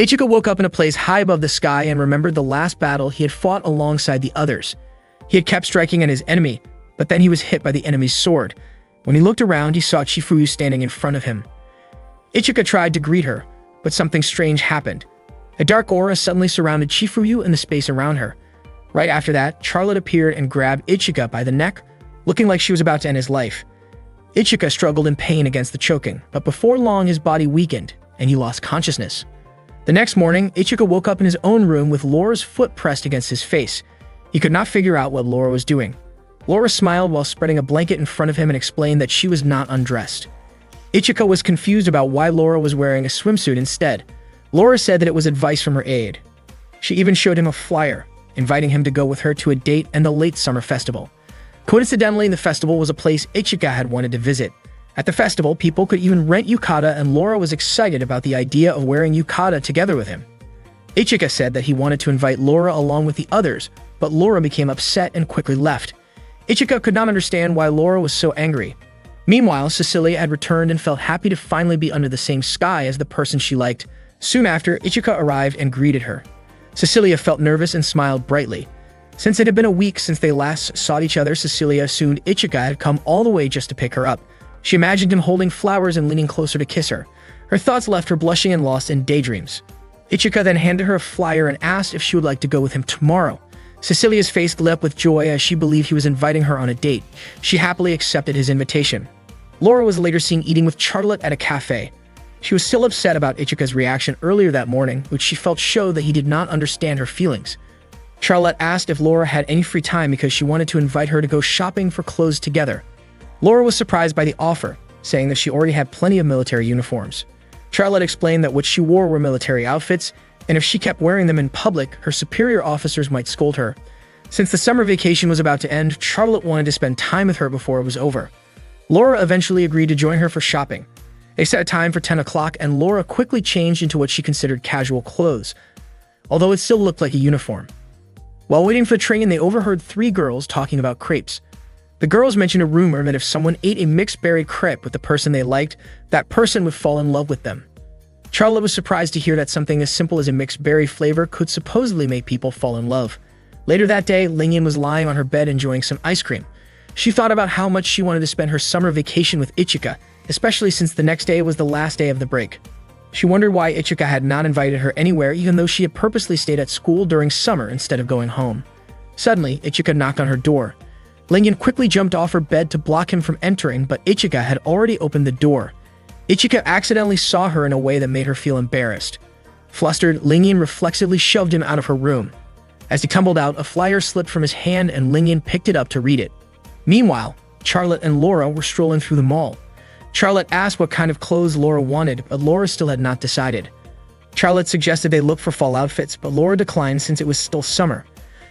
Ichika woke up in a place high above the sky and remembered the last battle he had fought alongside the others. He had kept striking at his enemy, but then he was hit by the enemy's sword. When he looked around, he saw Chifuyu standing in front of him. Ichika tried to greet her, but something strange happened. A dark aura suddenly surrounded Chifuyu and the space around her. Right after that, Charlotte appeared and grabbed Ichika by the neck, looking like she was about to end his life. Ichika struggled in pain against the choking, but before long his body weakened, and he lost consciousness. The next morning, Ichika woke up in his own room with Laura's foot pressed against his face. He could not figure out what Laura was doing. Laura smiled while spreading a blanket in front of him and explained that she was not undressed. Ichika was confused about why Laura was wearing a swimsuit instead. Laura said that it was advice from her aide. She even showed him a flyer, inviting him to go with her to a date and the late summer festival. Coincidentally, the festival was a place Ichika had wanted to visit. At the festival, people could even rent yukata, and Laura was excited about the idea of wearing yukata together with him. Ichika said that he wanted to invite Laura along with the others, but Laura became upset and quickly left. Ichika could not understand why Laura was so angry. Meanwhile, Cecilia had returned and felt happy to finally be under the same sky as the person she liked. Soon after, Ichika arrived and greeted her. Cecilia felt nervous and smiled brightly. Since it had been a week since they last saw each other, Cecilia assumed Ichika had come all the way just to pick her up. She imagined him holding flowers and leaning closer to kiss her. Her thoughts left her blushing and lost in daydreams. Ichika then handed her a flyer and asked if she would like to go with him tomorrow. Cecilia's face lit up with joy as she believed he was inviting her on a date. She happily accepted his invitation. Laura was later seen eating with Charlotte at a cafe. She was still upset about Ichika's reaction earlier that morning, which she felt showed that he did not understand her feelings. Charlotte asked if Laura had any free time because she wanted to invite her to go shopping for clothes together. Laura was surprised by the offer, saying that she already had plenty of military uniforms. Charlotte explained that what she wore were military outfits, and if she kept wearing them in public, her superior officers might scold her. Since the summer vacation was about to end, Charlotte wanted to spend time with her before it was over. Laura eventually agreed to join her for shopping. They set a time for 10 o'clock, and Laura quickly changed into what she considered casual clothes, although it still looked like a uniform. While waiting for the train, they overheard 3 girls talking about crepes. The girls mentioned a rumor that if someone ate a mixed berry crepe with the person they liked, that person would fall in love with them. Charlotte was surprised to hear that something as simple as a mixed berry flavor could supposedly make people fall in love. Later that day, Lingyan was lying on her bed enjoying some ice cream. She thought about how much she wanted to spend her summer vacation with Ichika, especially since the next day was the last day of the break. She wondered why Ichika had not invited her anywhere even though she had purposely stayed at school during summer instead of going home. Suddenly, Ichika knocked on her door. Lingyan quickly jumped off her bed to block him from entering, but Ichika had already opened the door. Ichika accidentally saw her in a way that made her feel embarrassed. Flustered, Lingyan reflexively shoved him out of her room. As he tumbled out, a flyer slipped from his hand and Lingyan picked it up to read it. Meanwhile, Charlotte and Laura were strolling through the mall. Charlotte asked what kind of clothes Laura wanted, but Laura still had not decided. Charlotte suggested they look for fall outfits, but Laura declined since it was still summer.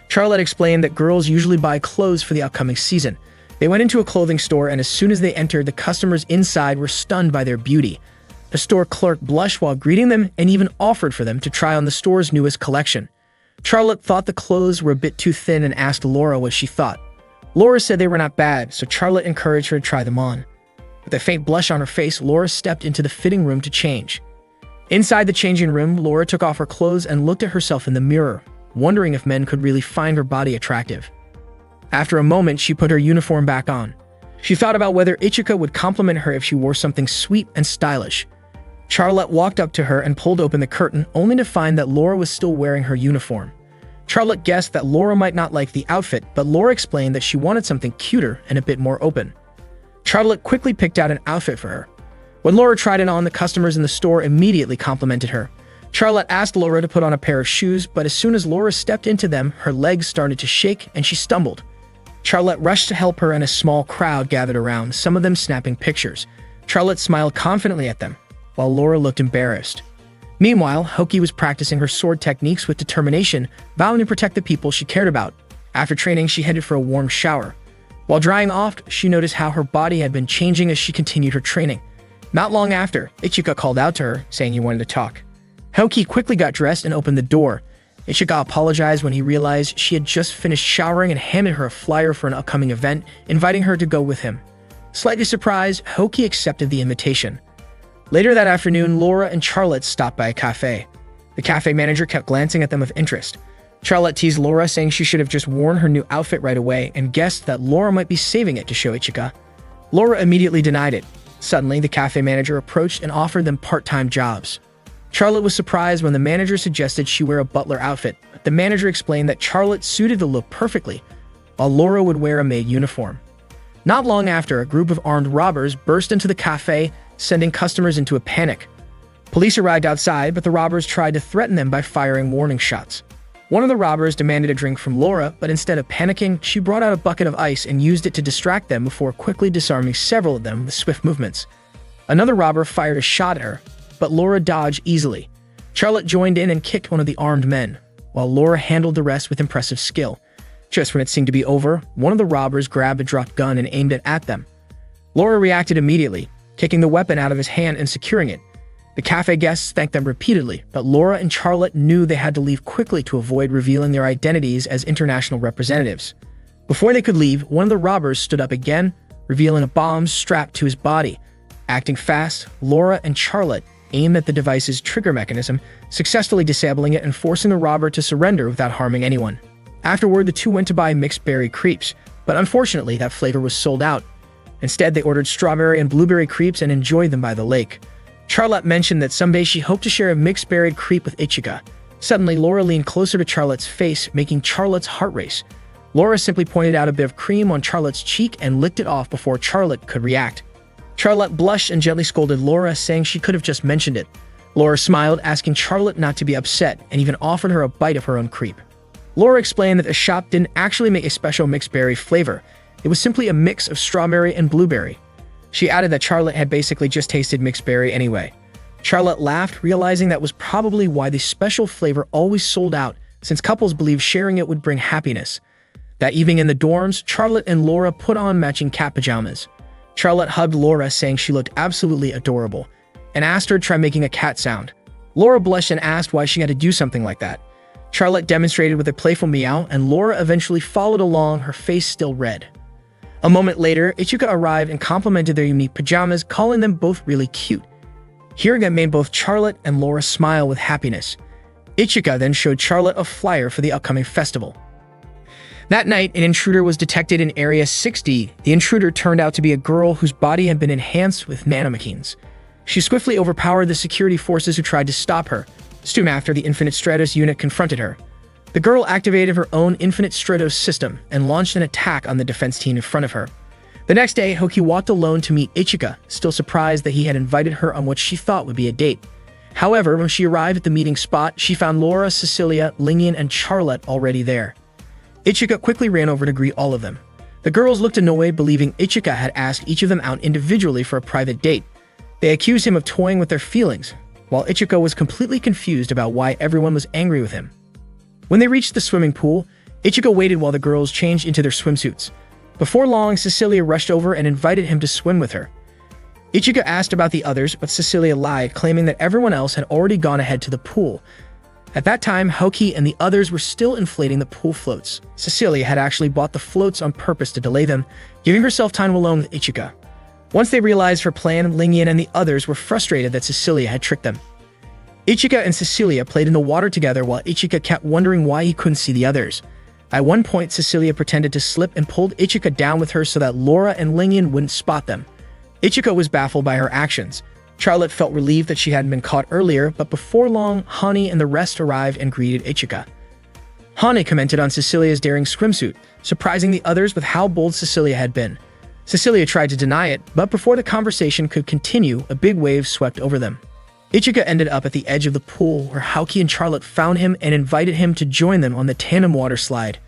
Charlotte explained that girls usually buy clothes for the upcoming season. They went into a clothing store, and as soon as they entered, the customers inside were stunned by their beauty. The store clerk blushed while greeting them and even offered for them to try on the store's newest collection. Charlotte thought the clothes were a bit too thin and asked Laura what she thought. Laura said they were not bad, so Charlotte encouraged her to try them on. With a faint blush on her face, Laura stepped into the fitting room to change. Inside the changing room, Laura took off her clothes and looked at herself in the mirror, wondering if men could really find her body attractive. After a moment, she put her uniform back on. She thought about whether Ichika would compliment her if she wore something sweet and stylish. Charlotte walked up to her and pulled open the curtain, only to find that Laura was still wearing her uniform. Charlotte guessed that Laura might not like the outfit, but Laura explained that she wanted something cuter and a bit more open. Charlotte quickly picked out an outfit for her. When Laura tried it on, the customers in the store immediately complimented her. Charlotte asked Laura to put on a pair of shoes, but as soon as Laura stepped into them, her legs started to shake and she stumbled. Charlotte rushed to help her and a small crowd gathered around, some of them snapping pictures. Charlotte smiled confidently at them, while Laura looked embarrassed. Meanwhile, Hoki was practicing her sword techniques with determination, vowing to protect the people she cared about. After training, she headed for a warm shower. While drying off, she noticed how her body had been changing as she continued her training. Not long after, Ichika called out to her, saying he wanted to talk. Hoki quickly got dressed and opened the door. Ichika apologized when he realized she had just finished showering and handed her a flyer for an upcoming event, inviting her to go with him. Slightly surprised, Hoki accepted the invitation. Later that afternoon, Laura and Charlotte stopped by a cafe. The cafe manager kept glancing at them with interest. Charlotte teased Laura, saying she should have just worn her new outfit right away and guessed that Laura might be saving it to show Ichika. Laura immediately denied it. Suddenly, the cafe manager approached and offered them part-time jobs. Charlotte was surprised when the manager suggested she wear a butler outfit, but the manager explained that Charlotte suited the look perfectly, while Laura would wear a maid uniform. Not long after, a group of armed robbers burst into the cafe, sending customers into a panic. Police arrived outside, but the robbers tried to threaten them by firing warning shots. One of the robbers demanded a drink from Laura, but instead of panicking, she brought out a bucket of ice and used it to distract them before quickly disarming several of them with swift movements. Another robber fired a shot at her, but Laura dodged easily. Charlotte joined in and kicked one of the armed men, while Laura handled the rest with impressive skill. Just when it seemed to be over, one of the robbers grabbed a dropped gun and aimed it at them. Laura reacted immediately, kicking the weapon out of his hand and securing it. The cafe guests thanked them repeatedly, but Laura and Charlotte knew they had to leave quickly to avoid revealing their identities as international representatives. Before they could leave, one of the robbers stood up again, revealing a bomb strapped to his body. Acting fast, Laura and Charlotte aimed at the device's trigger mechanism, successfully disabling it and forcing the robber to surrender without harming anyone. Afterward, the two went to buy mixed berry crepes, but unfortunately that flavor was sold out. Instead, they ordered strawberry and blueberry crepes and enjoyed them by the lake. Charlotte mentioned that someday she hoped to share a mixed berry crepe with Ichika. Suddenly, Laura leaned closer to Charlotte's face, making Charlotte's heart race. Laura simply pointed out a bit of cream on Charlotte's cheek and licked it off before Charlotte could react. Charlotte blushed and gently scolded Laura, saying she could have just mentioned it. Laura smiled, asking Charlotte not to be upset, and even offered her a bite of her own crepe. Laura explained that the shop didn't actually make a special mixed berry flavor. It was simply a mix of strawberry and blueberry. She added that Charlotte had basically just tasted mixed berry anyway. Charlotte laughed, realizing that was probably why the special flavor always sold out, since couples believed sharing it would bring happiness. That evening in the dorms, Charlotte and Laura put on matching cat pajamas. Charlotte hugged Laura, saying she looked absolutely adorable, and asked her to try making a cat sound. Laura blushed and asked why she had to do something like that. Charlotte demonstrated with a playful meow, and Laura eventually followed along, her face still red. A moment later, Ichika arrived and complimented their unique pajamas, calling them both really cute. Hearing that made both Charlotte and Laura smile with happiness. Ichika then showed Charlotte a flyer for the upcoming festival. That night, an intruder was detected in Area 60. The intruder turned out to be a girl whose body had been enhanced with nanomachines. She swiftly overpowered the security forces who tried to stop her. Soon after, the Infinite Stratos unit confronted her. The girl activated her own Infinite Stratos system and launched an attack on the defense team in front of her. The next day, Hoki walked alone to meet Ichika, still surprised that he had invited her on what she thought would be a date. However, when she arrived at the meeting spot, she found Laura, Cecilia, Lingyan, and Charlotte already there. Ichika quickly ran over to greet all of them. The girls looked annoyed, believing Ichika had asked each of them out individually for a private date. They accused him of toying with their feelings, while Ichika was completely confused about why everyone was angry with him. When they reached the swimming pool, Ichika waited while the girls changed into their swimsuits. Before long, Cecilia rushed over and invited him to swim with her. Ichika asked about the others, but Cecilia lied, claiming that everyone else had already gone ahead to the pool. At that time, Hoki and the others were still inflating the pool floats. Cecilia had actually bought the floats on purpose to delay them, giving herself time alone with Ichika. Once they realized her plan, Lingyan and the others were frustrated that Cecilia had tricked them. Ichika and Cecilia played in the water together while Ichika kept wondering why he couldn't see the others. At one point, Cecilia pretended to slip and pulled Ichika down with her so that Laura and Lingyan wouldn't spot them. Ichika was baffled by her actions. Charlotte felt relieved that she hadn't been caught earlier, but before long, Hani and the rest arrived and greeted Ichika. Hani commented on Cecilia's daring swimsuit, surprising the others with how bold Cecilia had been. Cecilia tried to deny it, but before the conversation could continue, a big wave swept over them. Ichika ended up at the edge of the pool, where Haoki and Charlotte found him and invited him to join them on the tandem water slide.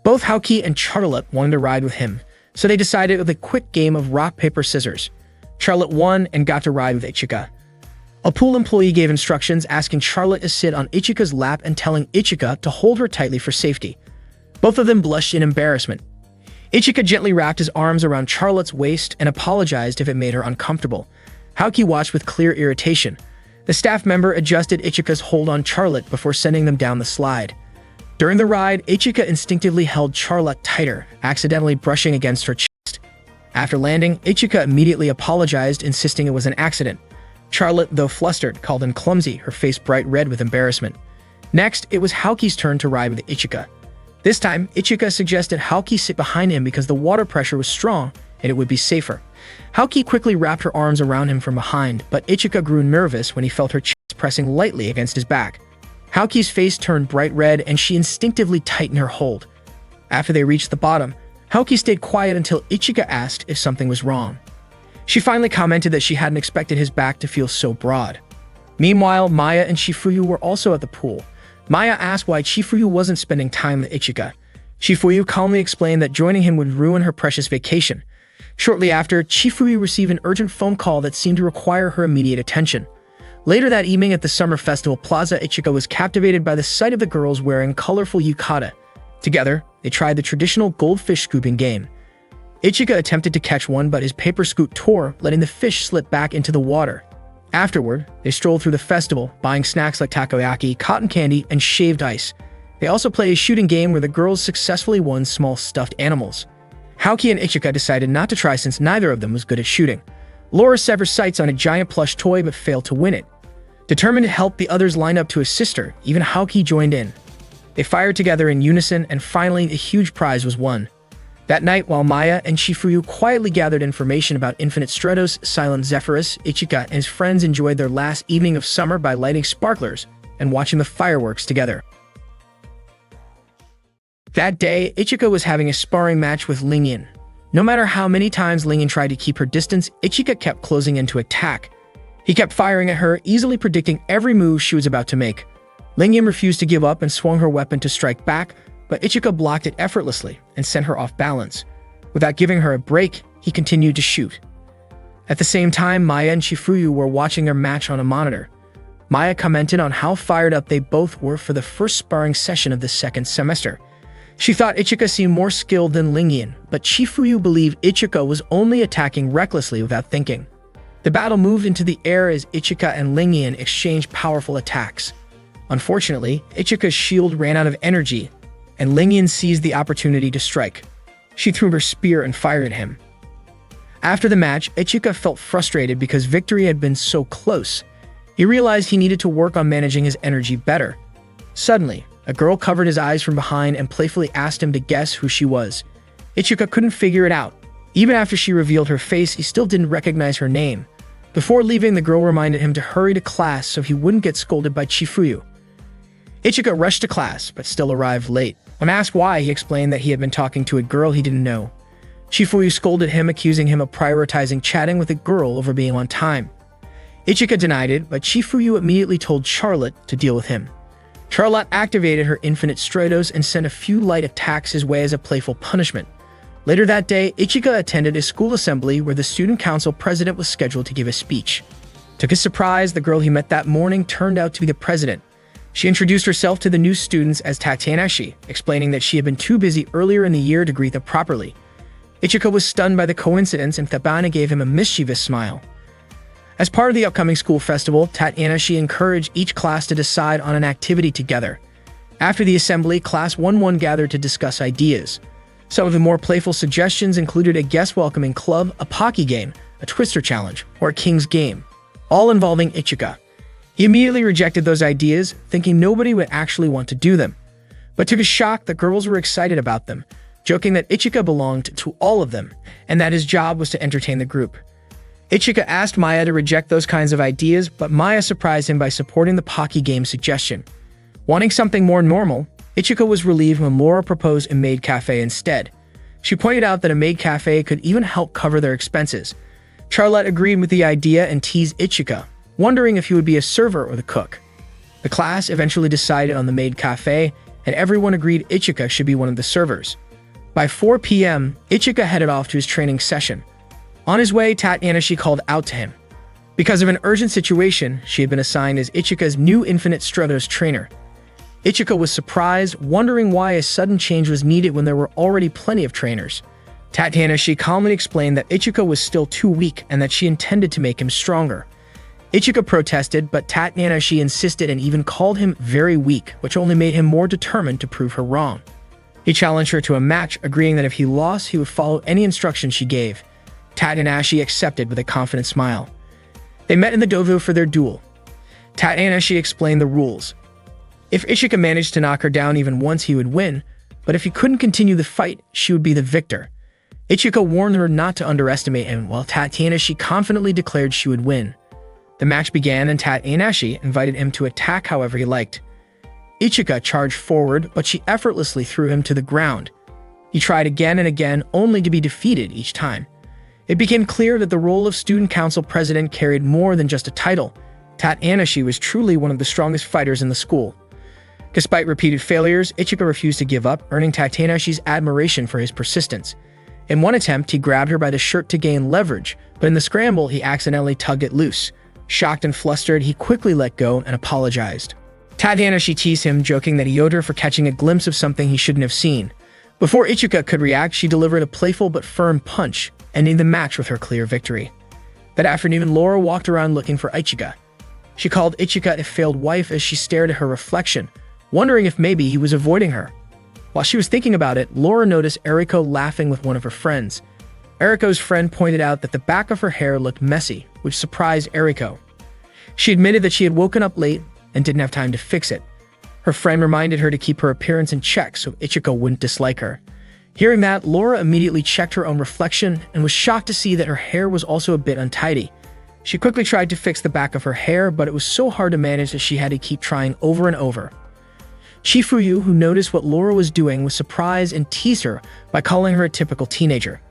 Both Haoki and Charlotte wanted to ride with him, so they decided with a quick game of rock, paper, scissors. Charlotte won and got to ride with Ichika. A pool employee gave instructions, asking Charlotte to sit on Ichika's lap and telling Ichika to hold her tightly for safety. Both of them blushed in embarrassment. Ichika gently wrapped his arms around Charlotte's waist and apologized if it made her uncomfortable. Haoki watched with clear irritation. The staff member adjusted Ichika's hold on Charlotte before sending them down the slide. During the ride, Ichika instinctively held Charlotte tighter, accidentally brushing against her chest. After landing, Ichika immediately apologized, insisting it was an accident. Charlotte, though flustered, called him clumsy, her face bright red with embarrassment. Next, it was Haoki's turn to ride with Ichika. This time, Ichika suggested Haoki sit behind him because the water pressure was strong and it would be safer. Haoki quickly wrapped her arms around him from behind, but Ichika grew nervous when he felt her chest pressing lightly against his back. Haoki's face turned bright red and she instinctively tightened her hold. After they reached the bottom, Haoki stayed quiet until Ichika asked if something was wrong. She finally commented that she hadn't expected his back to feel so broad. Meanwhile, Maya and Shifuyu were also at the pool. Maya asked why Shifuyu wasn't spending time with Ichika. Shifuyu calmly explained that joining him would ruin her precious vacation. Shortly after, Shifuyu received an urgent phone call that seemed to require her immediate attention. Later that evening at the summer festival plaza, Ichika was captivated by the sight of the girls wearing colorful yukata. Together, they tried the traditional goldfish scooping game. Ichika attempted to catch one, but his paper scoop tore, letting the fish slip back into the water. Afterward, they strolled through the festival, buying snacks like takoyaki, cotton candy, and shaved ice. They also played a shooting game where the girls successfully won small stuffed animals. Haoki and Ichika decided not to try since neither of them was good at shooting. Laura severed sights on a giant plush toy but failed to win it. Determined to help the others line up to assist her, even Haoki joined in. They fired together in unison, and finally a huge prize was won. That night, while Maya and Shifuyu quietly gathered information about Infinite Stratos, Silent Zephyrus, Ichika and his friends enjoyed their last evening of summer by lighting sparklers and watching the fireworks together. That day, Ichika was having a sparring match with Lingyan. No matter how many times Lingyan tried to keep her distance, Ichika kept closing in to attack. He kept firing at her, easily predicting every move she was about to make. Lingyan refused to give up and swung her weapon to strike back, but Ichika blocked it effortlessly and sent her off balance. Without giving her a break, he continued to shoot. At the same time, Maya and Shifuyu were watching their match on a monitor. Maya commented on how fired up they both were for the first sparring session of the second semester. She thought Ichika seemed more skilled than Lingyan, but Shifuyu believed Ichika was only attacking recklessly without thinking. The battle moved into the air as Ichika and Lingyan exchanged powerful attacks. Unfortunately, Ichika's shield ran out of energy, and Lingyan seized the opportunity to strike. She threw her spear and fired at him. After the match, Ichika felt frustrated because victory had been so close. He realized he needed to work on managing his energy better. Suddenly, a girl covered his eyes from behind and playfully asked him to guess who she was. Ichika couldn't figure it out. Even after she revealed her face, he still didn't recognize her name. Before leaving, the girl reminded him to hurry to class so he wouldn't get scolded by Shifuyu. Ichika rushed to class, but still arrived late. When asked why, he explained that he had been talking to a girl he didn't know. Shifuyu scolded him, accusing him of prioritizing chatting with a girl over being on time. Ichika denied it, but Shifuyu immediately told Charlotte to deal with him. Charlotte activated her Infinite Stratos and sent a few light attacks his way as a playful punishment. Later that day, Ichika attended a school assembly where the student council president was scheduled to give a speech. To his surprise, the girl he met that morning turned out to be the president. She introduced herself to the new students as Tatanashi, explaining that she had been too busy earlier in the year to greet them properly. Ichika was stunned by the coincidence, and Thabana gave him a mischievous smile. As part of the upcoming school festival, Tatanashi encouraged each class to decide on an activity together. After the assembly, Class 1-1 gathered to discuss ideas. Some of the more playful suggestions included a guest welcoming club, a Pocky game, a Twister challenge, or a King's game, all involving Ichika. He immediately rejected those ideas, thinking nobody would actually want to do them. But to his shock, the girls were excited about them, joking that Ichika belonged to all of them, and that his job was to entertain the group. Ichika asked Maya to reject those kinds of ideas, but Maya surprised him by supporting the Pocky game suggestion. Wanting something more normal, Ichika was relieved when Laura proposed a maid cafe instead. She pointed out that a maid cafe could even help cover their expenses. Charlotte agreed with the idea and teased Ichika, wondering if he would be a server or the cook. The class eventually decided on the maid cafe, and everyone agreed Ichika should be one of the servers. By 4 p.m., Ichika headed off to his training session. On his way, Tatanashi called out to him. Because of an urgent situation, she had been assigned as Ichika's new Infinite Stratos trainer. Ichika was surprised, wondering why a sudden change was needed when there were already plenty of trainers. Tatanashi calmly explained that Ichika was still too weak and that she intended to make him stronger. Ichika protested, but Tatanashi insisted and even called him very weak, which only made him more determined to prove her wrong. He challenged her to a match, agreeing that if he lost, he would follow any instructions she gave. Tatanashi accepted with a confident smile. They met in the dojo for their duel. Tanahashi explained the rules. If Ichika managed to knock her down even once, he would win, but if he couldn't continue the fight, she would be the victor. Ichika warned her not to underestimate him, while Tanahashi confidently declared she would win. The match began and Tanahashi invited him to attack however he liked. Ichika charged forward, but she effortlessly threw him to the ground. He tried again and again, only to be defeated each time. It became clear that the role of student council president carried more than just a title. Tanahashi was truly one of the strongest fighters in the school. Despite repeated failures, Ichika refused to give up, earning Tanahashi's admiration for his persistence. In one attempt, he grabbed her by the shirt to gain leverage, but in the scramble, he accidentally tugged it loose. Shocked and flustered, he quickly let go and apologized. Tanahashi teased him, joking that he owed her for catching a glimpse of something he shouldn't have seen. Before Ichika could react, she delivered a playful but firm punch, ending the match with her clear victory. That afternoon, Laura walked around looking for Ichika. She called Ichika a failed wife as she stared at her reflection, wondering if maybe he was avoiding her. While she was thinking about it, Laura noticed Eriko laughing with one of her friends. Eriko's friend pointed out that the back of her hair looked messy, which surprised Eriko. She admitted that she had woken up late and didn't have time to fix it. Her friend reminded her to keep her appearance in check so Ichika wouldn't dislike her. Hearing that, Laura immediately checked her own reflection and was shocked to see that her hair was also a bit untidy. She quickly tried to fix the back of her hair, but it was so hard to manage that she had to keep trying over and over. Chifuyu, who noticed what Laura was doing, was surprised and teased her by calling her a typical teenager.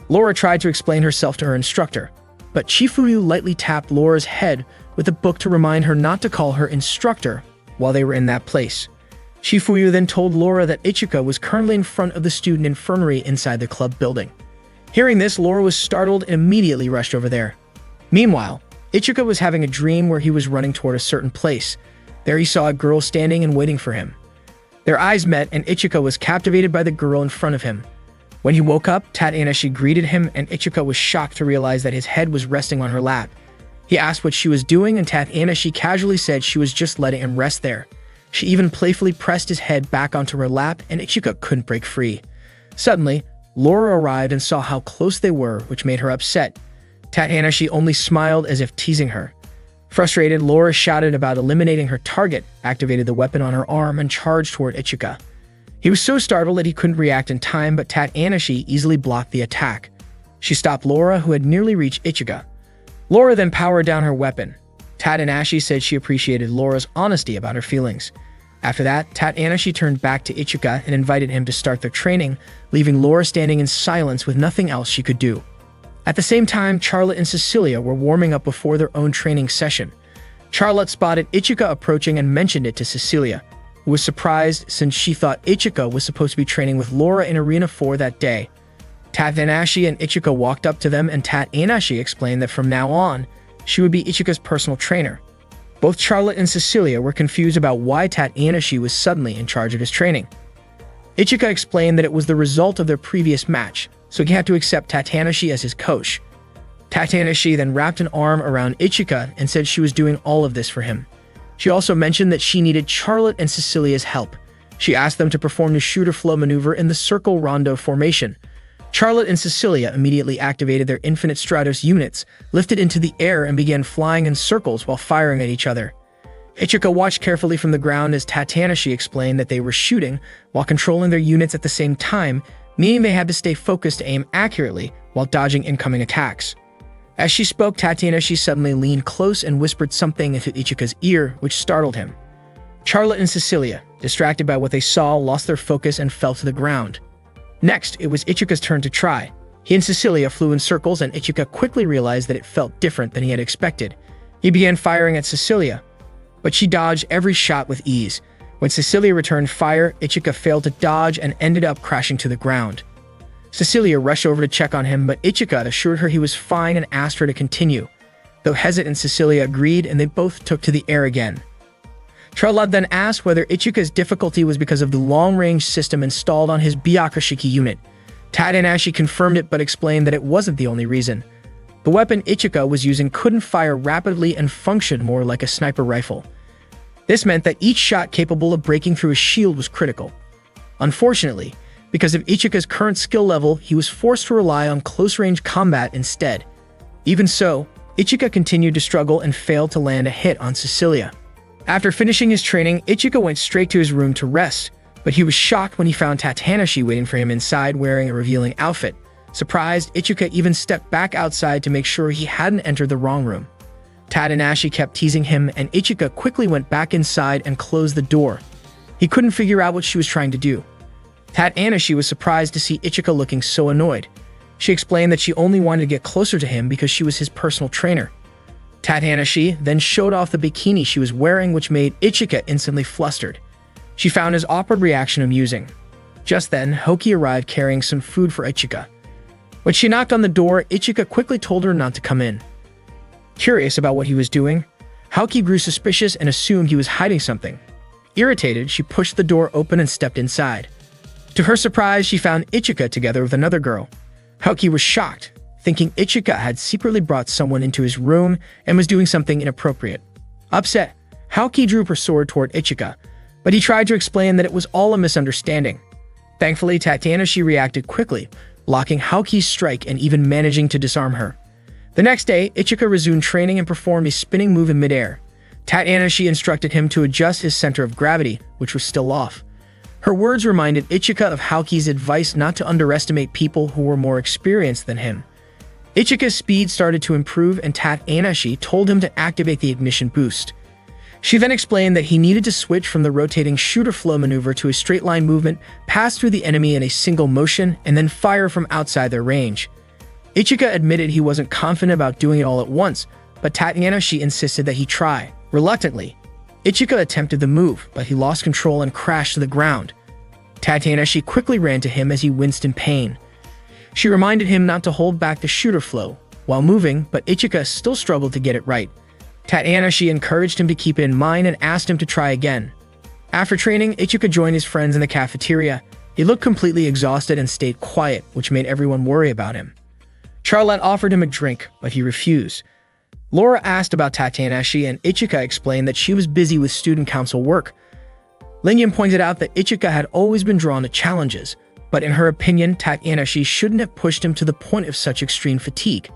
Laura tried to explain herself to her instructor, but Chifuyu lightly tapped Laura's head with a book to remind her not to call her instructor while they were in that place. Chifuyu then told Laura that Ichika was currently in front of the student infirmary inside the club building. Hearing this, Laura was startled and immediately rushed over there. Meanwhile, Ichika was having a dream where he was running toward a certain place. There he saw a girl standing and waiting for him. Their eyes met and Ichika was captivated by the girl in front of him. When he woke up, Tanahashi greeted him and Ichika was shocked to realize that his head was resting on her lap. He asked what she was doing and Tanahashi casually said she was just letting him rest there. She even playfully pressed his head back onto her lap and Ichika couldn't break free. Suddenly, Laura arrived and saw how close they were, which made her upset. Tanahashi only smiled as if teasing her. Frustrated, Laura shouted about eliminating her target, activated the weapon on her arm, and charged toward Ichika. He was so startled that he couldn't react in time, but Tanahashi easily blocked the attack. She stopped Laura, who had nearly reached Ichika. Laura then powered down her weapon. Tanahashi said she appreciated Laura's honesty about her feelings. After that, Tanahashi turned back to Ichika and invited him to start their training, leaving Laura standing in silence with nothing else she could do. At the same time, Charlotte and Cecilia were warming up before their own training session. Charlotte spotted Ichika approaching and mentioned it to Cecilia, who was surprised since she thought Ichika was supposed to be training with Laura in Arena 4 that day. Tanahashi and Ichika walked up to them and Tanahashi explained that from now on, she would be Ichika's personal trainer. Both Charlotte and Cecilia were confused about why Tanahashi was suddenly in charge of his training. Ichika explained that it was the result of their previous match, so he had to accept Tanahashi as his coach. Tanahashi then wrapped an arm around Ichika and said she was doing all of this for him. She also mentioned that she needed Charlotte and Cecilia's help. She asked them to perform the shooter flow maneuver in the circle rondo formation. Charlotte and Cecilia immediately activated their Infinite Stratos units, lifted into the air and began flying in circles while firing at each other. Ichika watched carefully from the ground as Tanahashi explained that they were shooting while controlling their units at the same time, meaning they had to stay focused to aim accurately while dodging incoming attacks. As she spoke, Tanahashi suddenly leaned close and whispered something into Ichika's ear, which startled him. Charlotte and Cecilia, distracted by what they saw, lost their focus and fell to the ground. Next, it was Ichika's turn to try. He and Cecilia flew in circles and Ichika quickly realized that it felt different than he had expected. He began firing at Cecilia, but she dodged every shot with ease. When Cecilia returned fire, Ichika failed to dodge and ended up crashing to the ground. Cecilia rushed over to check on him, but Ichika assured her he was fine and asked her to continue. Though hesitant, Cecilia agreed and they both took to the air again. Charlotte then asked whether Ichika's difficulty was because of the long-range system installed on his Byakushiki unit. Tanahashi confirmed it but explained that it wasn't the only reason. The weapon Ichika was using couldn't fire rapidly and functioned more like a sniper rifle. This meant that each shot capable of breaking through a shield was critical. Unfortunately, because of Ichika's current skill level, he was forced to rely on close-range combat instead. Even so, Ichika continued to struggle and failed to land a hit on Cecilia. After finishing his training, Ichika went straight to his room to rest, but he was shocked when he found Tatanashi waiting for him inside wearing a revealing outfit. Surprised, Ichika even stepped back outside to make sure he hadn't entered the wrong room. Tatanashi kept teasing him, and Ichika quickly went back inside and closed the door. He couldn't figure out what she was trying to do. Tatanashi was surprised to see Ichika looking so annoyed. She explained that she only wanted to get closer to him because she was his personal trainer. Tatanashi then showed off the bikini she was wearing, which made Ichika instantly flustered. She found his awkward reaction amusing. Just then, Hoki arrived carrying some food for Ichika. When she knocked on the door, Ichika quickly told her not to come in. Curious about what he was doing, Hoki grew suspicious and assumed he was hiding something. Irritated, she pushed the door open and stepped inside. To her surprise, she found Ichika together with another girl. Hoki was shocked, thinking Ichika had secretly brought someone into his room and was doing something inappropriate. Upset, Hoki drew her sword toward Ichika, but he tried to explain that it was all a misunderstanding. Thankfully, Tatanashi reacted quickly, blocking Hoki's strike and even managing to disarm her. The next day, Ichika resumed training and performed a spinning move in midair. Tatanashi instructed him to adjust his center of gravity, which was still off. Her words reminded Ichika of Hoki's advice not to underestimate people who were more experienced than him. Ichika's speed started to improve, and Tatanashi told him to activate the ignition boost. She then explained that he needed to switch from the rotating shooter flow maneuver to a straight-line movement, pass through the enemy in a single motion, and then fire from outside their range. Ichika admitted he wasn't confident about doing it all at once, but Tatanashi insisted that he try. Reluctantly, Ichika attempted the move, but he lost control and crashed to the ground. Tatanashi quickly ran to him as he winced in pain. She reminded him not to hold back the shooter flow while moving, but Ichika still struggled to get it right. Tatanashi encouraged him to keep it in mind and asked him to try again. After training, Ichika joined his friends in the cafeteria. He looked completely exhausted and stayed quiet, which made everyone worry about him. Charlotte offered him a drink, but he refused. Laura asked about Tatanashi, and Ichika explained that she was busy with student council work. Lingyan pointed out that Ichika had always been drawn to challenges, but in her opinion, Tatanashi shouldn't have pushed him to the point of such extreme fatigue.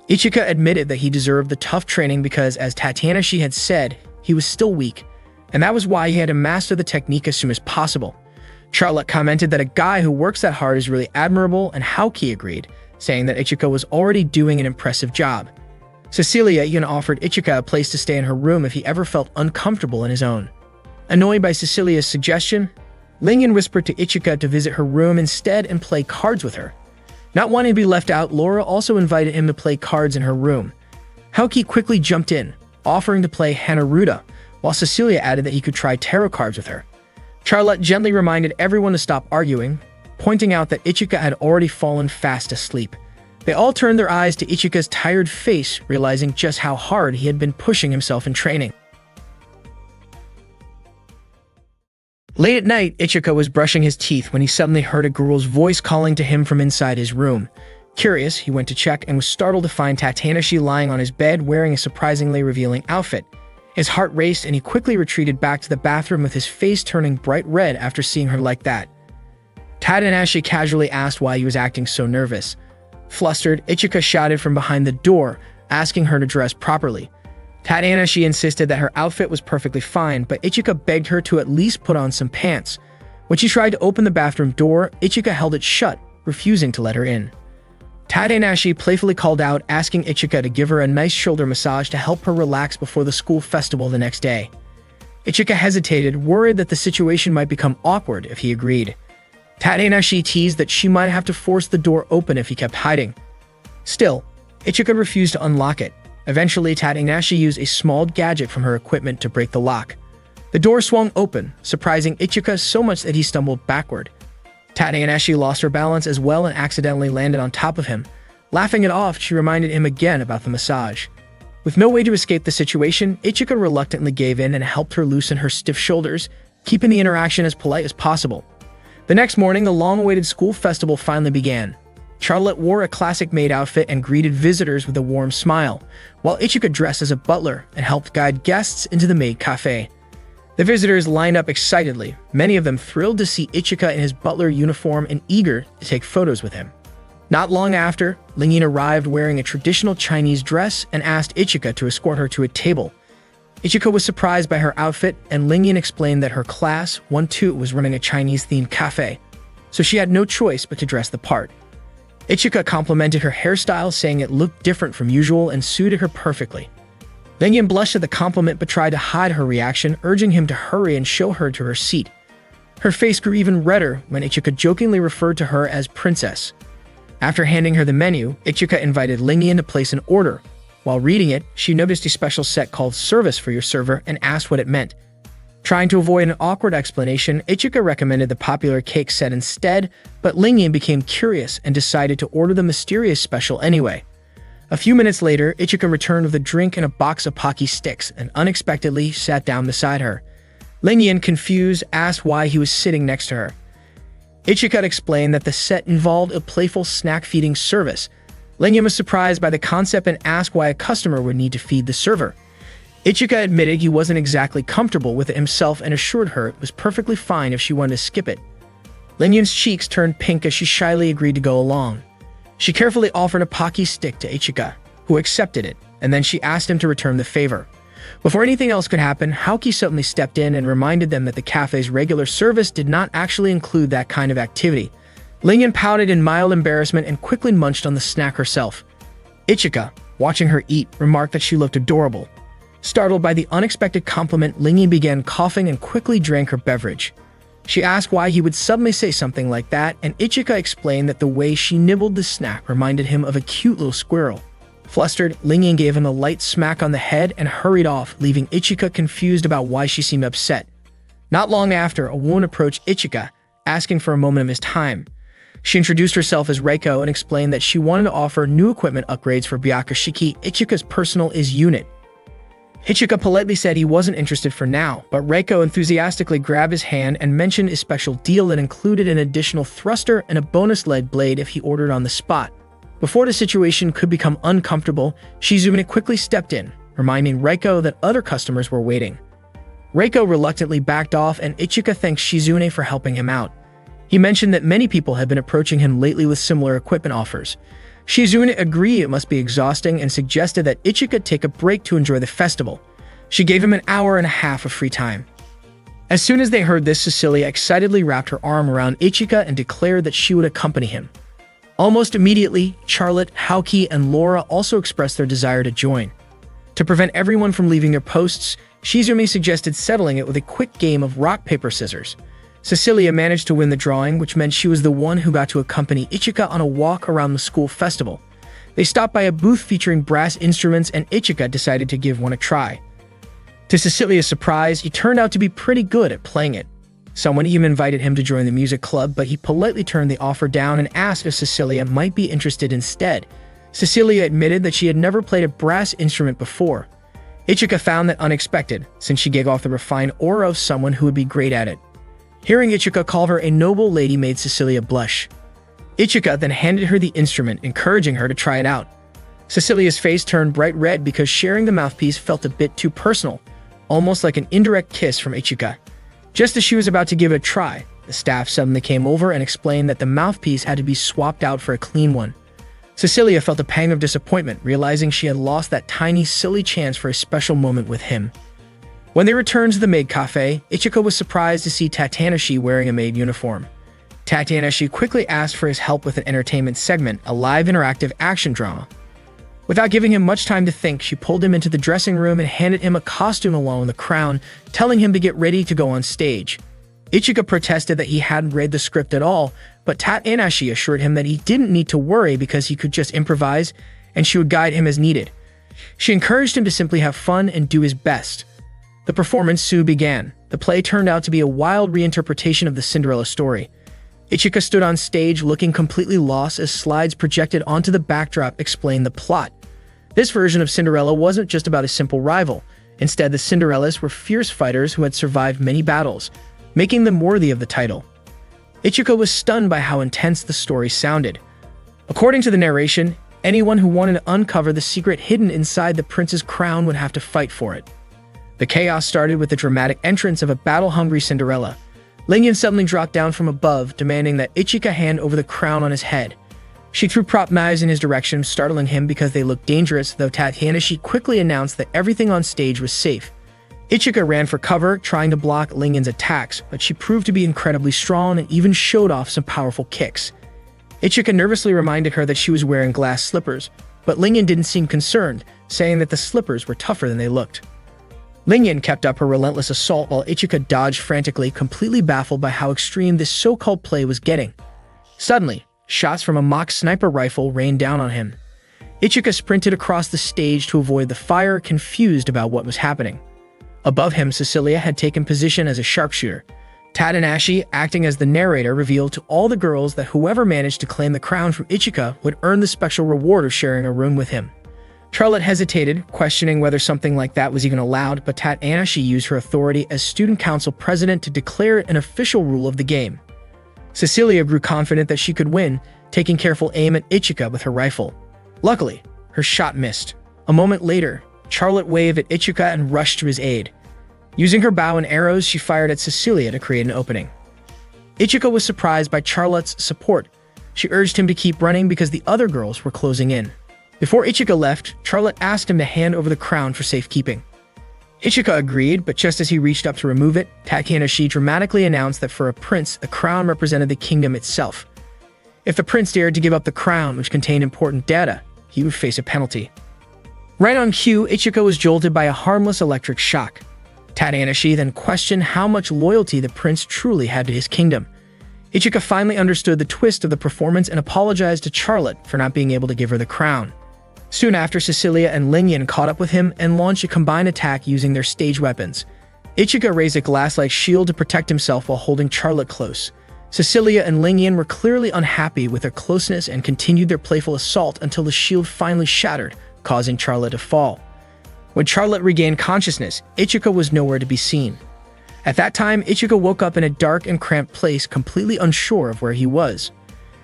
Ichika admitted that he deserved the tough training because, as Tatanashi had said, he was still weak, and that was why he had to master the technique as soon as possible. Charlotte commented that a guy who works that hard is really admirable, and Hoki agreed, saying that Ichika was already doing an impressive job. Cecilia even offered Ichika a place to stay in her room if he ever felt uncomfortable in his own. Annoyed by Cecilia's suggestion, Lingyan whispered to Ichika to visit her room instead and play cards with her. Not wanting to be left out, Laura also invited him to play cards in her room. Hoki quickly jumped in, offering to play Hanaruda, while Cecilia added that he could try tarot cards with her. Charlotte gently reminded everyone to stop arguing, pointing out that Ichika had already fallen fast asleep. They all turned their eyes to Ichika's tired face, realizing just how hard he had been pushing himself in training. Late at night, Ichika was brushing his teeth when he suddenly heard a girl's voice calling to him from inside his room. Curious, he went to check and was startled to find Tatanashi lying on his bed wearing a surprisingly revealing outfit. His heart raced and he quickly retreated back to the bathroom with his face turning bright red after seeing her like that. Tatanashi casually asked why he was acting so nervous. Flustered, Ichika shouted from behind the door, asking her to dress properly. Tatanashi insisted that her outfit was perfectly fine, but Ichika begged her to at least put on some pants. When she tried to open the bathroom door, Ichika held it shut, refusing to let her in. Tatanashi playfully called out, asking Ichika to give her a nice shoulder massage to help her relax before the school festival the next day. Ichika hesitated, worried that the situation might become awkward if he agreed. Tatanashi teased that she might have to force the door open if he kept hiding. Still, Ichika refused to unlock it. Eventually, Tatanashi used a small gadget from her equipment to break the lock. The door swung open, surprising Ichika so much that he stumbled backward. Tatanashi lost her balance as well and accidentally landed on top of him. Laughing it off, she reminded him again about the massage. With no way to escape the situation, Ichika reluctantly gave in and helped her loosen her stiff shoulders, keeping the interaction as polite as possible. The next morning, the long-awaited school festival finally began. Charlotte wore a classic maid outfit and greeted visitors with a warm smile, while Ichika dressed as a butler and helped guide guests into the maid cafe. The visitors lined up excitedly, many of them thrilled to see Ichika in his butler uniform and eager to take photos with him. Not long after, Lingyan arrived wearing a traditional Chinese dress and asked Ichika to escort her to a table. Ichika was surprised by her outfit, and Lingyan explained that her class, 1-2, was running a Chinese-themed cafe, so she had no choice but to dress the part. Ichika complimented her hairstyle, saying it looked different from usual and suited her perfectly. Lingyan blushed at the compliment but tried to hide her reaction, urging him to hurry and show her to her seat. Her face grew even redder when Ichika jokingly referred to her as princess. After handing her the menu, Ichika invited Lingyan to place an order. While reading it, she noticed a special set called Service for your server and asked what it meant. Trying to avoid an awkward explanation, Ichika recommended the popular cake set instead, but Lingyan became curious and decided to order the mysterious special anyway. A few minutes later, Ichika returned with a drink and a box of Pocky sticks and unexpectedly sat down beside her. Lingyan, confused, asked why he was sitting next to her. Ichika explained that the set involved a playful snack-feeding service. Lingyan was surprised by the concept and asked why a customer would need to feed the server. Ichika admitted he wasn't exactly comfortable with it himself and assured her it was perfectly fine if she wanted to skip it. Lingyan's cheeks turned pink as she shyly agreed to go along. She carefully offered a Pocky stick to Ichika, who accepted it, and then she asked him to return the favor. Before anything else could happen, Haoki suddenly stepped in and reminded them that the cafe's regular service did not actually include that kind of activity. Lingyan pouted in mild embarrassment and quickly munched on the snack herself. Ichika, watching her eat, remarked that she looked adorable. Startled by the unexpected compliment, Lingyan began coughing and quickly drank her beverage. She asked why he would suddenly say something like that, and Ichika explained that the way she nibbled the snack reminded him of a cute little squirrel. Flustered, Lingyan gave him a light smack on the head and hurried off, leaving Ichika confused about why she seemed upset. Not long after, a woman approached Ichika, asking for a moment of his time. She introduced herself as Reiko and explained that she wanted to offer new equipment upgrades for Byakashiki, Ichika's personal unit. Ichika politely said he wasn't interested for now, but Reiko enthusiastically grabbed his hand and mentioned a special deal that included an additional thruster and a bonus lead blade if he ordered on the spot. Before the situation could become uncomfortable, Shizune quickly stepped in, reminding Reiko that other customers were waiting. Reiko reluctantly backed off, and Ichika thanked Shizune for helping him out. He mentioned that many people had been approaching him lately with similar equipment offers. Shizune agreed it must be exhausting and suggested that Ichika take a break to enjoy the festival. She gave him an hour and a half of free time. As soon as they heard this, Cecilia excitedly wrapped her arm around Ichika and declared that she would accompany him. Almost immediately, Charlotte, Haoki, and Laura also expressed their desire to join. To prevent everyone from leaving their posts, Shizumi suggested settling it with a quick game of rock, paper, scissors. Cecilia managed to win the drawing, which meant she was the one who got to accompany Ichika on a walk around the school festival. They stopped by a booth featuring brass instruments, and Ichika decided to give one a try. To Cecilia's surprise, he turned out to be pretty good at playing it. Someone even invited him to join the music club, but he politely turned the offer down and asked if Cecilia might be interested instead. Cecilia admitted that she had never played a brass instrument before. Ichika found that unexpected, since she gave off the refined aura of someone who would be great at it. Hearing Ichika call her a noble lady made Cecilia blush. Ichika then handed her the instrument, encouraging her to try it out. Cecilia's face turned bright red because sharing the mouthpiece felt a bit too personal, almost like an indirect kiss from Ichika. Just as she was about to give it a try, the staff suddenly came over and explained that the mouthpiece had to be swapped out for a clean one. Cecilia felt a pang of disappointment, realizing she had lost that tiny, silly chance for a special moment with him. When they returned to the maid cafe, Ichika was surprised to see Tatanashi wearing a maid uniform. Tatanashi quickly asked for his help with an entertainment segment, a live interactive action drama. Without giving him much time to think, she pulled him into the dressing room and handed him a costume along with a crown, telling him to get ready to go on stage. Ichika protested that he hadn't read the script at all, but Tatanashi assured him that he didn't need to worry because he could just improvise, and she would guide him as needed. She encouraged him to simply have fun and do his best. The performance soon began. The play turned out to be a wild reinterpretation of the Cinderella story. Ichika stood on stage looking completely lost as slides projected onto the backdrop explained the plot. This version of Cinderella wasn't just about a simple rival. Instead, the Cinderellas were fierce fighters who had survived many battles, making them worthy of the title. Ichika was stunned by how intense the story sounded. According to the narration, anyone who wanted to uncover the secret hidden inside the prince's crown would have to fight for it. The chaos started with the dramatic entrance of a battle-hungry Cinderella. Lingyan suddenly dropped down from above, demanding that Ichika hand over the crown on his head. She threw prop knives in his direction, startling him because they looked dangerous, though Tanahashi quickly announced that everything on stage was safe. Ichika ran for cover, trying to block Lingen's attacks, but she proved to be incredibly strong and even showed off some powerful kicks. Ichika nervously reminded her that she was wearing glass slippers, but Lingen didn't seem concerned, saying that the slippers were tougher than they looked. Lingen kept up her relentless assault while Ichika dodged frantically, completely baffled by how extreme this so-called play was getting. Suddenly, shots from a mock sniper rifle rained down on him. Ichika sprinted across the stage to avoid the fire, confused about what was happening. Above him, Cecilia had taken position as a sharpshooter. Tadanashi, acting as the narrator, revealed to all the girls that whoever managed to claim the crown from Ichika would earn the special reward of sharing a room with him. Charlotte hesitated, questioning whether something like that was even allowed, but Tadanashi used her authority as student council president to declare it an official rule of the game. Cecilia grew confident that she could win, taking careful aim at Ichika with her rifle. Luckily, her shot missed. A moment later, Charlotte waved at Ichika and rushed to his aid. Using her bow and arrows, she fired at Cecilia to create an opening. Ichika was surprised by Charlotte's support. She urged him to keep running because the other girls were closing in. Before Ichika left, Charlotte asked him to hand over the crown for safekeeping. Ichika agreed, but just as he reached up to remove it, Tadanashi dramatically announced that for a prince, the crown represented the kingdom itself. If the prince dared to give up the crown, which contained important data, he would face a penalty. Right on cue, Ichika was jolted by a harmless electric shock. Tadanashi then questioned how much loyalty the prince truly had to his kingdom. Ichika finally understood the twist of the performance and apologized to Charlotte for not being able to give her the crown. Soon after, Cecilia and Lingen caught up with him and launched a combined attack using their stage weapons. Ichika raised a glass-like shield to protect himself while holding Charlotte close. Cecilia and Lingen were clearly unhappy with their closeness and continued their playful assault until the shield finally shattered, causing Charlotte to fall. When Charlotte regained consciousness, Ichika was nowhere to be seen. At that time, Ichika woke up in a dark and cramped place, completely unsure of where he was.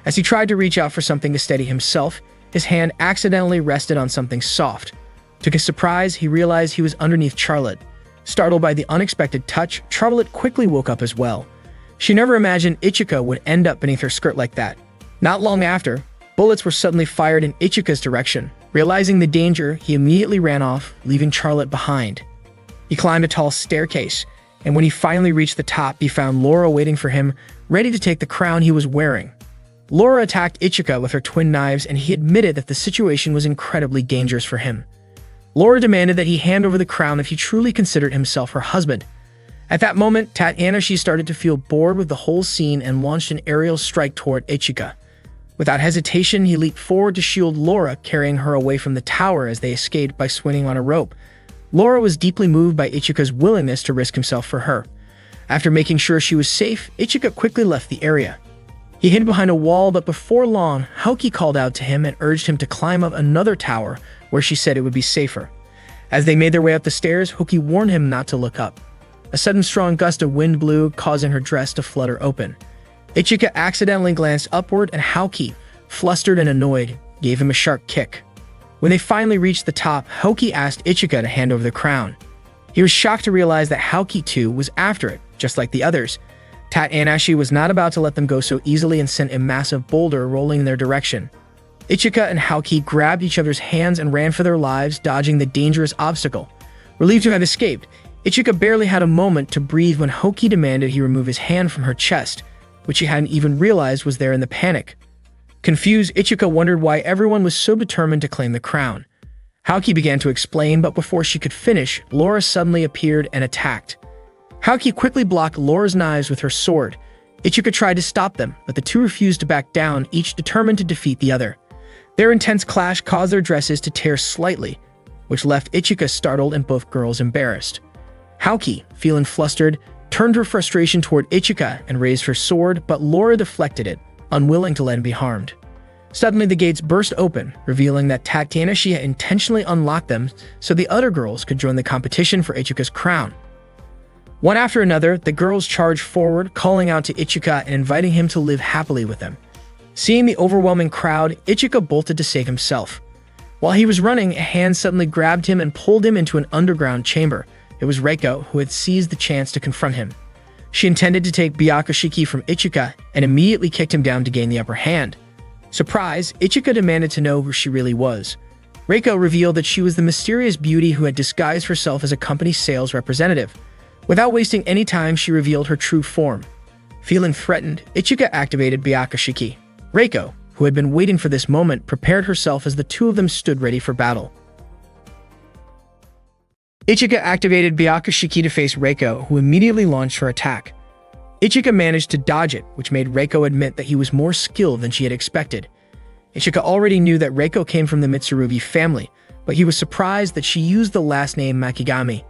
As he tried to reach out for something to steady himself, his hand accidentally rested on something soft. To his surprise, he realized he was underneath Charlotte. Startled by the unexpected touch, Charlotte quickly woke up as well. She never imagined Ichika would end up beneath her skirt like that. Not long after, bullets were suddenly fired in Ichika's direction. Realizing the danger, he immediately ran off, leaving Charlotte behind. He climbed a tall staircase, and when he finally reached the top, he found Laura waiting for him, ready to take the crown he was wearing. Laura attacked Ichika with her twin knives, and he admitted that the situation was incredibly dangerous for him. Laura demanded that he hand over the crown if he truly considered himself her husband. At that moment, Tadanashi started to feel bored with the whole scene and launched an aerial strike toward Ichika. Without hesitation, he leaped forward to shield Laura, carrying her away from the tower as they escaped by swinging on a rope. Laura was deeply moved by Ichika's willingness to risk himself for her. After making sure she was safe, Ichika quickly left the area. He hid behind a wall, but before long, Haoki called out to him and urged him to climb up another tower, where she said it would be safer. As they made their way up the stairs, Haoki warned him not to look up. A sudden strong gust of wind blew, causing her dress to flutter open. Ichika accidentally glanced upward, and Haoki, flustered and annoyed, gave him a sharp kick. When they finally reached the top, Haoki asked Ichika to hand over the crown. He was shocked to realize that Haoki too was after it, just like the others. Tadanashi was not about to let them go so easily and sent a massive boulder rolling in their direction. Ichika and Haoki grabbed each other's hands and ran for their lives, dodging the dangerous obstacle. Relieved to have escaped, Ichika barely had a moment to breathe when Haoki demanded he remove his hand from her chest, which he hadn't even realized was there in the panic. Confused, Ichika wondered why everyone was so determined to claim the crown. Haoki began to explain, but before she could finish, Laura suddenly appeared and attacked. Haoki quickly blocked Laura's knives with her sword. Ichika tried to stop them, but the two refused to back down, each determined to defeat the other. Their intense clash caused their dresses to tear slightly, which left Ichika startled and both girls embarrassed. Haoki, feeling flustered, turned her frustration toward Ichika and raised her sword, but Laura deflected it, unwilling to let him be harmed. Suddenly, the gates burst open, revealing that Tadanashi had intentionally unlocked them so the other girls could join the competition for Ichika's crown. One after another, the girls charged forward, calling out to Ichika and inviting him to live happily with them. Seeing the overwhelming crowd, Ichika bolted to save himself. While he was running, a hand suddenly grabbed him and pulled him into an underground chamber. It was Reiko, who had seized the chance to confront him. She intended to take Byakushiki from Ichika and immediately kicked him down to gain the upper hand. Surprised, Ichika demanded to know who she really was. Reiko revealed that she was the mysterious beauty who had disguised herself as a company sales representative. Without wasting any time, she revealed her true form. Feeling threatened, Ichika activated Byakushiki. Reiko, who had been waiting for this moment, prepared herself as the two of them stood ready for battle. Ichika activated Byakushiki to face Reiko, who immediately launched her attack. Ichika managed to dodge it, which made Reiko admit that he was more skilled than she had expected. Ichika already knew that Reiko came from the Mitsurugi family, but he was surprised that she used the last name Makigami.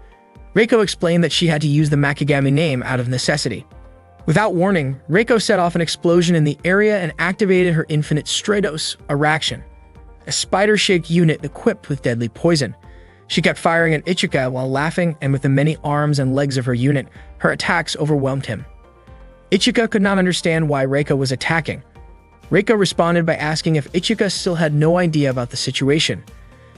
Reiko explained that she had to use the Makigami name out of necessity. Without warning, Reiko set off an explosion in the area and activated her Infinite Stratos, Awakens, a spider-shaped unit equipped with deadly poison. She kept firing at Ichika while laughing, and with the many arms and legs of her unit, her attacks overwhelmed him. Ichika could not understand why Reiko was attacking. Reiko responded by asking if Ichika still had no idea about the situation.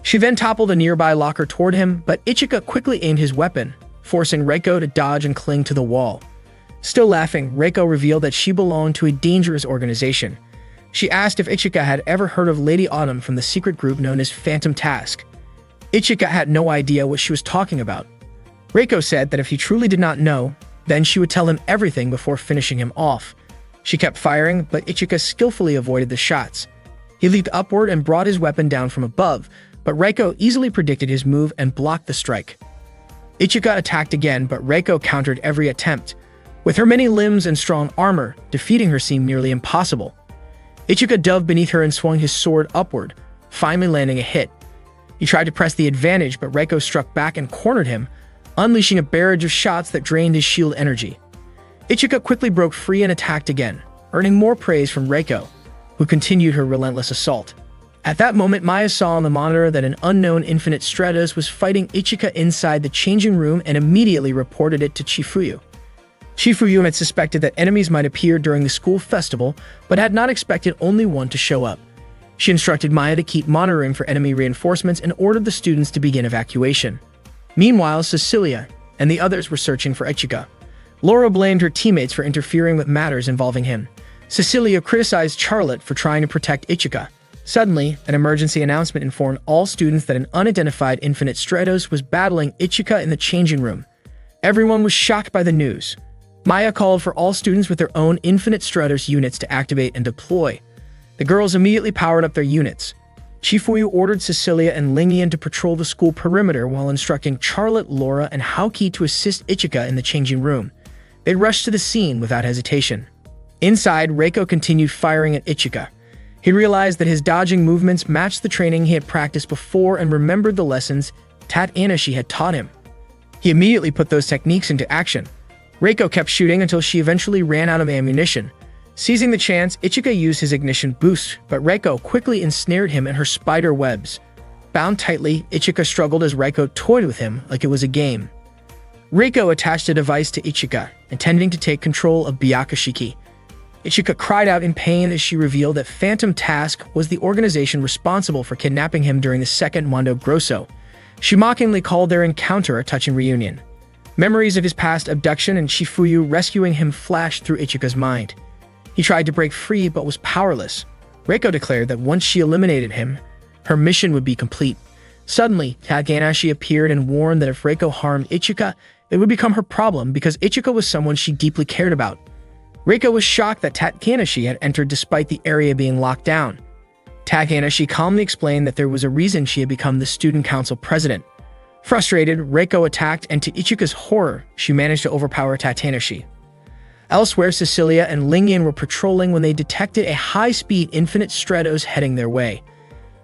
She then toppled a nearby locker toward him, but Ichika quickly aimed his weapon, forcing Reiko to dodge and cling to the wall. Still laughing, Reiko revealed that she belonged to a dangerous organization. She asked if Ichika had ever heard of Lady Autumn from the secret group known as Phantom Task. Ichika had no idea what she was talking about. Reiko said that if he truly did not know, then she would tell him everything before finishing him off. She kept firing, but Ichika skillfully avoided the shots. He leaped upward and brought his weapon down from above, but Reiko easily predicted his move and blocked the strike. Ichika attacked again, but Reiko countered every attempt. With her many limbs and strong armor, defeating her seemed nearly impossible. Ichika dove beneath her and swung his sword upward, finally landing a hit. He tried to press the advantage, but Reiko struck back and cornered him, unleashing a barrage of shots that drained his shield energy. Ichika quickly broke free and attacked again, earning more praise from Reiko, who continued her relentless assault. At that moment, Maya saw on the monitor that an unknown Infinite Stratos was fighting Ichika inside the changing room and immediately reported it to Chifuyu. Chifuyu had suspected that enemies might appear during the school festival, but had not expected only one to show up. She instructed Maya to keep monitoring for enemy reinforcements and ordered the students to begin evacuation. Meanwhile, Cecilia and the others were searching for Ichika. Laura blamed her teammates for interfering with matters involving him. Cecilia criticized Charlotte for trying to protect Ichika. Suddenly, an emergency announcement informed all students that an unidentified Infinite Stratos was battling Ichika in the changing room. Everyone was shocked by the news. Maya called for all students with their own Infinite Stratos units to activate and deploy. The girls immediately powered up their units. Chifuyu ordered Cecilia and Lingyan to patrol the school perimeter while instructing Charlotte, Laura, and Haoki to assist Ichika in the changing room. They rushed to the scene without hesitation. Inside, Reiko continued firing at Ichika. He realized that his dodging movements matched the training he had practiced before and remembered the lessons Tat Anashi had taught him. He immediately put those techniques into action. Reiko kept shooting until she eventually ran out of ammunition. Seizing the chance, Ichika used his ignition boost, but Reiko quickly ensnared him in her spider webs. Bound tightly, Ichika struggled as Reiko toyed with him like it was a game. Reiko attached a device to Ichika, intending to take control of Byakushiki. Ichika cried out in pain as she revealed that Phantom Task was the organization responsible for kidnapping him during the second Mondo Grosso. She mockingly called their encounter a touching reunion. Memories of his past abduction and Chifuyu rescuing him flashed through Ichika's mind. He tried to break free but was powerless. Reiko declared that once she eliminated him, her mission would be complete. Suddenly, Takanashi appeared and warned that if Reiko harmed Ichika, it would become her problem because Ichika was someone she deeply cared about. Reiko was shocked that Takanashi had entered despite the area being locked down. Takanashi calmly explained that there was a reason she had become the student council president. Frustrated, Reiko attacked, and to Ichika's horror, she managed to overpower Takanashi. Elsewhere, Cecilia and Lingyan were patrolling when they detected a high-speed Infinite Stratos heading their way.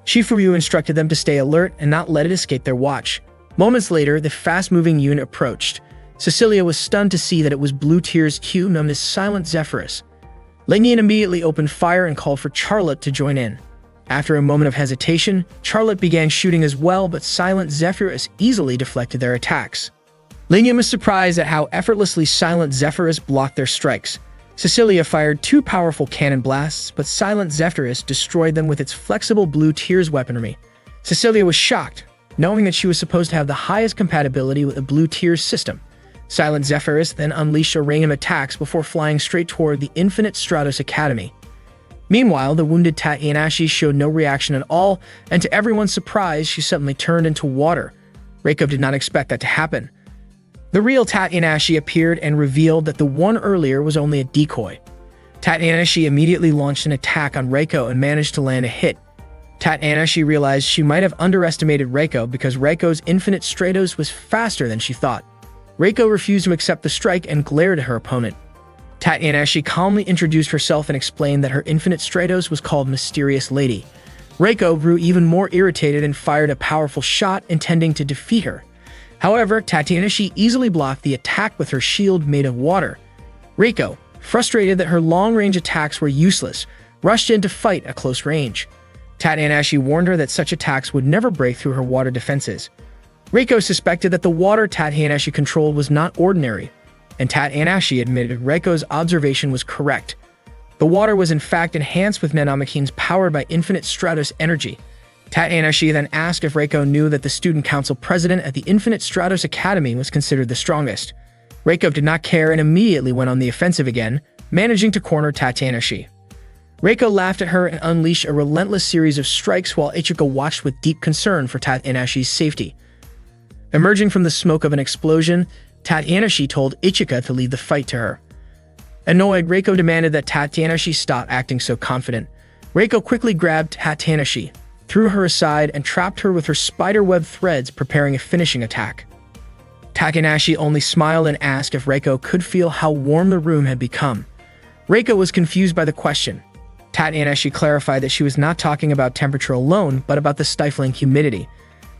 Chifuyu instructed them to stay alert and not let it escape their watch. Moments later, the fast-moving unit approached. Cecilia was stunned to see that it was Blue Tear's Q known as Silent Zephyrus. Lingyan immediately opened fire and called for Charlotte to join in. After a moment of hesitation, Charlotte began shooting as well, but Silent Zephyrus easily deflected their attacks. Lingyan was surprised at how effortlessly Silent Zephyrus blocked their strikes. Cecilia fired 2 powerful cannon blasts, but Silent Zephyrus destroyed them with its flexible Blue Tear's weaponry. Cecilia was shocked, knowing that she was supposed to have the highest compatibility with the Blue Tear's system. Silent Zephyrus then unleashed a rain of attacks before flying straight toward the Infinite Stratos Academy. Meanwhile, the wounded Tatsunashi showed no reaction at all, and to everyone's surprise, she suddenly turned into water. Reiko did not expect that to happen. The real Tatsunashi appeared and revealed that the one earlier was only a decoy. Tatsunashi immediately launched an attack on Reiko and managed to land a hit. Tatsunashi realized she might have underestimated Reiko because Reiko's infinite Stratos was faster than she thought. Reiko refused to accept the strike and glared at her opponent. Tatsunashi calmly introduced herself and explained that her infinite Stratos was called Mysterious Lady. Reiko grew even more irritated and fired a powerful shot intending to defeat her. However, Tatsunashi easily blocked the attack with her shield made of water. Reiko, frustrated that her long-range attacks were useless, rushed in to fight at close range. Tatsunashi warned her that such attacks would never break through her water defenses. Reiko suspected that the water Tatsunashi controlled was not ordinary, and Tatsunashi admitted Reiko's observation was correct. The water was in fact enhanced with nanomachines powered by infinite Stratos energy. Tatsunashi then asked if Reiko knew that the student council president at the Infinite Stratos Academy was considered the strongest. Reiko did not care and immediately went on the offensive again, managing to corner Tatsunashi. Reiko laughed at her and unleashed a relentless series of strikes while Ichika watched with deep concern for Tatsunashi's safety. Emerging from the smoke of an explosion, Tatsunashi told Ichika to lead the fight to her. Annoyed, Reiko demanded that Tatsunashi stop acting so confident. Reiko quickly grabbed Tatsunashi, threw her aside, and trapped her with her spiderweb threads, preparing a finishing attack. Tatsunashi only smiled and asked if Reiko could feel how warm the room had become. Reiko was confused by the question. Tatsunashi clarified that she was not talking about temperature alone, but about the stifling humidity.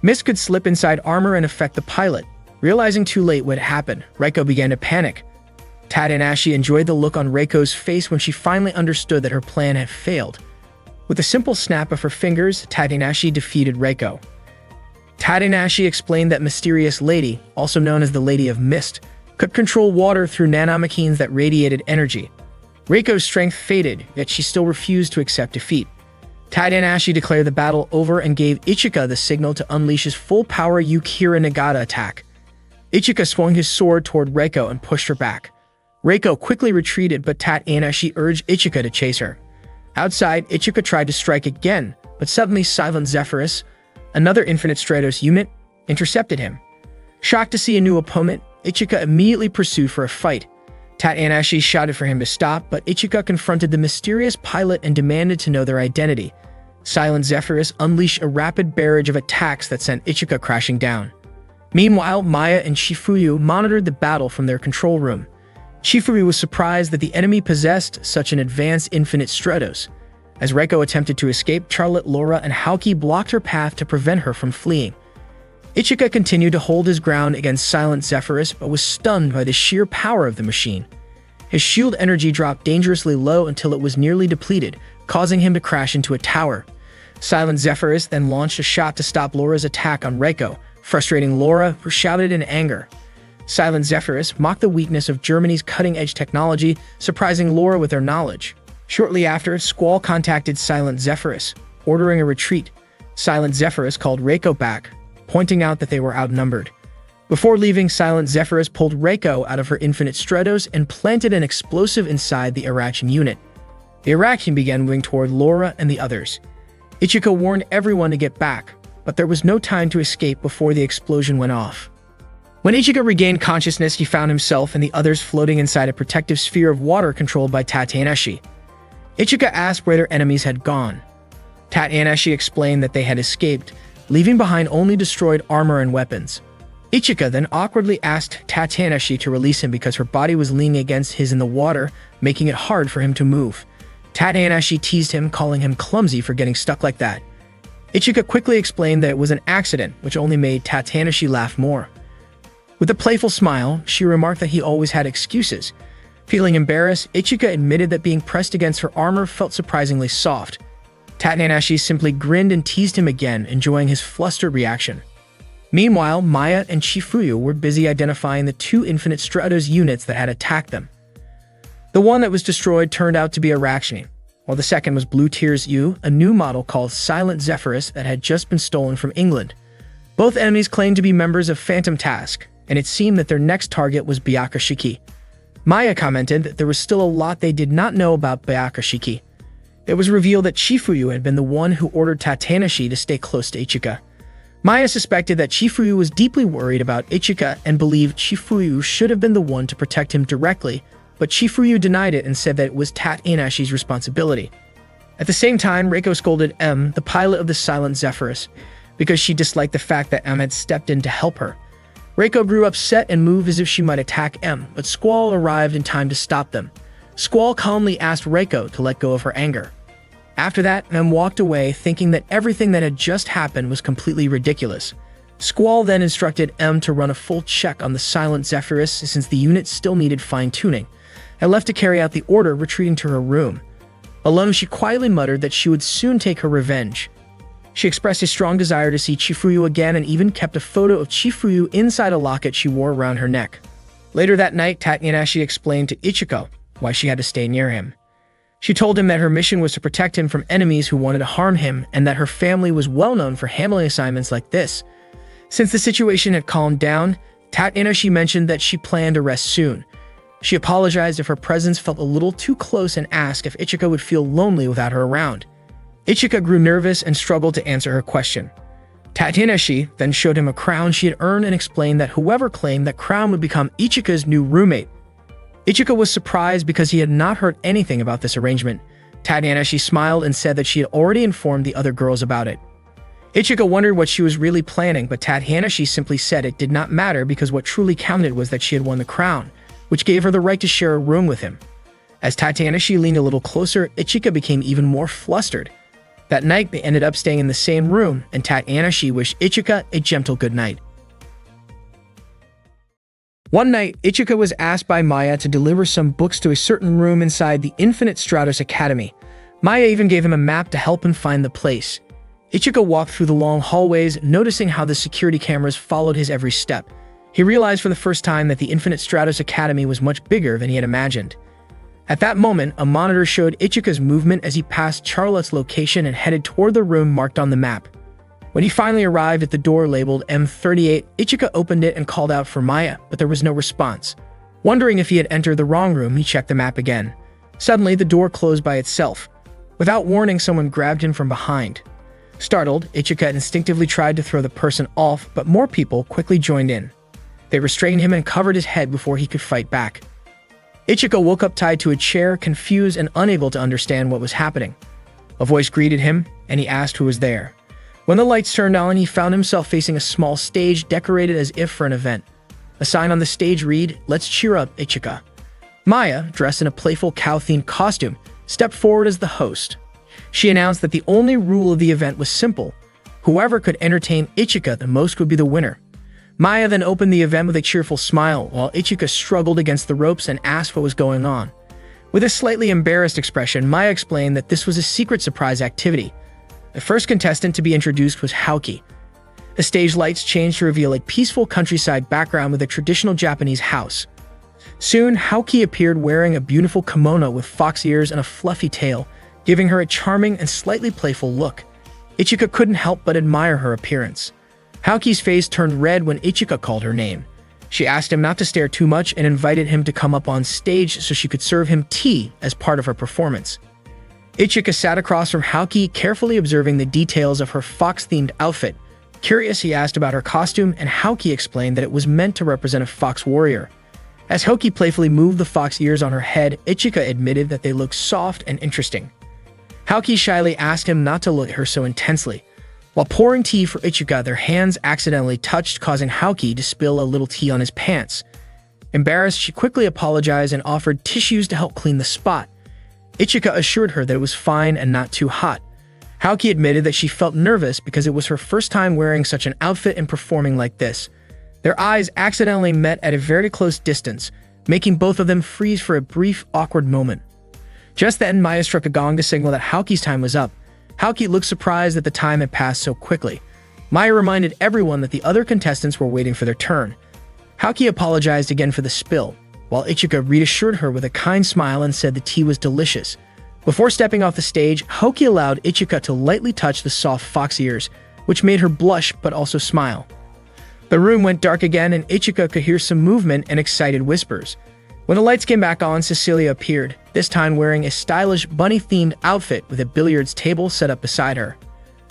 Mist could slip inside armor and affect the pilot. Realizing too late what had happened, Reiko began to panic. Tatsunashi enjoyed the look on Reiko's face when she finally understood that her plan had failed. With a simple snap of her fingers, Tatsunashi defeated Reiko. Tatsunashi explained that Mysterious Lady, also known as the Lady of Mist, could control water through nanomachines that radiated energy. Reiko's strength faded, yet she still refused to accept defeat. Tatsunashi declared the battle over and gave Ichika the signal to unleash his full-power Yukira Nagata attack. Ichika swung his sword toward Reiko and pushed her back. Reiko quickly retreated, but Tatsunashi urged Ichika to chase her. Outside, Ichika tried to strike again, but suddenly Silent Zephyrus, another Infinite Stratos unit, intercepted him. Shocked to see a new opponent, Ichika immediately pursued for a fight. Tatsunashi shouted for him to stop, but Ichika confronted the mysterious pilot and demanded to know their identity. Silent Zephyrus unleashed a rapid barrage of attacks that sent Ichika crashing down. Meanwhile, Maya and Shifuyu monitored the battle from their control room. Shifuyu was surprised that the enemy possessed such an advanced Infinite Stratos. As Reiko attempted to escape, Charlotte, Laura, and Haoki blocked her path to prevent her from fleeing. Ichika continued to hold his ground against Silent Zephyrus, but was stunned by the sheer power of the machine. His shield energy dropped dangerously low until it was nearly depleted, causing him to crash into a tower. Silent Zephyrus then launched a shot to stop Laura's attack on Reiko, frustrating Laura, who shouted in anger. Silent Zephyrus mocked the weakness of Germany's cutting-edge technology, surprising Laura with their knowledge. Shortly after, Squall contacted Silent Zephyrus, ordering a retreat. Silent Zephyrus called Reiko back, pointing out that they were outnumbered. Before leaving, Silent Zephyrus pulled Reiko out of her Infinite Stratos and planted an explosive inside the Arachian unit. The Arachian began moving toward Laura and the others. Ichika warned everyone to get back, but there was no time to escape before the explosion went off. When Ichika regained consciousness, he found himself and the others floating inside a protective sphere of water controlled by Tatsunashi. Ichika asked where their enemies had gone. Tatsunashi explained that they had escaped, leaving behind only destroyed armor and weapons. Ichika then awkwardly asked Tatsunashi to release him because her body was leaning against his in the water, making it hard for him to move. Tatsunashi teased him, calling him clumsy for getting stuck like that. Ichika quickly explained that it was an accident, which only made Tatsunashi laugh more. With a playful smile, she remarked that he always had excuses. Feeling embarrassed, Ichika admitted that being pressed against her armor felt surprisingly soft. Tatsunashi simply grinned and teased him again, enjoying his flustered reaction. Meanwhile, Maya and Shifuyu were busy identifying the two Infinite Stratos units that had attacked them. The one that was destroyed turned out to be Arachian, while the second was Blue Tears U, a new model called Silent Zephyrus that had just been stolen from England. Both enemies claimed to be members of Phantom Task, and it seemed that their next target was Byakushiki. Maya commented that there was still a lot they did not know about Byakushiki. It was revealed that Chifuyu had been the one who ordered Tatanashi to stay close to Ichika. Maya suspected that Chifuyu was deeply worried about Ichika and believed Chifuyu should have been the one to protect him directly, but Chifuyu denied it and said that it was Tatanashi's responsibility. At the same time, Reiko scolded M, the pilot of the Silent Zephyrus, because she disliked the fact that M had stepped in to help her. Reiko grew upset and moved as if she might attack M, but Squall arrived in time to stop them. Squall calmly asked Reiko to let go of her anger. After that, M walked away, thinking that everything that had just happened was completely ridiculous. Squall then instructed M to run a full check on the Silent Zephyrus since the unit still needed fine-tuning, and left to carry out the order, retreating to her room. Alone, she quietly muttered that she would soon take her revenge. She expressed a strong desire to see Chifuyu again and even kept a photo of Chifuyu inside a locket she wore around her neck. Later that night, Tatanashi explained to Ichiko why she had to stay near him. She told him that her mission was to protect him from enemies who wanted to harm him and that her family was well known for handling assignments like this. Since the situation had calmed down, Tatanashi mentioned that she planned to rest soon. She apologized if her presence felt a little too close and asked if Ichika would feel lonely without her around. Ichika grew nervous and struggled to answer her question. Tatanashi then showed him a crown she had earned and explained that whoever claimed that crown would become Ichika's new roommate. Ichika was surprised because he had not heard anything about this arrangement. Tatanashi smiled and said that she had already informed the other girls about it. Ichika wondered what she was really planning, but Tatanashi simply said it did not matter because what truly counted was that she had won the crown, which gave her the right to share a room with him. As Tatanashi leaned a little closer, Ichika became even more flustered. That night, they ended up staying in the same room, and Tatanashi wished Ichika a gentle good night. One night, Ichika was asked by Maya to deliver some books to a certain room inside the Infinite Stratos Academy. Maya even gave him a map to help him find the place. Ichika walked through the long hallways, noticing how the security cameras followed his every step. He realized for the first time that the Infinite Stratos Academy was much bigger than he had imagined. At that moment, a monitor showed Ichika's movement as he passed Charlotte's location and headed toward the room marked on the map. When he finally arrived at the door labeled M38, Ichika opened it and called out for Maya, but there was no response. Wondering if he had entered the wrong room, he checked the map again. Suddenly, the door closed by itself. Without warning, someone grabbed him from behind. Startled, Ichika instinctively tried to throw the person off, but more people quickly joined in. They restrained him and covered his head before he could fight back. Ichika woke up tied to a chair, confused and unable to understand what was happening. A voice greeted him, and he asked who was there. When the lights turned on, he found himself facing a small stage decorated as if for an event. A sign on the stage read, "Let's cheer up, Ichika." Maya, dressed in a playful cow-themed costume, stepped forward as the host. She announced that the only rule of the event was simple. Whoever could entertain Ichika the most would be the winner. Maya then opened the event with a cheerful smile, while Ichika struggled against the ropes and asked what was going on. With a slightly embarrassed expression, Maya explained that this was a secret surprise activity. The first contestant to be introduced was Haoki. The stage lights changed to reveal a peaceful countryside background with a traditional Japanese house. Soon, Haoki appeared wearing a beautiful kimono with fox ears and a fluffy tail, giving her a charming and slightly playful look. Ichika couldn't help but admire her appearance. Haoki's face turned red when Ichika called her name. She asked him not to stare too much and invited him to come up on stage so she could serve him tea as part of her performance. Ichika sat across from Haoki, carefully observing the details of her fox-themed outfit. Curious, he asked about her costume, and Haoki explained that it was meant to represent a fox warrior. As Haoki playfully moved the fox ears on her head, Ichika admitted that they looked soft and interesting. Haoki shyly asked him not to look at her so intensely. While pouring tea for Ichika, their hands accidentally touched, causing Haoki to spill a little tea on his pants. Embarrassed, she quickly apologized and offered tissues to help clean the spot. Ichika assured her that it was fine and not too hot. Haoki admitted that she felt nervous because it was her first time wearing such an outfit and performing like this. Their eyes accidentally met at a very close distance, making both of them freeze for a brief, awkward moment. Just then, Maya struck a gong to signal that Haoki's time was up. Haoki looked surprised that the time had passed so quickly. Maya reminded everyone that the other contestants were waiting for their turn. Haoki apologized again for the spill, while Ichika reassured her with a kind smile and said the tea was delicious. Before stepping off the stage, Haoki allowed Ichika to lightly touch the soft fox ears, which made her blush but also smile. The room went dark again and Ichika could hear some movement and excited whispers. When the lights came back on, Cecilia appeared, this time wearing a stylish bunny-themed outfit with a billiards table set up beside her.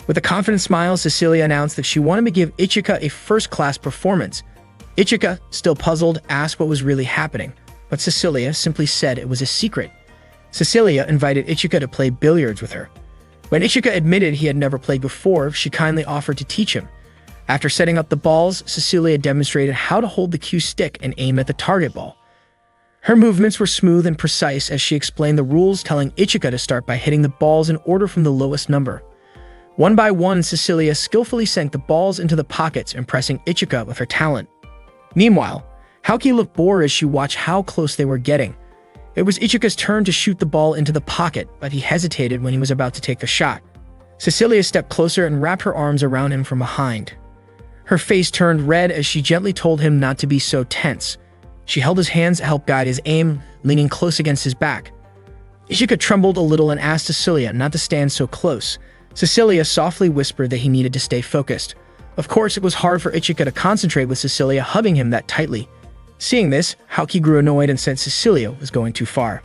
With a confident smile, Cecilia announced that she wanted to give Ichika a first-class performance. Ichika, still puzzled, asked what was really happening, but Cecilia simply said it was a secret. Cecilia invited Ichika to play billiards with her. When Ichika admitted he had never played before, she kindly offered to teach him. After setting up the balls, Cecilia demonstrated how to hold the cue stick and aim at the target ball. Her movements were smooth and precise as she explained the rules, telling Ichika to start by hitting the balls in order from the lowest number. One by one, Cecilia skillfully sank the balls into the pockets, impressing Ichika with her talent. Meanwhile, Haoki looked bored as she watched how close they were getting. It was Ichika's turn to shoot the ball into the pocket, but he hesitated when he was about to take the shot. Cecilia stepped closer and wrapped her arms around him from behind. Her face turned red as she gently told him not to be so tense. She held his hands to help guide his aim, leaning close against his back. Ichika trembled a little and asked Cecilia not to stand so close. Cecilia softly whispered that he needed to stay focused. Of course, it was hard for Ichika to concentrate with Cecilia hugging him that tightly. Seeing this, Haoki grew annoyed and said Cecilia was going too far.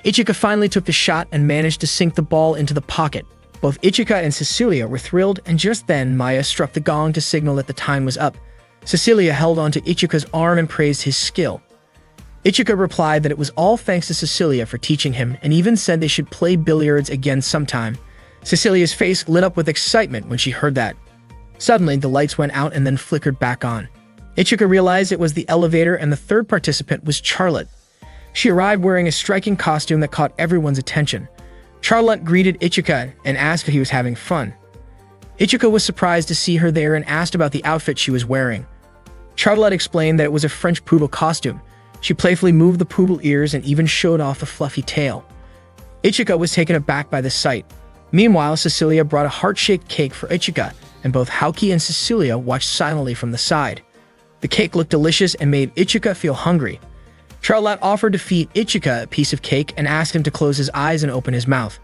Ichika finally took the shot and managed to sink the ball into the pocket. Both Ichika and Cecilia were thrilled, and just then Maya struck the gong to signal that the time was up. Cecilia held onto Ichika's arm and praised his skill. Ichika replied that it was all thanks to Cecilia for teaching him, and even said they should play billiards again sometime. Cecilia's face lit up with excitement when she heard that. Suddenly, the lights went out and then flickered back on. Ichika realized it was the elevator, and the third participant was Charlotte. She arrived wearing a striking costume that caught everyone's attention. Charlotte greeted Ichika and asked if he was having fun. Ichika was surprised to see her there and asked about the outfit she was wearing. Charlotte explained that it was a French poodle costume. She playfully moved the poodle ears and even showed off the fluffy tail. Ichika was taken aback by the sight. Meanwhile, Cecilia brought a heart-shaped cake for Ichika, and both Haoki and Cecilia watched silently from the side. The cake looked delicious and made Ichika feel hungry. Charlotte offered to feed Ichika a piece of cake and asked him to close his eyes and open his mouth.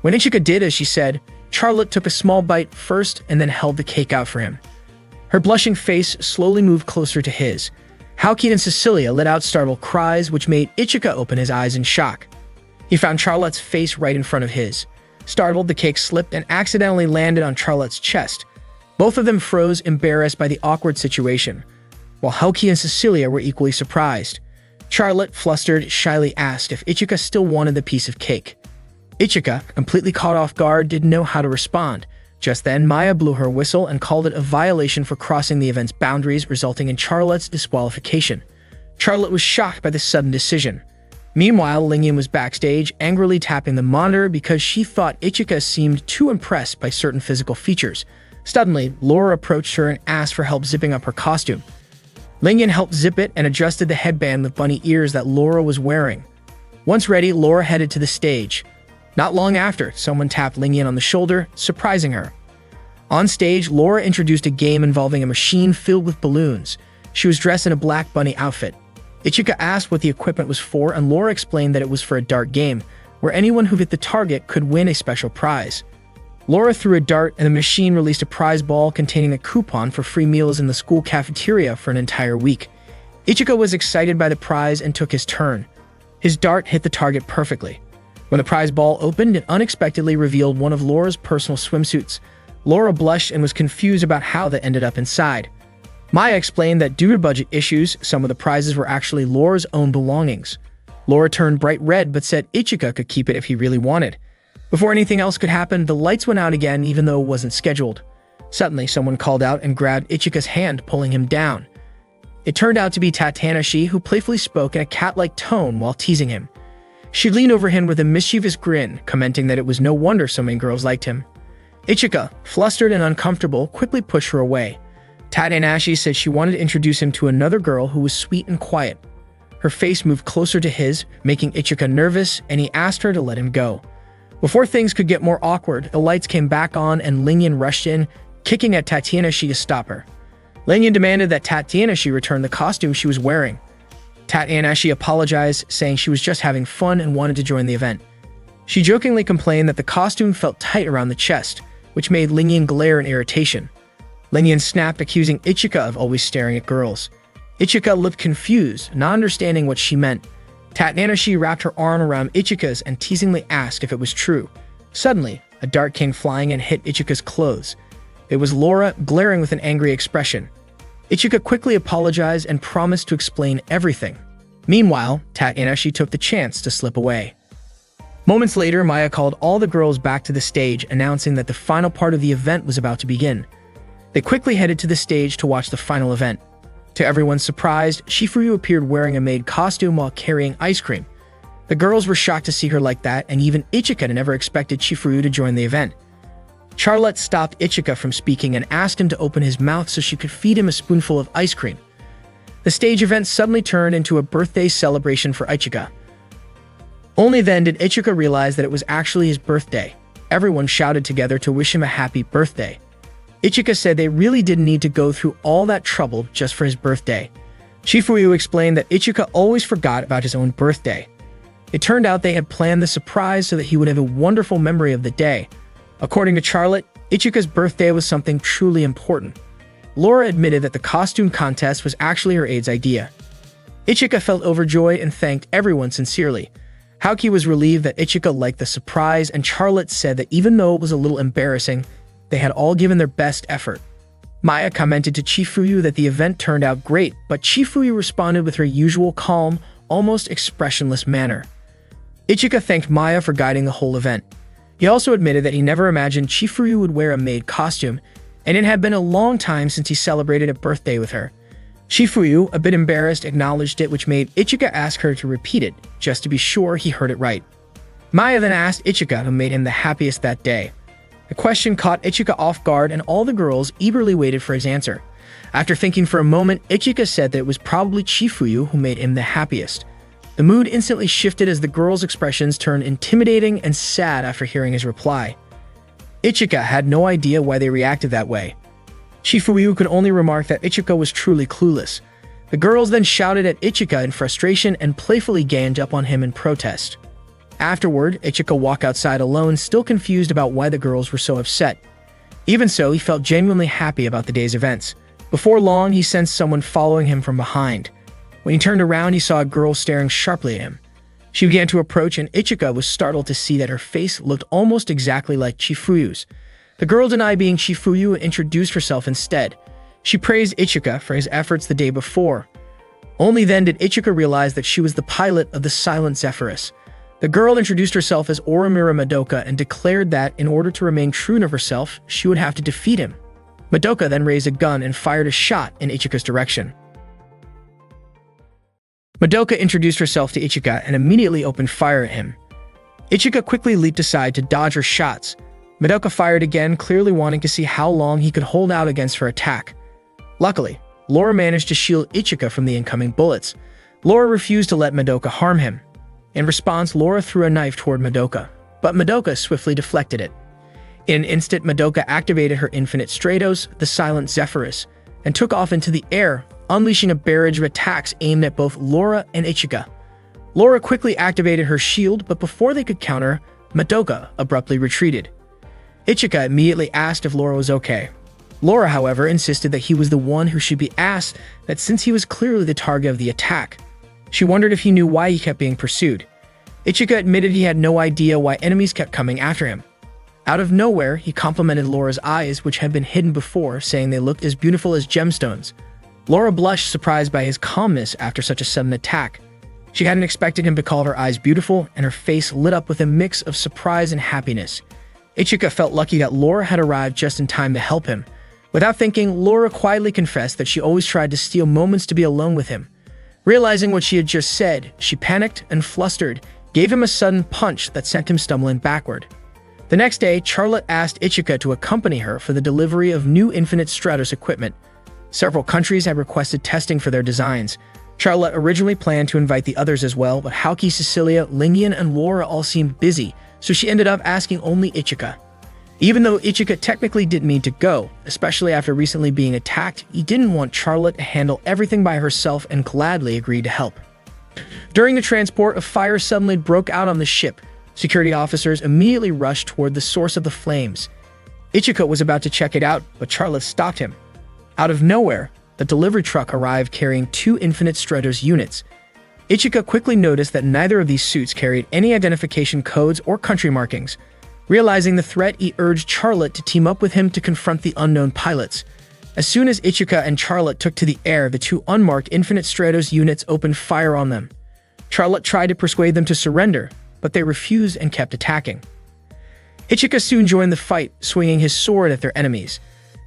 When Ichika did as she said, Charlotte took a small bite first and then held the cake out for him. Her blushing face slowly moved closer to his. Haoki and Cecilia let out startled cries, which made Ichika open his eyes in shock. He found Charlotte's face right in front of his. Startled, the cake slipped and accidentally landed on Charlotte's chest. Both of them froze, embarrassed by the awkward situation, while Haoki and Cecilia were equally surprised. Charlotte, flustered, shyly asked if Ichika still wanted the piece of cake. Ichika, completely caught off guard, didn't know how to respond. Just then, Maya blew her whistle and called it a violation for crossing the event's boundaries, resulting in Charlotte's disqualification. Charlotte was shocked by this sudden decision. Meanwhile, Lingyan was backstage, angrily tapping the monitor because she thought Ichika seemed too impressed by certain physical features. Suddenly, Laura approached her and asked for help zipping up her costume. Lingyan helped zip it and adjusted the headband with bunny ears that Laura was wearing. Once ready, Laura headed to the stage. Not long after, someone tapped Lingyan on the shoulder, surprising her. On stage, Laura introduced a game involving a machine filled with balloons. She was dressed in a black bunny outfit. Ichika asked what the equipment was for, and Laura explained that it was for a dart game, where anyone who hit the target could win a special prize. Laura threw a dart, and the machine released a prize ball containing a coupon for free meals in the school cafeteria for an entire week. Ichika was excited by the prize and took his turn. His dart hit the target perfectly. When the prize ball opened, it unexpectedly revealed one of Laura's personal swimsuits. Laura blushed and was confused about how that ended up inside. Maya explained that due to budget issues, some of the prizes were actually Laura's own belongings. Laura turned bright red but said Ichika could keep it if he really wanted. Before anything else could happen, the lights went out again even though it wasn't scheduled. Suddenly, someone called out and grabbed Ichika's hand, pulling him down. It turned out to be Tatanashi, who playfully spoke in a cat-like tone while teasing him. She leaned over him with a mischievous grin, commenting that it was no wonder so many girls liked him. Ichika, flustered and uncomfortable, quickly pushed her away. Tatanashi said she wanted to introduce him to another girl who was sweet and quiet. Her face moved closer to his, making Ichika nervous, and he asked her to let him go. Before things could get more awkward, the lights came back on and Lingyan rushed in, kicking at Tatanashi to stop her. Lingyan demanded that Tatanashi return the costume she was wearing. Tatanashi apologized, saying she was just having fun and wanted to join the event. She jokingly complained that the costume felt tight around the chest, which made Lingyan glare in irritation. Lingyan snapped, accusing Ichika of always staring at girls. Ichika looked confused, not understanding what she meant. Tatnanashi wrapped her arm around Ichika's and teasingly asked if it was true. Suddenly, a dart came flying and hit Ichika's clothes. It was Laura, glaring with an angry expression. Ichika quickly apologized and promised to explain everything. Meanwhile, Tatnanashi took the chance to slip away. Moments later, Maya called all the girls back to the stage, announcing that the final part of the event was about to begin. They quickly headed to the stage to watch the final event. To everyone's surprise, Shifuyu appeared wearing a maid costume while carrying ice cream. The girls were shocked to see her like that, and even Ichika never expected Shifuyu to join the event. Charlotte stopped Ichika from speaking and asked him to open his mouth so she could feed him a spoonful of ice cream. The stage event suddenly turned into a birthday celebration for Ichika. Only then did Ichika realize that it was actually his birthday. Everyone shouted together to wish him a happy birthday. Ichika said they really didn't need to go through all that trouble just for his birthday. Shifuyu explained that Ichika always forgot about his own birthday. It turned out they had planned the surprise so that he would have a wonderful memory of the day. According to Charlotte, Ichika's birthday was something truly important. Laura admitted that the costume contest was actually her aide's idea. Ichika felt overjoyed and thanked everyone sincerely. Haoki was relieved that Ichika liked the surprise, and Charlotte said that even though it was a little embarrassing, they had all given their best effort. Maya commented to Chifuyu that the event turned out great, but Chifuyu responded with her usual calm, almost expressionless manner. Ichika thanked Maya for guiding the whole event. He also admitted that he never imagined Chifuyu would wear a maid costume, and it had been a long time since he celebrated a birthday with her. Shifuyu, a bit embarrassed, acknowledged it, which made Ichika ask her to repeat it, just to be sure he heard it right. Maya then asked Ichika who made him the happiest that day. The question caught Ichika off guard, and all the girls eagerly waited for his answer. After thinking for a moment, Ichika said that it was probably Chifuyu who made him the happiest. The mood instantly shifted as the girls' expressions turned intimidating and sad after hearing his reply. Ichika had no idea why they reacted that way. Chifuyu could only remark that Ichika was truly clueless. The girls then shouted at Ichika in frustration and playfully ganged up on him in protest. Afterward, Ichika walked outside alone, still confused about why the girls were so upset. Even so, he felt genuinely happy about the day's events. Before long, he sensed someone following him from behind. When he turned around, he saw a girl staring sharply at him. She began to approach, and Ichika was startled to see that her face looked almost exactly like Chifuyu's. The girl denied being Chifuyu and introduced herself instead. She praised Ichika for his efforts the day before. Only then did Ichika realize that she was the pilot of the Silent Zephyrus. The girl introduced herself as Oromura Madoka and declared that, in order to remain true to herself, she would have to defeat him. Madoka then raised a gun and fired a shot in Ichika's direction. Madoka introduced herself to Ichika and immediately opened fire at him. Ichika quickly leaped aside to dodge her shots. Madoka fired again, clearly wanting to see how long he could hold out against her attack. Luckily, Laura managed to shield Ichika from the incoming bullets. Laura refused to let Madoka harm him. In response, Laura threw a knife toward Madoka, but Madoka swiftly deflected it. In an instant, Madoka activated her Infinite Stratos, the Silent Zephyrus, and took off into the air, unleashing a barrage of attacks aimed at both Laura and Ichika. Laura quickly activated her shield, but before they could counter, Madoka abruptly retreated. Ichika immediately asked if Laura was okay. Laura, however, insisted that he was the one who should be asked, that since he was clearly the target of the attack. She wondered if he knew why he kept being pursued. Ichika admitted he had no idea why enemies kept coming after him. Out of nowhere, he complimented Laura's eyes, which had been hidden before, saying they looked as beautiful as gemstones. Laura blushed, surprised by his calmness after such a sudden attack. She hadn't expected him to call her eyes beautiful, and her face lit up with a mix of surprise and happiness. Ichika felt lucky that Laura had arrived just in time to help him. Without thinking, Laura quietly confessed that she always tried to steal moments to be alone with him. Realizing what she had just said, she panicked and flustered, gave him a sudden punch that sent him stumbling backward. The next day, Charlotte asked Ichika to accompany her for the delivery of new Infinite Stratos equipment. Several countries had requested testing for their designs. Charlotte originally planned to invite the others as well, but Haoki, Cecilia, Lingian, and Laura all seemed busy, so she ended up asking only Ichika. Even though Ichika technically didn't mean to go, especially after recently being attacked, he didn't want Charlotte to handle everything by herself and gladly agreed to help. During the transport, a fire suddenly broke out on the ship. Security officers immediately rushed toward the source of the flames. Ichika was about to check it out, but Charlotte stopped him. Out of nowhere, the delivery truck arrived carrying 2 Infinite Stratos units. Ichika quickly noticed that neither of these suits carried any identification codes or country markings. Realizing the threat, he urged Charlotte to team up with him to confront the unknown pilots. As soon as Ichika and Charlotte took to the air, the 2 unmarked Infinite Stratos units opened fire on them. Charlotte tried to persuade them to surrender, but they refused and kept attacking. Ichika soon joined the fight, swinging his sword at their enemies.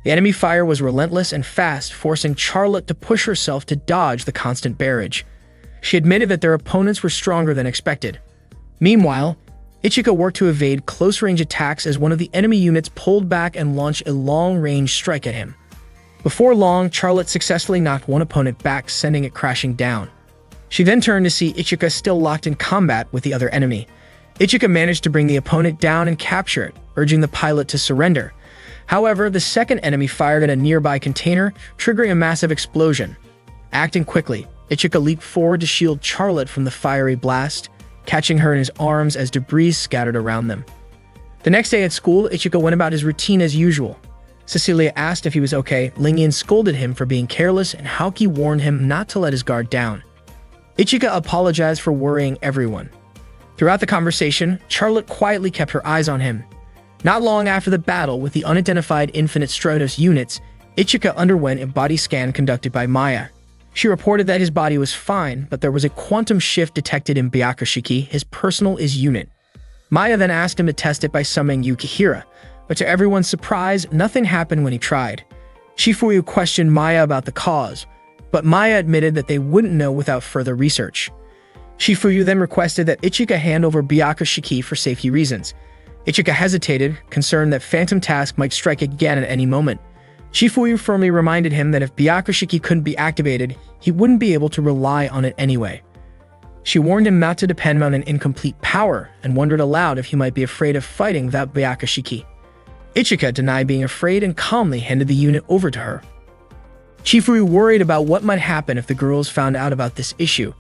The enemy fire was relentless and fast, forcing Charlotte to push herself to dodge the constant barrage. She admitted that their opponents were stronger than expected. Meanwhile, Ichika worked to evade close-range attacks as one of the enemy units pulled back and launched a long-range strike at him. Before long, Charlotte successfully knocked one opponent back, sending it crashing down. She then turned to see Ichika still locked in combat with the other enemy. Ichika managed to bring the opponent down and capture it, urging the pilot to surrender. However, the second enemy fired at a nearby container, triggering a massive explosion. Acting quickly, Ichika leaped forward to shield Charlotte from the fiery blast, catching her in his arms as debris scattered around them. The next day at school, Ichika went about his routine as usual. Cecilia asked if he was okay. Lingyan scolded him for being careless, and Haoki warned him not to let his guard down. Ichika apologized for worrying everyone. Throughout the conversation, Charlotte quietly kept her eyes on him. Not long after the battle with the unidentified Infinite Stratos units, Ichika underwent a body scan conducted by Maya. She reported that his body was fine, but there was a quantum shift detected in Byakushiki, his personal unit. Maya then asked him to test it by summoning Yukihira, but to everyone's surprise, nothing happened when he tried. Shifuyu questioned Maya about the cause, but Maya admitted that they wouldn't know without further research. Shifuyu then requested that Ichika hand over Byakushiki for safety reasons. Ichika hesitated, concerned that Phantom Task might strike again at any moment. Shifuyu firmly reminded him that if Byakushiki couldn't be activated, he wouldn't be able to rely on it anyway. She warned him not to depend on an incomplete power, and wondered aloud if he might be afraid of fighting without Byakushiki. Ichika denied being afraid and calmly handed the unit over to her. Shifuyu worried about what might happen if the girls found out about this issue.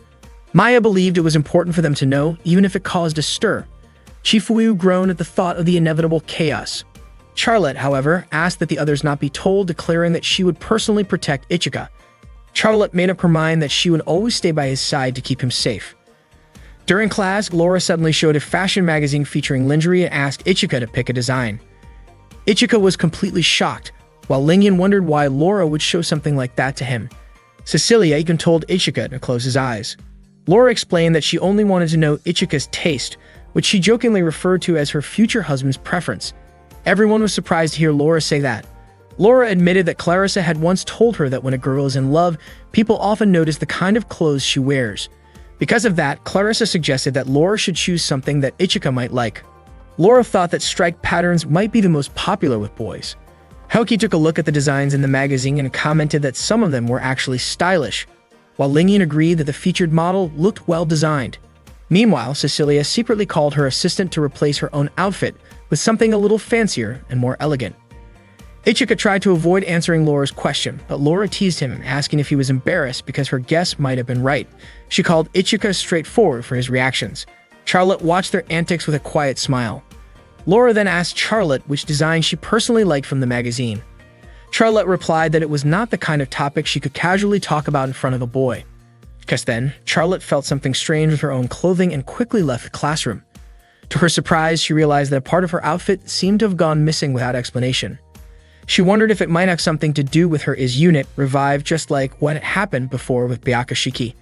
Maya believed it was important for them to know, even if it caused a stir. Shifuyu groaned at the thought of the inevitable chaos. Charlotte, however, asked that the others not be told, declaring that she would personally protect Ichika. Charlotte made up her mind that she would always stay by his side to keep him safe. During class, Laura suddenly showed a fashion magazine featuring lingerie and asked Ichika to pick a design. Ichika was completely shocked, while Lingyan wondered why Laura would show something like that to him. Cecilia even told Ichika to close his eyes. Laura explained that she only wanted to know Ichika's taste, which she jokingly referred to as her future husband's preference. Everyone was surprised to hear Laura say that. Laura admitted that Clarissa had once told her that when a girl is in love, people often notice the kind of clothes she wears. Because of that, Clarissa suggested that Laura should choose something that Ichika might like. Laura thought that striped patterns might be the most popular with boys. Haoki took a look at the designs in the magazine and commented that some of them were actually stylish, while Lingyan agreed that the featured model looked well designed. Meanwhile, Cecilia secretly called her assistant to replace her own outfit with something a little fancier and more elegant. Ichika tried to avoid answering Laura's question, but Laura teased him, asking if he was embarrassed because her guess might have been right. She called Ichika straightforward for his reactions. Charlotte watched their antics with a quiet smile. Laura then asked Charlotte which design she personally liked from the magazine. Charlotte replied that it was not the kind of topic she could casually talk about in front of a boy. Just then, Charlotte felt something strange with her own clothing and quickly left the classroom. To her surprise, she realized that a part of her outfit seemed to have gone missing without explanation. She wondered if it might have something to do with her unit revived, just like what had happened before with Byakushiki.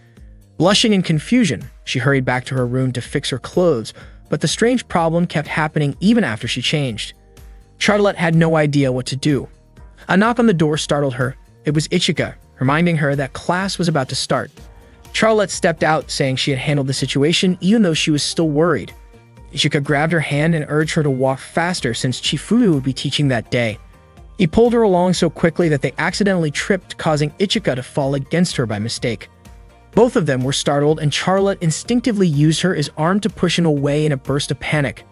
Blushing in confusion, she hurried back to her room to fix her clothes, but the strange problem kept happening even after she changed. Charlotte had no idea what to do. A knock on the door startled her. It was Ichika, reminding her that class was about to start. Charlotte stepped out, saying she had handled the situation even though she was still worried. Ichika grabbed her hand and urged her to walk faster since Chifuyu would be teaching that day. He pulled her along so quickly that they accidentally tripped, causing Ichika to fall against her by mistake. Both of them were startled, and Charlotte instinctively used her as arm to push him away in a burst of panic.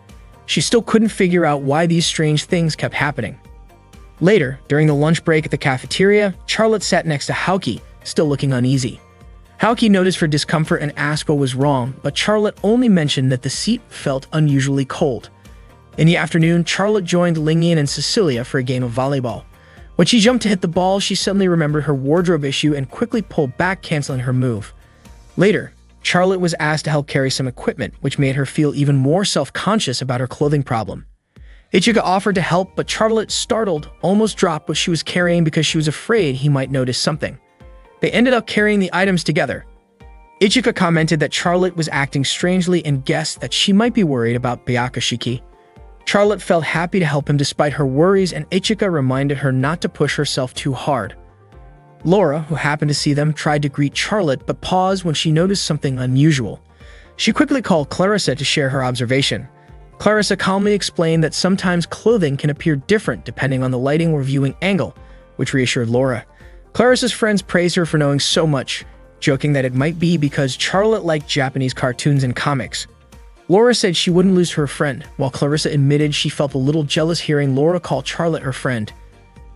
She still couldn't figure out why these strange things kept happening. Later, during the lunch break at the cafeteria, Charlotte sat next to Haoki, still looking uneasy. Haoki noticed her discomfort and asked what was wrong, but Charlotte only mentioned that the seat felt unusually cold. In the afternoon, Charlotte joined Lingyan and Cecilia for a game of volleyball. When she jumped to hit the ball, she suddenly remembered her wardrobe issue and quickly pulled back, canceling her move. Later, Charlotte was asked to help carry some equipment, which made her feel even more self-conscious about her clothing problem. Ichika offered to help, but Charlotte, startled, almost dropped what she was carrying because she was afraid he might notice something. They ended up carrying the items together. Ichika commented that Charlotte was acting strangely and guessed that she might be worried about Byakushiki. Charlotte felt happy to help him despite her worries, and Ichika reminded her not to push herself too hard. Laura, who happened to see them, tried to greet Charlotte but paused when she noticed something unusual. She quickly called Clarissa to share her observation. Clarissa calmly explained that sometimes clothing can appear different depending on the lighting or viewing angle, which reassured Laura. Clarissa's friends praised her for knowing so much, joking that it might be because Charlotte liked Japanese cartoons and comics. Laura said she wouldn't lose her friend, while Clarissa admitted she felt a little jealous hearing Laura call Charlotte her friend.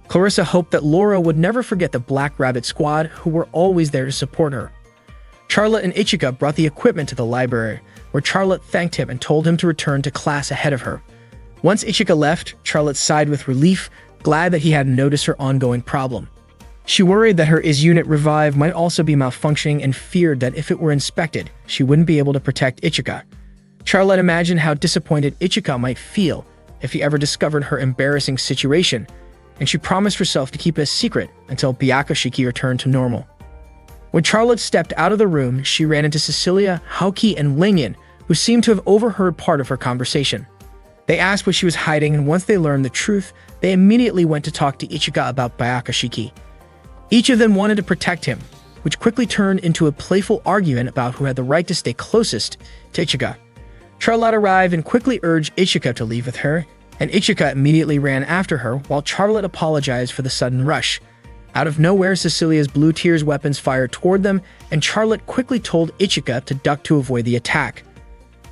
Clarissa hoped that Laura would never forget the Black Rabbit Squad, who were always there to support her. Charlotte and Ichika brought the equipment to the library, where Charlotte thanked him and told him to return to class ahead of her. Once Ichika left, Charlotte sighed with relief, glad that he hadn't noticed her ongoing problem. She worried that her unit Revive might also be malfunctioning and feared that if it were inspected, she wouldn't be able to protect Ichika. Charlotte imagined how disappointed Ichika might feel if he ever discovered her embarrassing situation, and she promised herself to keep it a secret until Byakushiki returned to normal. When Charlotte stepped out of the room, she ran into Cecilia, Haoki, and Lingyan, who seemed to have overheard part of her conversation. They asked what she was hiding, and once they learned the truth, they immediately went to talk to Ichika about Byakushiki. Each of them wanted to protect him, which quickly turned into a playful argument about who had the right to stay closest to Ichika. Charlotte arrived and quickly urged Ichika to leave with her, and Ichika immediately ran after her while Charlotte apologized for the sudden rush. Out of nowhere, Cecilia's blue tears weapons fired toward them, and Charlotte quickly told Ichika to duck to avoid the attack.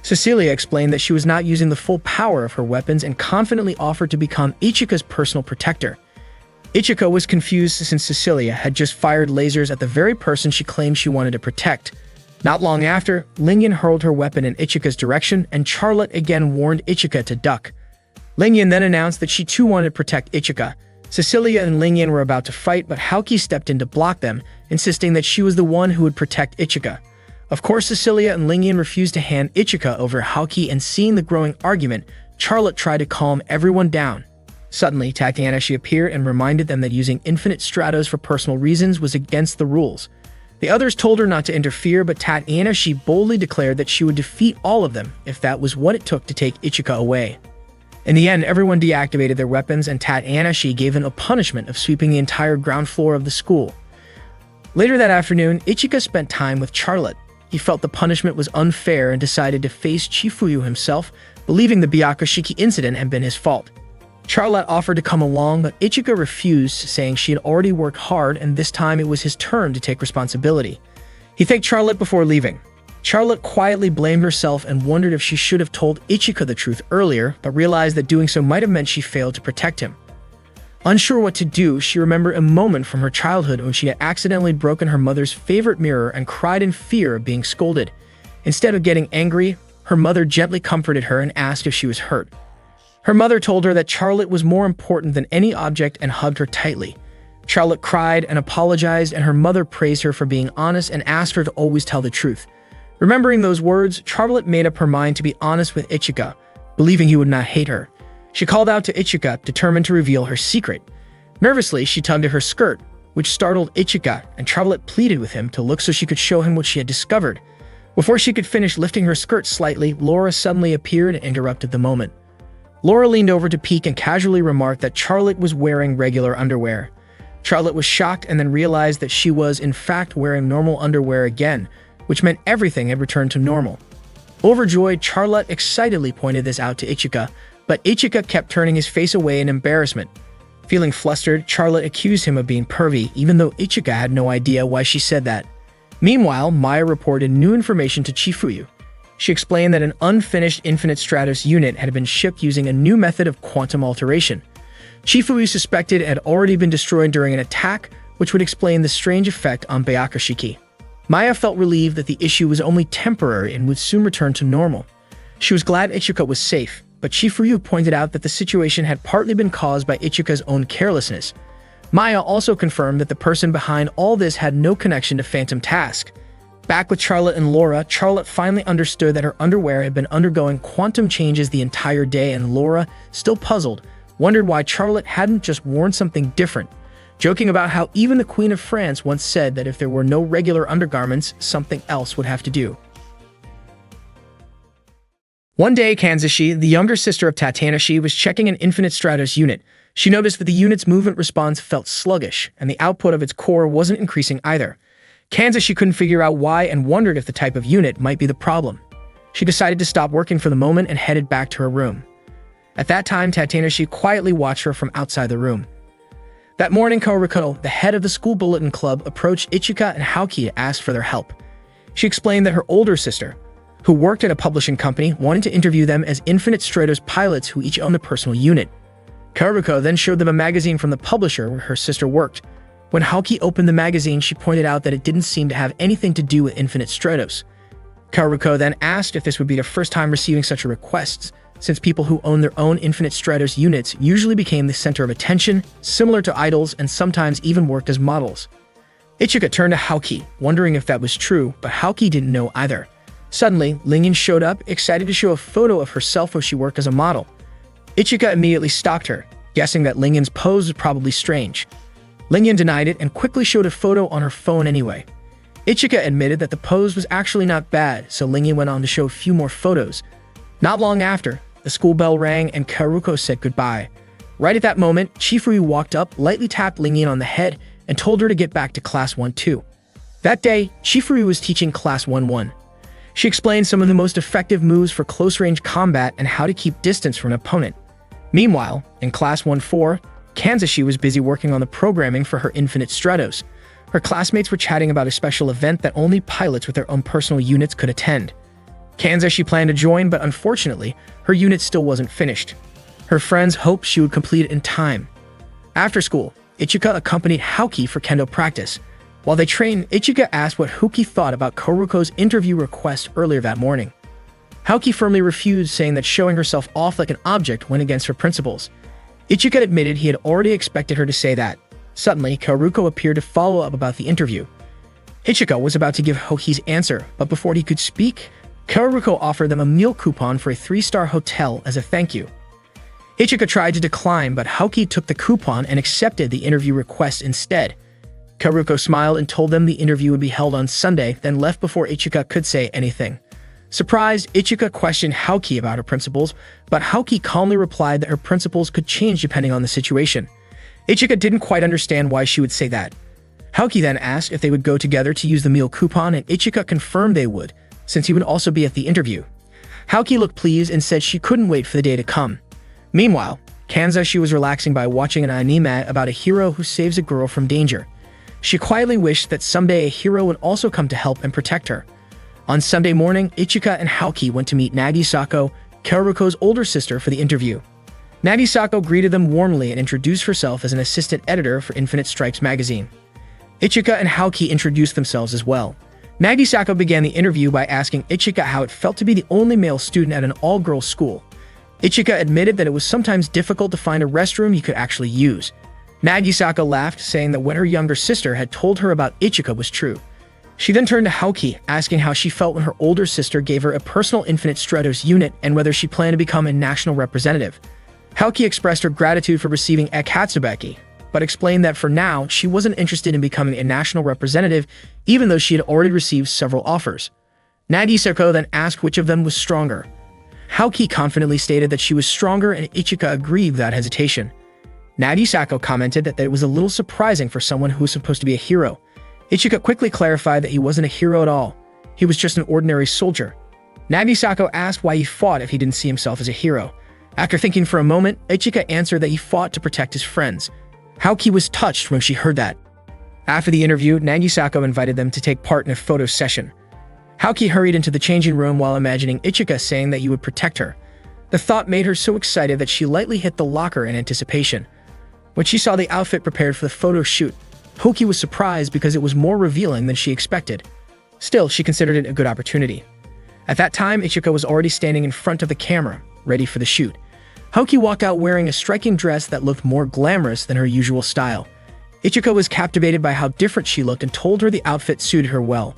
Cecilia explained that she was not using the full power of her weapons and confidently offered to become Ichika's personal protector. Ichika was confused since Cecilia had just fired lasers at the very person she claimed she wanted to protect. Not long after, Lingyan hurled her weapon in Ichika's direction, and Charlotte again warned Ichika to duck. Lingyan then announced that she too wanted to protect Ichika. Cecilia and Lingyan were about to fight, but Haoki stepped in to block them, insisting that she was the one who would protect Ichika. Of course, Cecilia and Lingyan refused to hand Ichika over Haoki, and seeing the growing argument, Charlotte tried to calm everyone down. Suddenly, Tatiana appeared and reminded them that using infinite stratos for personal reasons was against the rules. The others told her not to interfere, but Tatiana boldly declared that she would defeat all of them if that was what it took to take Ichika away. In the end, everyone deactivated their weapons, and Tatiana gave them a punishment of sweeping the entire ground floor of the school. Later that afternoon, Ichika spent time with Charlotte. He felt the punishment was unfair and decided to face Chifuyu himself, believing the Byakushiki incident had been his fault. Charlotte offered to come along, but Ichika refused, saying she had already worked hard and this time it was his turn to take responsibility. He thanked Charlotte before leaving. Charlotte quietly blamed herself and wondered if she should have told Ichika the truth earlier, but realized that doing so might have meant she failed to protect him. Unsure what to do, she remembered a moment from her childhood when she had accidentally broken her mother's favorite mirror and cried in fear of being scolded. Instead of getting angry, her mother gently comforted her and asked if she was hurt. Her mother told her that Charlotte was more important than any object and hugged her tightly. Charlotte cried and apologized, and her mother praised her for being honest and asked her to always tell the truth. Remembering those words, Charlotte made up her mind to be honest with Ichika, believing he would not hate her. She called out to Ichika, determined to reveal her secret. Nervously, she tugged at her skirt, which startled Ichika, and Charlotte pleaded with him to look so she could show him what she had discovered. Before she could finish lifting her skirt slightly, Laura suddenly appeared and interrupted the moment. Laura leaned over to peek and casually remarked that Charlotte was wearing regular underwear. Charlotte was shocked and then realized that she was, in fact, wearing normal underwear again, which meant everything had returned to normal. Overjoyed, Charlotte excitedly pointed this out to Ichika, but Ichika kept turning his face away in embarrassment. Feeling flustered, Charlotte accused him of being pervy, even though Ichika had no idea why she said that. Meanwhile, Maya reported new information to Chifuyu. She explained that an unfinished Infinite Stratos unit had been shipped using a new method of quantum alteration. Chifuyu suspected it had already been destroyed during an attack, which would explain the strange effect on Byakushiki. Maya felt relieved that the issue was only temporary and would soon return to normal. She was glad Ichika was safe, but Chifuyu pointed out that the situation had partly been caused by Ichika's own carelessness. Maya also confirmed that the person behind all this had no connection to Phantom Task. Back with Charlotte and Laura, Charlotte finally understood that her underwear had been undergoing quantum changes the entire day, and Laura, still puzzled, wondered why Charlotte hadn't just worn something different, joking about how even the Queen of France once said that if there were no regular undergarments, something else would have to do. One day, Kanzashi, the younger sister of Tatanashi, was checking an Infinite Stratos unit. She noticed that the unit's movement response felt sluggish, and the output of its core wasn't increasing either. Kanzashi couldn't figure out why and wondered if the type of unit might be the problem. She decided to stop working for the moment and headed back to her room. At that time, Tatanashi quietly watched her from outside the room. That morning, Kaoruko, the head of the school bulletin club, approached Ichika and Haoki to ask for their help. She explained that her older sister, who worked at a publishing company, wanted to interview them as Infinite Stratos pilots who each owned a personal unit. Kaoruko then showed them a magazine from the publisher where her sister worked. When Haoki opened the magazine, she pointed out that it didn't seem to have anything to do with Infinite Stratos. Kaoruko then asked if this would be their first time receiving such a request, since people who own their own Infinite Stratos units usually became the center of attention, similar to idols, and sometimes even worked as models. Ichika turned to Haoki, wondering if that was true, but Haoki didn't know either. Suddenly, Lingyan showed up, excited to show a photo of herself where she worked as a model. Ichika immediately stalked her, guessing that Lingyan's pose was probably strange. Lingyan denied it and quickly showed a photo on her phone anyway. Ichika admitted that the pose was actually not bad, so Lingyan went on to show a few more photos. Not long after, the school bell rang and Kaoruko said goodbye. Right at that moment, Chifuryu walked up, lightly tapped Lingyan on the head, and told her to get back to Class 1-2. That day, Chifuryu was teaching Class 1-1. She explained some of the most effective moves for close-range combat and how to keep distance from an opponent. Meanwhile, in Class 1-4, Kanzashi was busy working on the programming for her Infinite Stratos. Her classmates were chatting about a special event that only pilots with their own personal units could attend. Kanzashi planned to join, but unfortunately, her unit still wasn't finished. Her friends hoped she would complete it in time. After school, Ichika accompanied Haoki for kendo practice. While they trained, Ichika asked what Haoki thought about Kaoruko's interview request earlier that morning. Haoki firmly refused, saying that showing herself off like an object went against her principles. Ichika admitted he had already expected her to say that. Suddenly, Kaoruko appeared to follow up about the interview. Ichika was about to give Haoki's answer, but before he could speak, Kaoruko offered them a meal coupon for a 3-star hotel as a thank you. Ichika tried to decline, but Haoki took the coupon and accepted the interview request instead. Kaoruko smiled and told them the interview would be held on Sunday, then left before Ichika could say anything. Surprised, Ichika questioned Haoki about her principles, but Haoki calmly replied that her principles could change depending on the situation. Ichika didn't quite understand why she would say that. Haoki then asked if they would go together to use the meal coupon, and Ichika confirmed they would, since he would also be at the interview. Haoki looked pleased and said she couldn't wait for the day to come. Meanwhile, Kanzashi was relaxing by watching an anime about a hero who saves a girl from danger. She quietly wished that someday a hero would also come to help and protect her. On Sunday morning, Ichika and Haoki went to meet Nagisako, Kaoruko's older sister, for the interview. Nagisako greeted them warmly and introduced herself as an assistant editor for Infinite Stripes magazine. Ichika and Haoki introduced themselves as well. Nagisako began the interview by asking Ichika how it felt to be the only male student at an all-girls school. Ichika admitted that it was sometimes difficult to find a restroom he could actually use. Nagisako laughed, saying that what her younger sister had told her about Ichika was true. She then turned to Haoki, asking how she felt when her older sister gave her a personal Infinite Stratos unit and whether she planned to become a national representative. Haoki expressed her gratitude for receiving a Katsubeki, but explained that for now, she wasn't interested in becoming a national representative, even though she had already received several offers. Nagisako then asked which of them was stronger. Haoki confidently stated that she was stronger, and Ichika agreed without hesitation. Nagisako commented that it was a little surprising for someone who was supposed to be a hero. Ichika quickly clarified that he wasn't a hero at all. He was just an ordinary soldier. Nagisako asked why he fought if he didn't see himself as a hero. After thinking for a moment, Ichika answered that he fought to protect his friends. Haoki was touched when she heard that. After the interview, Nagisako invited them to take part in a photo session. Haoki hurried into the changing room while imagining Ichika saying that he would protect her. The thought made her so excited that she lightly hit the locker in anticipation. When she saw the outfit prepared for the photo shoot, Haoki was surprised because it was more revealing than she expected. Still, she considered it a good opportunity. At that time, Ichika was already standing in front of the camera, ready for the shoot. Haoki walked out wearing a striking dress that looked more glamorous than her usual style. Ichika was captivated by how different she looked and told her the outfit suited her well.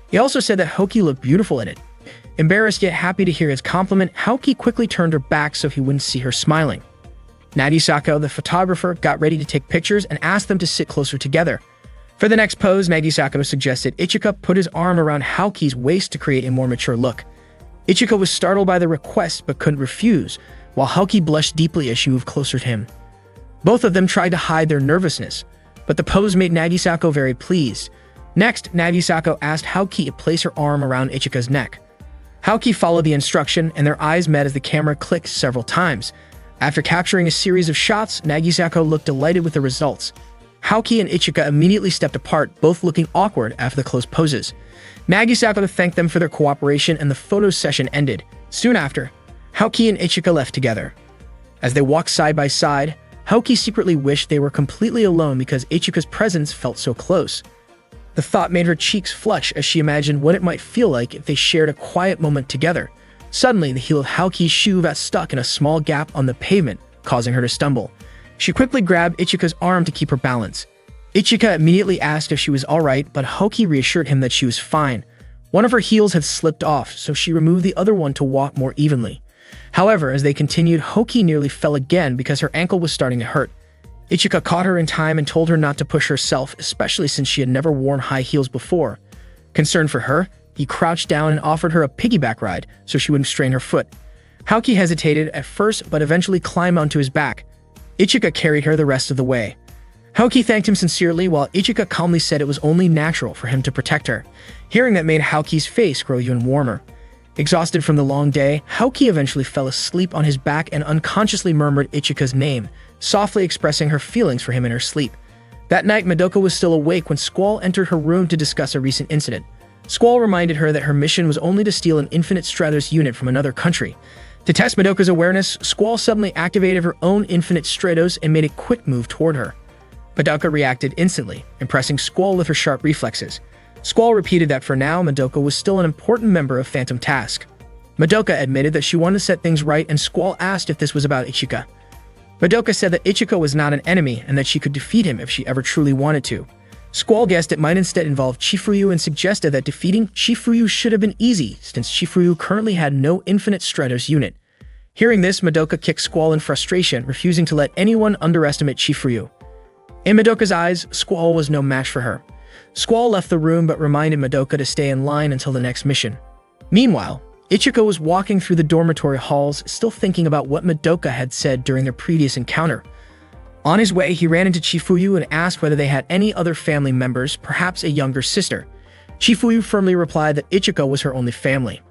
He also said that Hoki looked beautiful in it. Embarrassed yet happy to hear his compliment, Hoki quickly turned her back so he wouldn't see her smiling. Nagisako, the photographer, got ready to take pictures and asked them to sit closer together. For the next pose, Nagisako suggested Ichika put his arm around Hoki's waist to create a more mature look. Ichika was startled by the request but couldn't refuse, while Hoki blushed deeply as she moved closer to him. Both of them tried to hide their nervousness, but the pose made Nagisako very pleased. Next, Nagisako asked Hoki to place her arm around Ichika's neck. Hoki followed the instruction, and their eyes met as the camera clicked several times. After capturing a series of shots, Nagisako looked delighted with the results. Hoki and Ichika immediately stepped apart, both looking awkward after the close poses. Nagisako thanked them for their cooperation, and the photo session ended. Soon after, Hoki and Ichika left together. As they walked side by side, Hoki secretly wished they were completely alone because Ichika's presence felt so close. The thought made her cheeks flush as she imagined what it might feel like if they shared a quiet moment together. Suddenly, the heel of Hoki's shoe got stuck in a small gap on the pavement, causing her to stumble. She quickly grabbed Ichika's arm to keep her balance. Ichika immediately asked if she was alright, but Hoki reassured him that she was fine. One of her heels had slipped off, so she removed the other one to walk more evenly. However, as they continued, Hoki nearly fell again because her ankle was starting to hurt. Ichika caught her in time and told her not to push herself, especially since she had never worn high heels before. Concerned for her, he crouched down and offered her a piggyback ride so she wouldn't strain her foot. Hoki hesitated at first but eventually climbed onto his back. Ichika carried her the rest of the way. Hoki thanked him sincerely while Ichika calmly said it was only natural for him to protect her. Hearing that made Hoki's face grow even warmer. Exhausted from the long day, Hoki eventually fell asleep on his back and unconsciously murmured Ichika's name, softly expressing her feelings for him in her sleep. That night, Madoka was still awake when Squall entered her room to discuss a recent incident. Squall reminded her that her mission was only to steal an Infinite Stratos unit from another country. To test Madoka's awareness, Squall suddenly activated her own Infinite Stratos and made a quick move toward her. Madoka reacted instantly, impressing Squall with her sharp reflexes. Squall repeated that for now, Madoka was still an important member of Phantom Task. Madoka admitted that she wanted to set things right, and Squall asked if this was about Ichika. Madoka said that Ichika was not an enemy and that she could defeat him if she ever truly wanted to. Squall guessed it might instead involve Chifuyu and suggested that defeating Chifuyu should have been easy, since Chifuyu currently had no Infinite Stratos unit. Hearing this, Madoka kicked Squall in frustration, refusing to let anyone underestimate Chifuyu. In Madoka's eyes, Squall was no match for her. Squall left the room but reminded Madoka to stay in line until the next mission. Meanwhile, Ichika was walking through the dormitory halls, still thinking about what Madoka had said during their previous encounter. On his way, he ran into Chifuyu and asked whether they had any other family members, perhaps a younger sister. Chifuyu firmly replied that Ichika was her only family.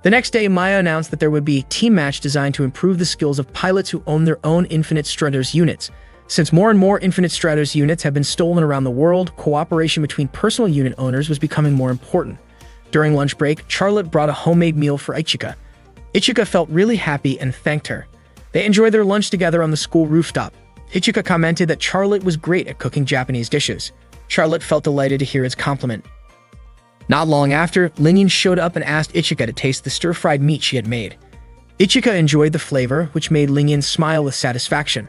The next day, Maya announced that there would be a team match designed to improve the skills of pilots who own their own Infinite Stratos units. Since more and more Infinite Stratos units have been stolen around the world, cooperation between personal unit owners was becoming more important. During lunch break, Charlotte brought a homemade meal for Ichika. Ichika felt really happy and thanked her. They enjoyed their lunch together on the school rooftop. Ichika commented that Charlotte was great at cooking Japanese dishes. Charlotte felt delighted to hear his compliment. Not long after, Lingyan showed up and asked Ichika to taste the stir-fried meat she had made. Ichika enjoyed the flavor, which made Lingyan smile with satisfaction.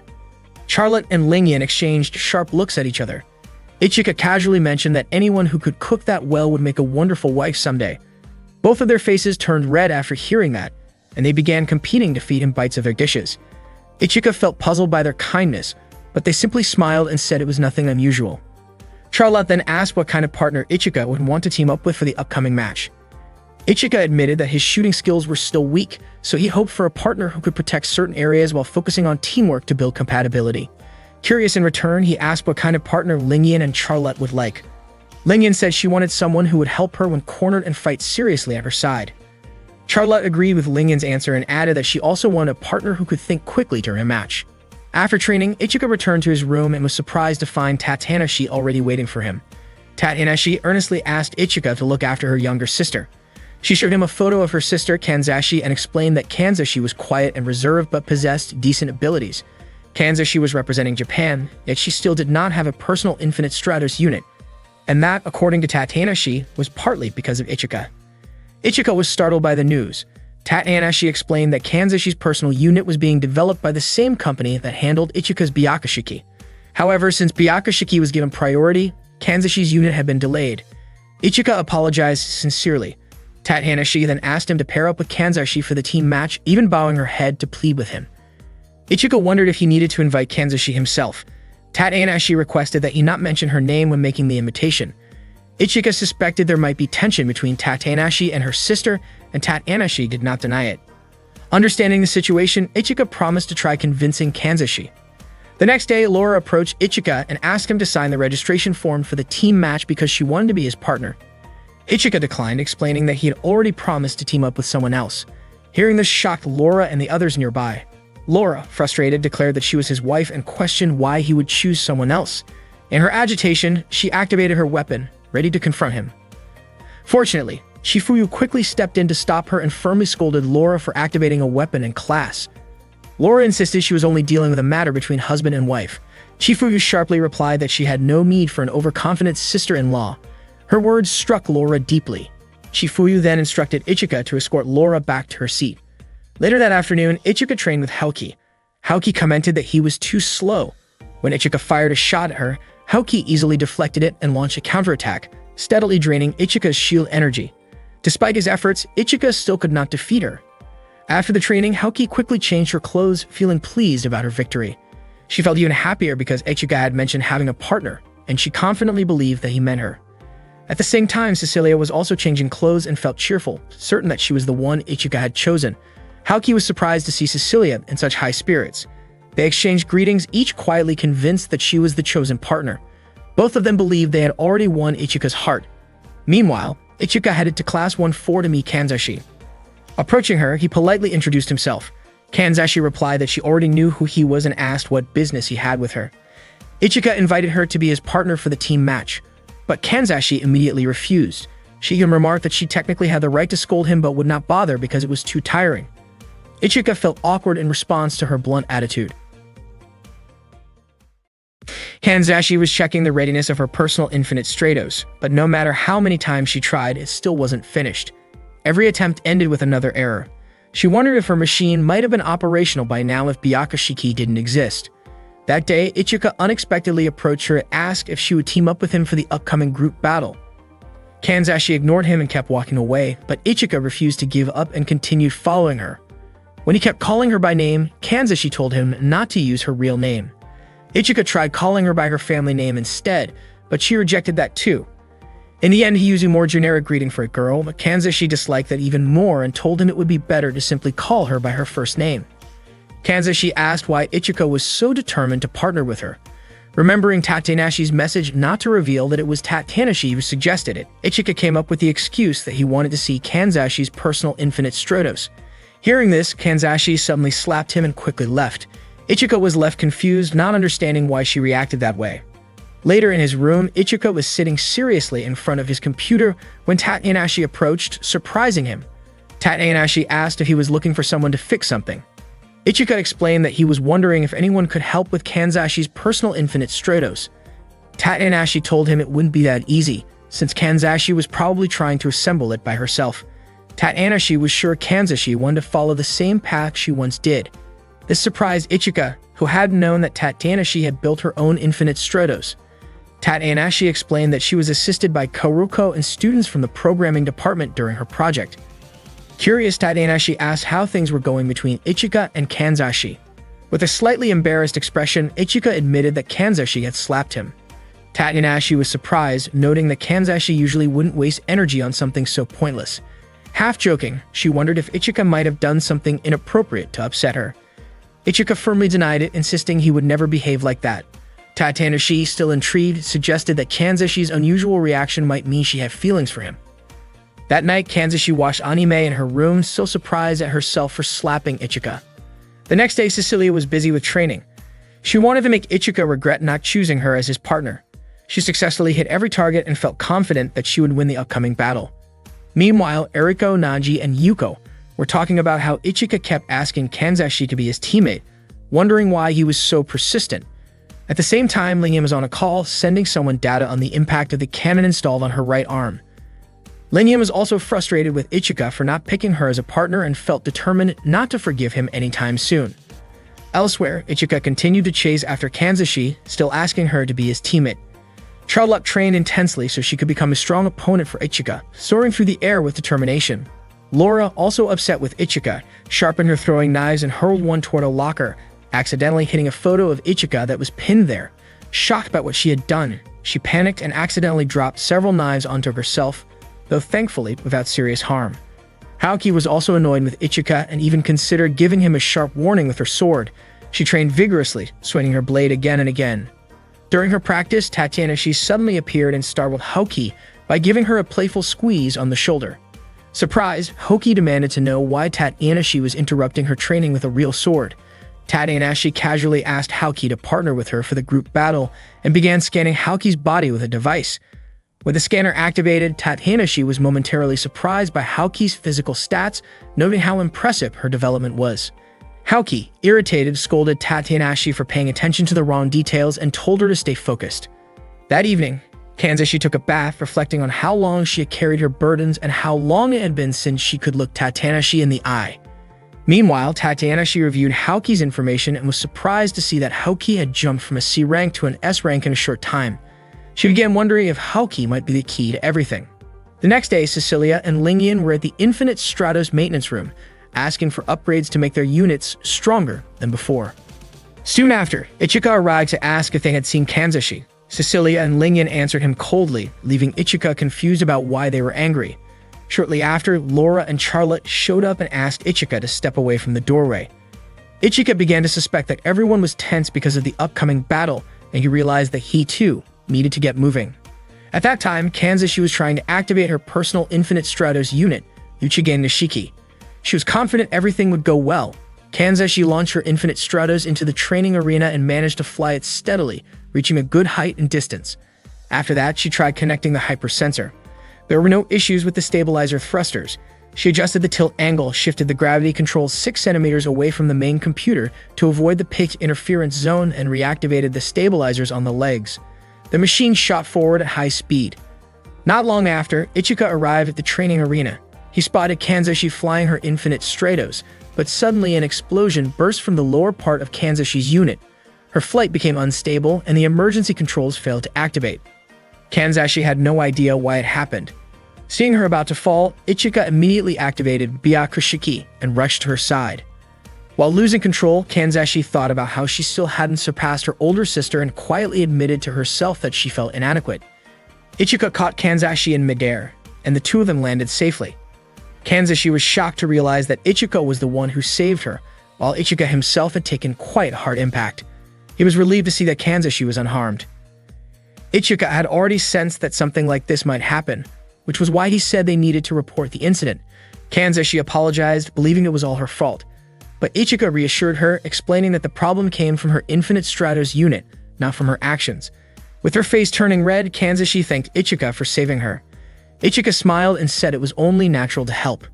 Charlotte and Lingyan exchanged sharp looks at each other. Ichika casually mentioned that anyone who could cook that well would make a wonderful wife someday. Both of their faces turned red after hearing that, and they began competing to feed him bites of their dishes. Ichika felt puzzled by their kindness, but they simply smiled and said it was nothing unusual. Charlotte then asked what kind of partner Ichika would want to team up with for the upcoming match. Ichika admitted that his shooting skills were still weak, so he hoped for a partner who could protect certain areas while focusing on teamwork to build compatibility. Curious in return, he asked what kind of partner Lingyan and Charlotte would like. Lingyan said she wanted someone who would help her when cornered and fight seriously at her side. Charlotte agreed with Lingyan's answer and added that she also wanted a partner who could think quickly during a match. After training, Ichika returned to his room and was surprised to find Tatanashi already waiting for him. Tatanashi earnestly asked Ichika to look after her younger sister. She showed him a photo of her sister Kanzashi and explained that Kanzashi was quiet and reserved but possessed decent abilities. Kanzashi was representing Japan, yet she still did not have a personal Infinite Stratos unit, and that, according to Tatanashi, was partly because of Ichika. Ichika was startled by the news. Tatanashi explained that Kanzashi's personal unit was being developed by the same company that handled Ichika's Byakushiki. However, since Byakushiki was given priority, Kanzashi's unit had been delayed. Ichika apologized sincerely. Tatanashi then asked him to pair up with Kanzashi for the team match, even bowing her head to plead with him. Ichika wondered if he needed to invite Kanzashi himself. Tatanashi requested that he not mention her name when making the invitation. Ichika suspected there might be tension between Tatanashi and her sister, and Tatanashi did not deny it. Understanding the situation, Ichika promised to try convincing Kanzashi. The next day, Laura approached Ichika and asked him to sign the registration form for the team match because she wanted to be his partner. Ichika declined, explaining that he had already promised to team up with someone else. Hearing this shocked Laura and the others nearby. Laura, frustrated, declared that she was his wife and questioned why he would choose someone else. In her agitation, she activated her weapon, ready to confront him. Fortunately, Shifuyu quickly stepped in to stop her and firmly scolded Laura for activating a weapon in class. Laura insisted she was only dealing with a matter between husband and wife. Shifuyu sharply replied that she had no need for an overconfident sister-in-law. Her words struck Laura deeply. Shifuyu then instructed Ichika to escort Laura back to her seat. Later that afternoon, Ichika trained with Haoki. Haoki commented that he was too slow. When Ichika fired a shot at her, Haoki easily deflected it and launched a counterattack, steadily draining Ichika's shield energy. Despite his efforts, Ichika still could not defeat her. After the training, Haoki quickly changed her clothes, feeling pleased about her victory. She felt even happier because Ichika had mentioned having a partner, and she confidently believed that he meant her. At the same time, Cecilia was also changing clothes and felt cheerful, certain that she was the one Ichika had chosen. Haoki was surprised to see Cecilia in such high spirits. They exchanged greetings, each quietly convinced that she was the chosen partner. Both of them believed they had already won Ichika's heart. Meanwhile, Ichika headed to Class 1-4 to meet Kanzashi. Approaching her, he politely introduced himself. Kanzashi replied that she already knew who he was and asked what business he had with her. Ichika invited her to be his partner for the team match, but Kanzashi immediately refused. She even remarked that she technically had the right to scold him but would not bother because it was too tiring. Ichika felt awkward in response to her blunt attitude. Kanzashi was checking the readiness of her personal infinite Stratos, but no matter how many times she tried, it still wasn't finished. Every attempt ended with another error. She wondered if her machine might have been operational by now if Byakushiki didn't exist. That day, Ichika unexpectedly approached her to ask if she would team up with him for the upcoming group battle. Kanzashi ignored him and kept walking away, but Ichika refused to give up and continued following her. When he kept calling her by name, Kanzashi told him not to use her real name. Ichika tried calling her by her family name instead, but she rejected that too. In the end, he used a more generic greeting for a girl, but Kanzashi disliked that even more and told him it would be better to simply call her by her first name. Kanzashi asked why Ichika was so determined to partner with her. Remembering Tatanashi's message not to reveal that it was Tatanashi who suggested it, Ichika came up with the excuse that he wanted to see Kanzashi's personal infinite Stratos. Hearing this, Kanzashi suddenly slapped him and quickly left. Ichika was left confused, not understanding why she reacted that way. Later in his room, Ichika was sitting seriously in front of his computer when Tatanashi approached, surprising him. Tatanashi asked if he was looking for someone to fix something. Ichika explained that he was wondering if anyone could help with Kanzashi's personal infinite Stratos. Tatanashi told him it wouldn't be that easy, since Kanzashi was probably trying to assemble it by herself. Tatanashi was sure Kanzashi wanted to follow the same path she once did. This surprised Ichika, who hadn't known that Tatanashi had built her own infinite Stratos. Tatanashi explained that she was assisted by Karuko and students from the programming department during her project. Curious, Tatanashi asked how things were going between Ichika and Kanzashi. With a slightly embarrassed expression, Ichika admitted that Kanzashi had slapped him. Tatanashi was surprised, noting that Kanzashi usually wouldn't waste energy on something so pointless. Half joking, she wondered if Ichika might have done something inappropriate to upset her. Ichika firmly denied it, insisting he would never behave like that. Tatanashi, still intrigued, suggested that Kanzashi's unusual reaction might mean she had feelings for him. That night, Kanzashi watched anime in her room, still surprised at herself for slapping Ichika. The next day, Cecilia was busy with training. She wanted to make Ichika regret not choosing her as his partner. She successfully hit every target and felt confident that she would win the upcoming battle. Meanwhile, Eriko, Naji, and Yuko were talking about how Ichika kept asking Kanzashi to be his teammate, wondering why he was so persistent. At the same time, Lingyam was on a call, sending someone data on the impact of the cannon installed on her right arm. Lingyam was also frustrated with Ichika for not picking her as a partner and felt determined not to forgive him anytime soon. Elsewhere, Ichika continued to chase after Kanzashi, still asking her to be his teammate. Charlotte trained intensely so she could become a strong opponent for Ichika, soaring through the air with determination. Laura, also upset with Ichika, sharpened her throwing knives and hurled one toward a locker, accidentally hitting a photo of Ichika that was pinned there. Shocked by what she had done, she panicked and accidentally dropped several knives onto herself, though thankfully without serious harm. Haoki was also annoyed with Ichika and even considered giving him a sharp warning with her sword. She trained vigorously, swinging her blade again and again. During her practice, Tatiana-shi suddenly appeared and startled Haoki by giving her a playful squeeze on the shoulder. Surprised, Haoki demanded to know why Tatiana-shi was interrupting her training with a real sword. Tatiana-shi casually asked Haoki to partner with her for the group battle and began scanning Haoki's body with a device. With the scanner activated, Tatiana-shi was momentarily surprised by Haoki's physical stats, noting how impressive her development was. Haoki, irritated, scolded Tatiana-shi for paying attention to the wrong details and told her to stay focused. That evening, Kanzashi took a bath, reflecting on how long she had carried her burdens and how long it had been since she could look Tatiana-shi in the eye. Meanwhile, Tatiana-shi reviewed Haoki's information and was surprised to see that Haoki had jumped from a C rank to an S rank in a short time. She began wondering if Haoki might be the key to everything. The next day, Cecilia and Lingyan were at the Infinite Stratos maintenance room, asking for upgrades to make their units stronger than before. Soon after, Ichika arrived to ask if they had seen Kanzashi. Cecilia and Lingyan answered him coldly, leaving Ichika confused about why they were angry. Shortly after, Laura and Charlotte showed up and asked Ichika to step away from the doorway. Ichika began to suspect that everyone was tense because of the upcoming battle, and he realized that he, too, needed to get moving. At that time, Kanzashi was trying to activate her personal Infinite Stratos unit, Uchigen Nishiki. She was confident everything would go well. Kanzashi launched her Infinite Stratos into the training arena and managed to fly it steadily, reaching a good height and distance. After that, she tried connecting the hypersensor. There were no issues with the stabilizer thrusters. She adjusted the tilt angle, shifted the gravity controls 6 centimeters away from the main computer to avoid the pitch interference zone, and reactivated the stabilizers on the legs. The machine shot forward at high speed. Not long after, Ichika arrived at the training arena. He spotted Kanzashi flying her Infinite Stratos, but suddenly an explosion burst from the lower part of Kanzashi's unit. Her flight became unstable, and the emergency controls failed to activate. Kanzashi had no idea why it happened. Seeing her about to fall, Ichika immediately activated Byakushiki and rushed to her side. While losing control, Kanzashi thought about how she still hadn't surpassed her older sister and quietly admitted to herself that she felt inadequate. Ichika caught Kanzashi in midair, and the two of them landed safely. Kanzashi was shocked to realize that Ichika was the one who saved her, while Ichika himself had taken quite a hard impact. He was relieved to see that Kanzashi was unharmed. Ichika had already sensed that something like this might happen, which was why he said they needed to report the incident. Kanzashi apologized, believing it was all her fault. But Ichika reassured her, explaining that the problem came from her Infinite Stratos unit, not from her actions. With her face turning red, Kanzashi thanked Ichika for saving her. Ichika smiled and said it was only natural to help.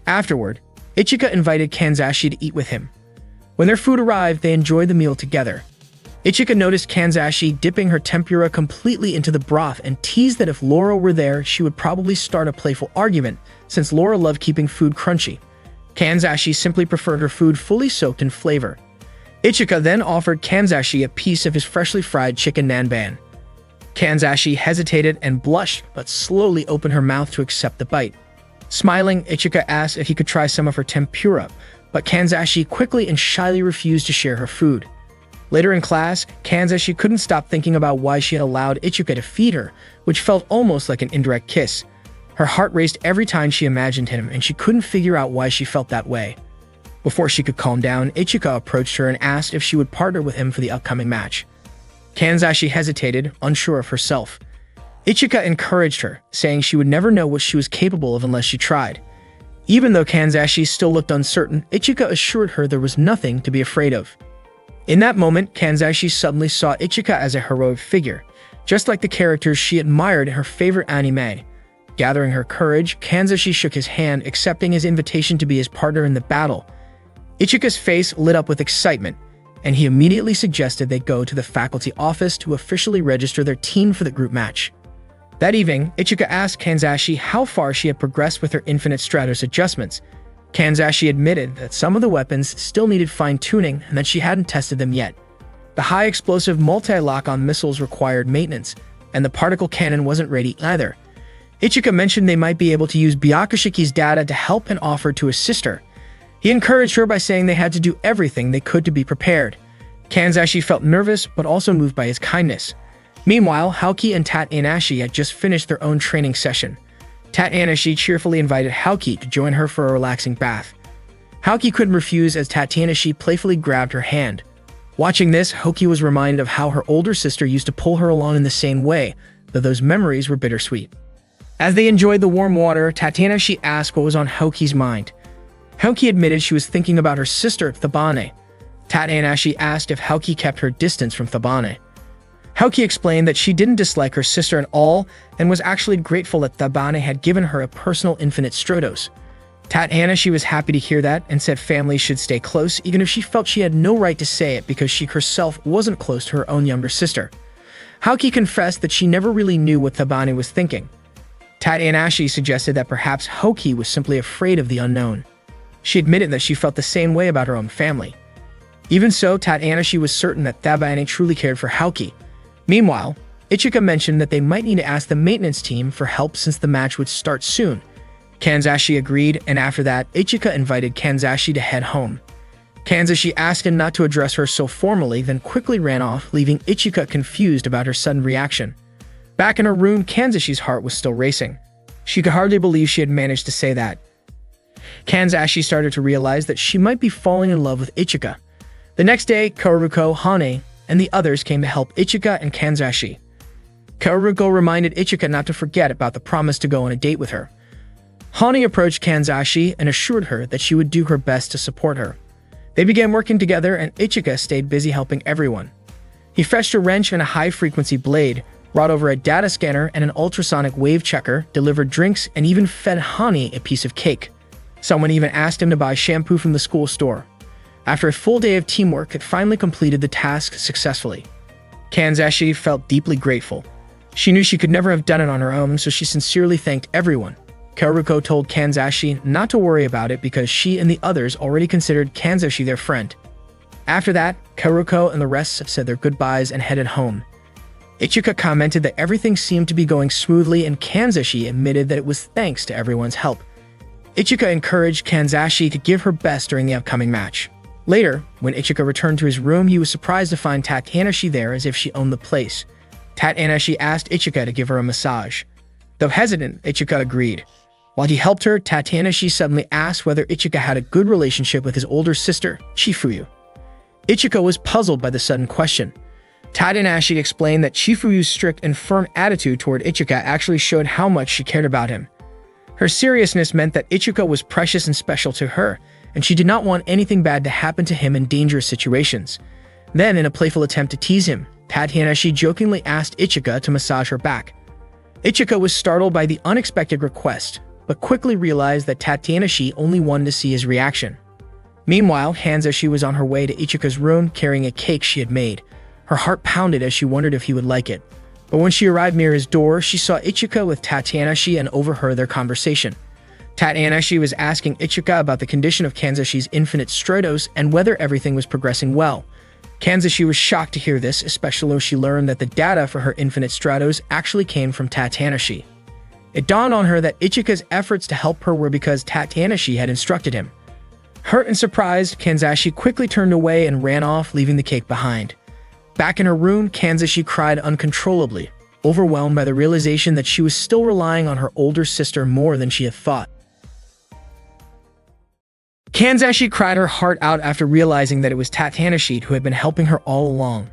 Afterward, Ichika invited Kanzashi to eat with him. When their food arrived, they enjoyed the meal together. Ichika noticed Kanzashi dipping her tempura completely into the broth and teased that if Laura were there, she would probably start a playful argument, since Laura loved keeping food crunchy. Kanzashi simply preferred her food fully soaked in flavor. Ichika then offered Kanzashi a piece of his freshly fried chicken nanban. Kanzashi hesitated and blushed, but slowly opened her mouth to accept the bite. Smiling, Ichika asked if he could try some of her tempura, but Kanzashi quickly and shyly refused to share her food. Later in class, Kanzashi couldn't stop thinking about why she had allowed Ichika to feed her, which felt almost like an indirect kiss. Her heart raced every time she imagined him, and she couldn't figure out why she felt that way. Before she could calm down, Ichika approached her and asked if she would partner with him for the upcoming match. Kanzashi hesitated, unsure of herself. Ichika encouraged her, saying she would never know what she was capable of unless she tried. Even though Kanzashi still looked uncertain, Ichika assured her there was nothing to be afraid of. In that moment, Kanzashi suddenly saw Ichika as a heroic figure, just like the characters she admired in her favorite anime. Gathering her courage, Kanzashi shook his hand, accepting his invitation to be his partner in the battle. Ichika's face lit up with excitement, and he immediately suggested they go to the faculty office to officially register their team for the group match. That evening, Ichika asked Kanzashi how far she had progressed with her Infinite Stratos adjustments. Kanzashi admitted that some of the weapons still needed fine-tuning and that she hadn't tested them yet. The high-explosive multi-lock-on missiles required maintenance, and the particle cannon wasn't ready either. Ichika mentioned they might be able to use Byakushiki's data to help and offered to assist her. He encouraged her by saying they had to do everything they could to be prepared. Kanzashi felt nervous, but also moved by his kindness. Meanwhile, Haoki and Tatanashi had just finished their own training session. Tatanashi cheerfully invited Haoki to join her for a relaxing bath. Haoki couldn't refuse as Tatanashi playfully grabbed her hand. Watching this, Haoki was reminded of how her older sister used to pull her along in the same way, though those memories were bittersweet. As they enjoyed the warm water, Tatanashi asked what was on Haoki's mind. Haoki admitted she was thinking about her sister, Thabane. Tatanashi asked if Haoki kept her distance from Thabane. Haoki explained that she didn't dislike her sister at all and was actually grateful that Thabane had given her a personal infinite Stratos. Tatanashi was happy to hear that and said families should stay close even if she felt she had no right to say it because she herself wasn't close to her own younger sister. Haoki confessed that she never really knew what Thabane was thinking. Tatanashi suggested that perhaps Haoki was simply afraid of the unknown. She admitted that she felt the same way about her own family. Even so, Tatanashi was certain that Thabane truly cared for Haoki. Meanwhile, Ichika mentioned that they might need to ask the maintenance team for help since the match would start soon. Kanzashi agreed, and after that, Ichika invited Kanzashi to head home. Kanzashi asked him not to address her so formally, then quickly ran off, leaving Ichika confused about her sudden reaction. Back in her room, Kanzashi's heart was still racing. She could hardly believe she had managed to say that. Kanzashi started to realize that she might be falling in love with Ichika. The next day, Kaoruko, Hane, and the others came to help Ichika and Kanzashi. Kaoruko reminded Ichika not to forget about the promise to go on a date with her. Hane approached Kanzashi and assured her that she would do her best to support her. They began working together and Ichika stayed busy helping everyone. He fetched a wrench and a high-frequency blade, brought over a data scanner and an ultrasonic wave checker, delivered drinks, and even fed Hane a piece of cake. Someone even asked him to buy shampoo from the school store. After a full day of teamwork, it finally completed the task successfully. Kanzashi felt deeply grateful. She knew she could never have done it on her own, so she sincerely thanked everyone. Kaoruko told Kanzashi not to worry about it because she and the others already considered Kanzashi their friend. After that, Kaoruko and the rest said their goodbyes and headed home. Ichika commented that everything seemed to be going smoothly and Kanzashi admitted that it was thanks to everyone's help. Ichika encouraged Kanzashi to give her best during the upcoming match. Later, when Ichika returned to his room, he was surprised to find Tatanashi there as if she owned the place. Tatanashi asked Ichika to give her a massage. Though hesitant, Ichika agreed. While he helped her, Tatanashi suddenly asked whether Ichika had a good relationship with his older sister, Chifuyu. Ichika was puzzled by the sudden question. Tatanashi explained that Chifuyu's strict and firm attitude toward Ichika actually showed how much she cared about him. Her seriousness meant that Ichika was precious and special to her, and she did not want anything bad to happen to him in dangerous situations. Then, in a playful attempt to tease him, Tatanashi jokingly asked Ichika to massage her back. Ichika was startled by the unexpected request, but quickly realized that Tatanashi only wanted to see his reaction. Meanwhile, Kanzashi was on her way to Ichika's room carrying a cake she had made. Her heart pounded as she wondered if he would like it. But when she arrived near his door, she saw Ichika with Tatanashi and overheard their conversation. Tatanashi was asking Ichika about the condition of Kanzashi's infinite Stratos and whether everything was progressing well. Kanzashi was shocked to hear this, especially when she learned that the data for her infinite Stratos actually came from Tatanashi. It dawned on her that Ichika's efforts to help her were because Tatanashi had instructed him. Hurt and surprised, Kanzashi quickly turned away and ran off, leaving the cake behind. Back in her room, Kanzashi cried uncontrollably, overwhelmed by the realization that she was still relying on her older sister more than she had thought. Kanzashi cried her heart out after realizing that it was Tatanashi who had been helping her all along.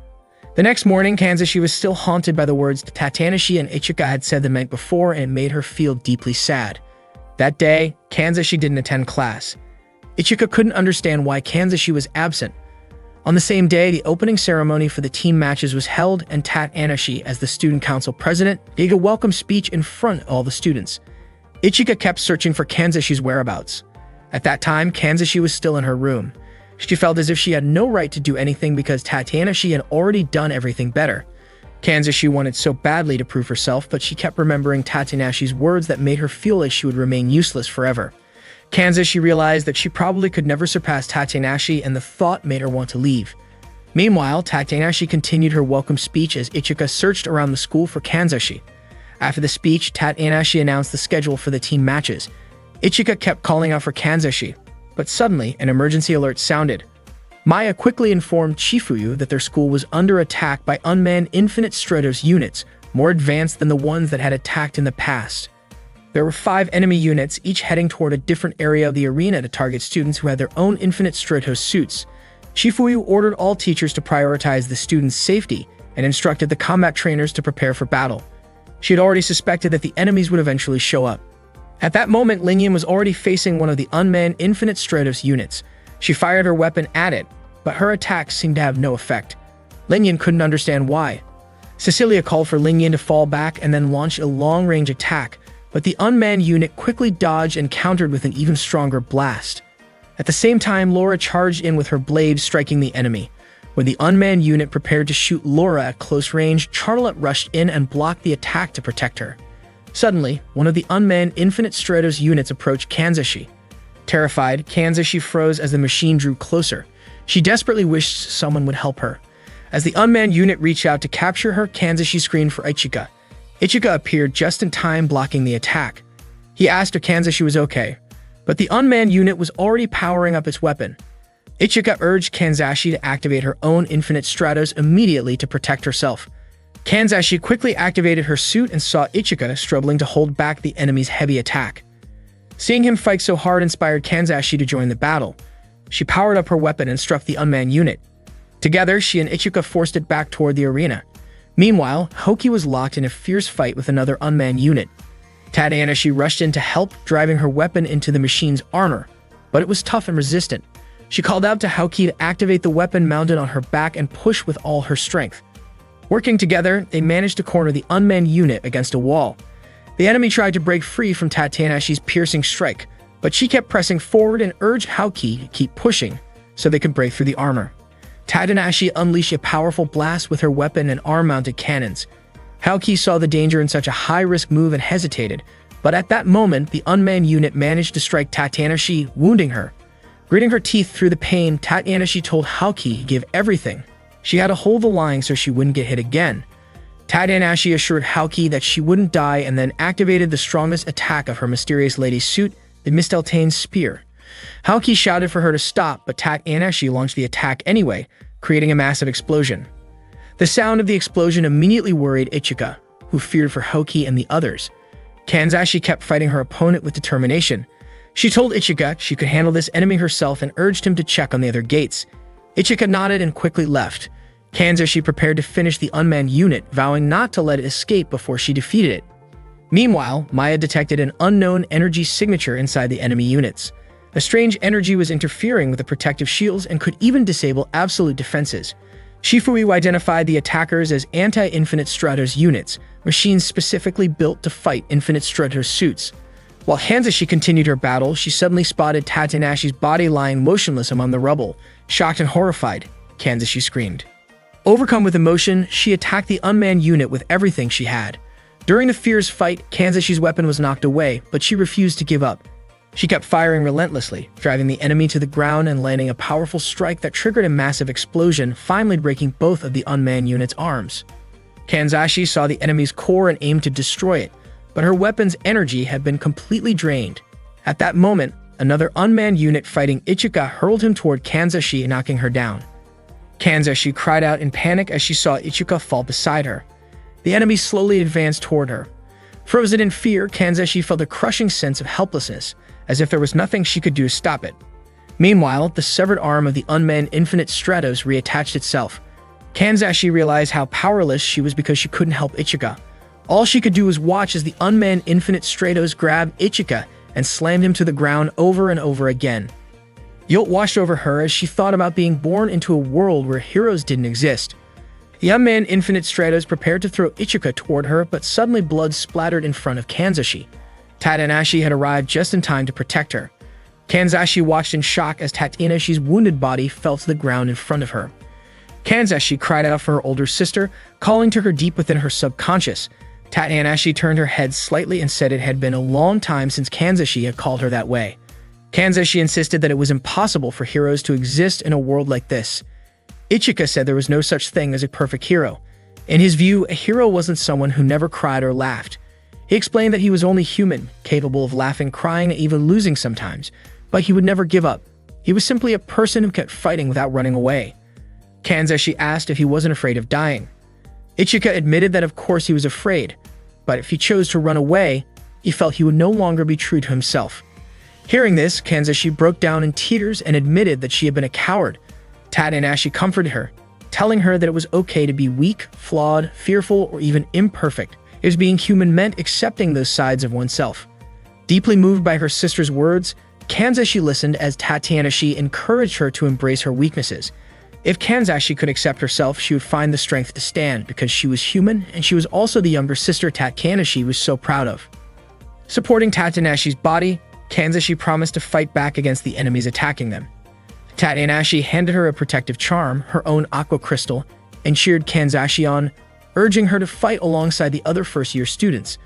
The next morning, Kanzashi was still haunted by the words Tatanashi and Ichika had said the night before, and it made her feel deeply sad. That day, Kanzashi didn't attend class. Ichika couldn't understand why Kanzashi was absent. On the same day, the opening ceremony for the team matches was held, and Tatanashi, as the student council president, gave a welcome speech in front of all the students. Ichika kept searching for Kanzashi's whereabouts. At that time, Kanzashi was still in her room. She felt as if she had no right to do anything because Tatanashi had already done everything better. Kanzashi wanted so badly to prove herself, but she kept remembering Tatanashi's words that made her feel like she would remain useless forever. Kanzashi realized that she probably could never surpass Tatenashi, and the thought made her want to leave. Meanwhile, Tatenashi continued her welcome speech as Ichika searched around the school for Kanzashi. After the speech, Tatenashi announced the schedule for the team matches. Ichika kept calling out for Kanzashi, but suddenly an emergency alert sounded. Maya quickly informed Chifuyu that their school was under attack by unmanned Infinite Stratos units, more advanced than the ones that had attacked in the past. There were 5 enemy units, each heading toward a different area of the arena to target students who had their own Infinite Stratos suits. Chifuyu ordered all teachers to prioritize the students' safety and instructed the combat trainers to prepare for battle. She had already suspected that the enemies would eventually show up. At that moment, Lingyan was already facing one of the unmanned Infinite Stratos units. She fired her weapon at it, but her attacks seemed to have no effect. Lingyan couldn't understand why. Cecilia called for Lingyan to fall back and then launch a long-range attack, but the unmanned unit quickly dodged and countered with an even stronger blast. At the same time, Laura charged in with her blade, striking the enemy. When the unmanned unit prepared to shoot Laura at close range, Charlotte rushed in and blocked the attack to protect her. Suddenly, one of the unmanned Infinite Stratos units approached Kanzashi. Terrified, Kanzashi froze as the machine drew closer. She desperately wished someone would help her. As the unmanned unit reached out to capture her, Kanzashi screamed for Ichika. Ichika appeared just in time, blocking the attack. He asked if Kanzashi was okay, but the unmanned unit was already powering up its weapon. Ichika urged Kanzashi to activate her own Infinite Stratos immediately to protect herself. Kanzashi quickly activated her suit and saw Ichika struggling to hold back the enemy's heavy attack. Seeing him fight so hard inspired Kanzashi to join the battle. She powered up her weapon and struck the unmanned unit. Together, she and Ichika forced it back toward the arena. Meanwhile, Hoki was locked in a fierce fight with another unmanned unit. Tatenashi rushed in to help, driving her weapon into the machine's armor, but it was tough and resistant. She called out to Hoki to activate the weapon mounted on her back and push with all her strength. Working together, they managed to corner the unmanned unit against a wall. The enemy tried to break free from Tatenashi's piercing strike, but she kept pressing forward and urged Hoki to keep pushing so they could break through the armor. Tatenashi unleashed a powerful blast with her weapon and arm-mounted cannons. Hoki saw the danger in such a high-risk move and hesitated, but at that moment, the unmanned unit managed to strike Tatenashi, wounding her. Gritting her teeth through the pain, Tatenashi told Hoki to give everything. She had to hold the line so she wouldn't get hit again. Tatenashi assured Hoki that she wouldn't die and then activated the strongest attack of her mysterious lady's suit, the Misteltane's spear. Hoki shouted for her to stop, but Tatenashi launched the attack anyway, creating a massive explosion. The sound of the explosion immediately worried Ichika, who feared for Hoki and the others. Kanzashi kept fighting her opponent with determination. She told Ichika she could handle this enemy herself and urged him to check on the other gates. Ichika nodded and quickly left. Kanzashi prepared to finish the unmanned unit, vowing not to let it escape before she defeated it. Meanwhile, Maya detected an unknown energy signature inside the enemy units. A strange energy was interfering with the protective shields and could even disable absolute defenses. Shifuyu identified the attackers as anti-Infinite Stratos units, machines specifically built to fight Infinite Stratos suits. While Kanzashi continued her battle, she suddenly spotted Tatenashi's body lying motionless among the rubble. Shocked and horrified, Kanzashi screamed. Overcome with emotion, she attacked the unmanned unit with everything she had. During the fierce fight, Kanzashi's weapon was knocked away, but she refused to give up. She kept firing relentlessly, driving the enemy to the ground and landing a powerful strike that triggered a massive explosion, finally breaking both of the unmanned unit's arms. Kanzashi saw the enemy's core and aimed to destroy it, but her weapon's energy had been completely drained. At that moment, another unmanned unit fighting Ichika hurled him toward Kanzashi, knocking her down. Kanzashi cried out in panic as she saw Ichika fall beside her. The enemy slowly advanced toward her. Frozen in fear, Kanzashi felt a crushing sense of helplessness, as if there was nothing she could do to stop it. Meanwhile, the severed arm of the unmanned Infinite Stratos reattached itself. Kanzashi realized how powerless she was because she couldn't help Ichika. All she could do was watch as the unmanned Infinite Stratos grabbed Ichika and slammed him to the ground over and over again. Guilt washed over her as she thought about being born into a world where heroes didn't exist. The unmanned Infinite Stratos prepared to throw Ichika toward her, but suddenly blood splattered in front of Kanzashi. Tatenashi had arrived just in time to protect her. Kanzashi watched in shock as Tatenashi's wounded body fell to the ground in front of her. Kanzashi cried out for her older sister, calling to her deep within her subconscious. Tatenashi turned her head slightly and said it had been a long time since Kanzashi had called her that way. Kanzashi insisted that it was impossible for heroes to exist in a world like this. Ichika said there was no such thing as a perfect hero. In his view, a hero wasn't someone who never cried or laughed. He explained that he was only human, capable of laughing, crying, and even losing sometimes, but he would never give up. He was simply a person who kept fighting without running away. Kanzashi asked if he wasn't afraid of dying. Ichika admitted that of course he was afraid, but if he chose to run away, he felt he would no longer be true to himself. Hearing this, Kanzashi broke down in tears and admitted that she had been a coward. Tadanashi comforted her, telling her that it was okay to be weak, flawed, fearful, or even imperfect, as being human meant accepting those sides of oneself. Deeply moved by her sister's words, Kanzashi listened as Tadanashi encouraged her to embrace her weaknesses. If Kanzashi could accept herself, she would find the strength to stand because she was human and she was also the younger sister Tadanashi was so proud of. Supporting Tadanashi's body, Kanzashi promised to fight back against the enemies attacking them. Tadanashi handed her a protective charm, her own aqua crystal, and cheered Kanzashi on, urging her to fight alongside the other first-year students.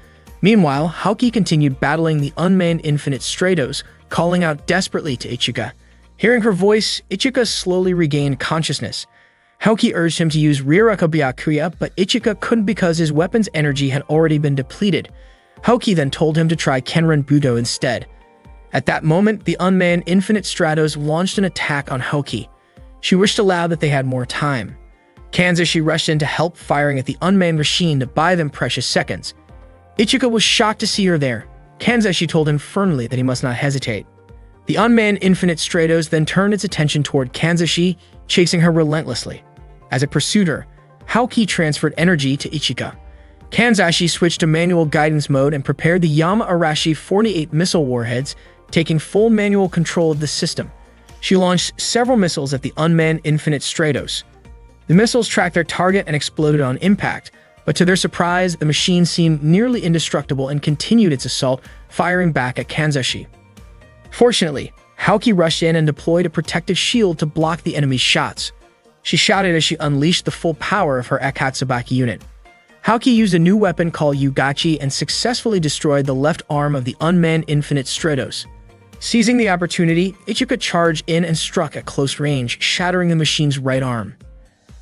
Meanwhile, Haoki continued battling the unmanned Infinite Stratos, calling out desperately to Ichika. Hearing her voice, Ichika slowly regained consciousness. Haoki urged him to use Ryuraka Byakuya, but Ichika couldn't because his weapon's energy had already been depleted. Haoki then told him to try Kenran Budo instead. At that moment, the unmanned Infinite Stratos launched an attack on Haoki. She wished aloud that they had more time. Kanzashi rushed in to help, firing at the unmanned machine to buy them precious seconds. Ichika was shocked to see her there. Kanzashi told him firmly that he must not hesitate. The unmanned Infinite Stratos then turned its attention toward Kanzashi, chasing her relentlessly. As it pursued her, Haoki transferred energy to Ichika. Kanzashi switched to manual guidance mode and prepared the Yama Arashi 48 missile warheads, taking full manual control of the system. She launched several missiles at the unmanned Infinite Stratos. The missiles tracked their target and exploded on impact, but to their surprise, the machine seemed nearly indestructible and continued its assault, firing back at Kanzashi. Fortunately, Haoki rushed in and deployed a protective shield to block the enemy's shots. She shouted as she unleashed the full power of her Akatsubaki unit. Haoki used a new weapon called Yugachi and successfully destroyed the left arm of the unmanned Infinite Stratos. Seizing the opportunity, Ichika charged in and struck at close range, shattering the machine's right arm.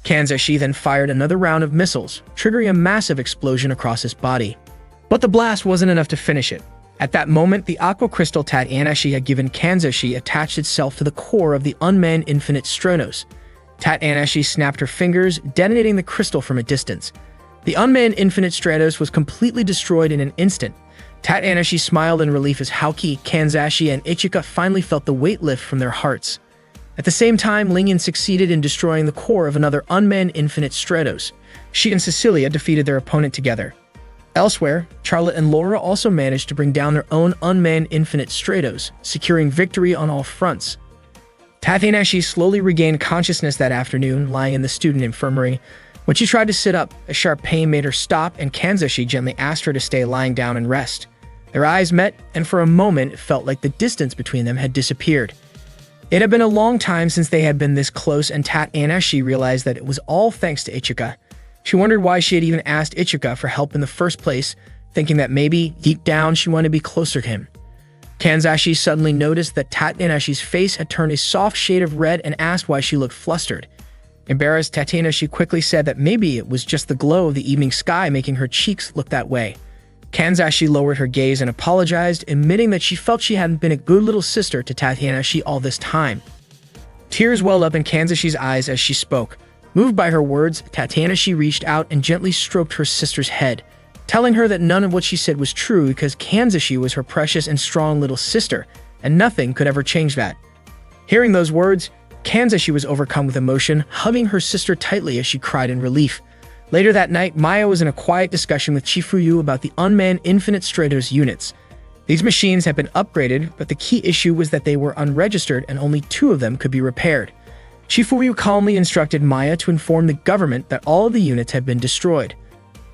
Kanzashi then fired another round of missiles, triggering a massive explosion across his body. But the blast wasn't enough to finish it. At that moment, the aqua crystal Tadanashi had given Kanzashi attached itself to the core of the unmanned Infinite Stratos. Tadanashi snapped her fingers, detonating the crystal from a distance. The unmanned Infinite Stratos was completely destroyed in an instant. Tadanashi smiled in relief as Haoki, Kanzashi, and Ichika finally felt the weight lift from their hearts. At the same time, Lingyan succeeded in destroying the core of another unmanned Infinite Stratos. She and Cecilia defeated their opponent together. Elsewhere, Charlotte and Laura also managed to bring down their own unmanned Infinite Stratos, securing victory on all fronts. Tadanashi slowly regained consciousness that afternoon, lying in the student infirmary. When she tried to sit up, a sharp pain made her stop, and Kanzashi gently asked her to stay lying down and rest. Their eyes met, and for a moment it felt like the distance between them had disappeared. It had been a long time since they had been this close, and Tadanashi realized that it was all thanks to Ichika. She wondered why she had even asked Ichika for help in the first place, thinking that maybe, deep down, she wanted to be closer to him. Kanzashi suddenly noticed that Tadanashi's face had turned a soft shade of red and asked why she looked flustered. Embarrassed, Tadanashi quickly said that maybe it was just the glow of the evening sky making her cheeks look that way. Kanzashi lowered her gaze and apologized, admitting that she felt she hadn't been a good little sister to Tadanashi all this time. Tears welled up in Kanzashi's eyes as she spoke. Moved by her words, Tadanashi reached out and gently stroked her sister's head, telling her that none of what she said was true because Kanzashi was her precious and strong little sister, and nothing could ever change that. Hearing those words, Kanzashi was overcome with emotion, hugging her sister tightly as she cried in relief. Later that night, Maya was in a quiet discussion with Chifuyu about the unmanned Infinite Stratos units. These machines had been upgraded, but the key issue was that they were unregistered and only 2 of them could be repaired. Chifuyu calmly instructed Maya to inform the government that all of the units had been destroyed.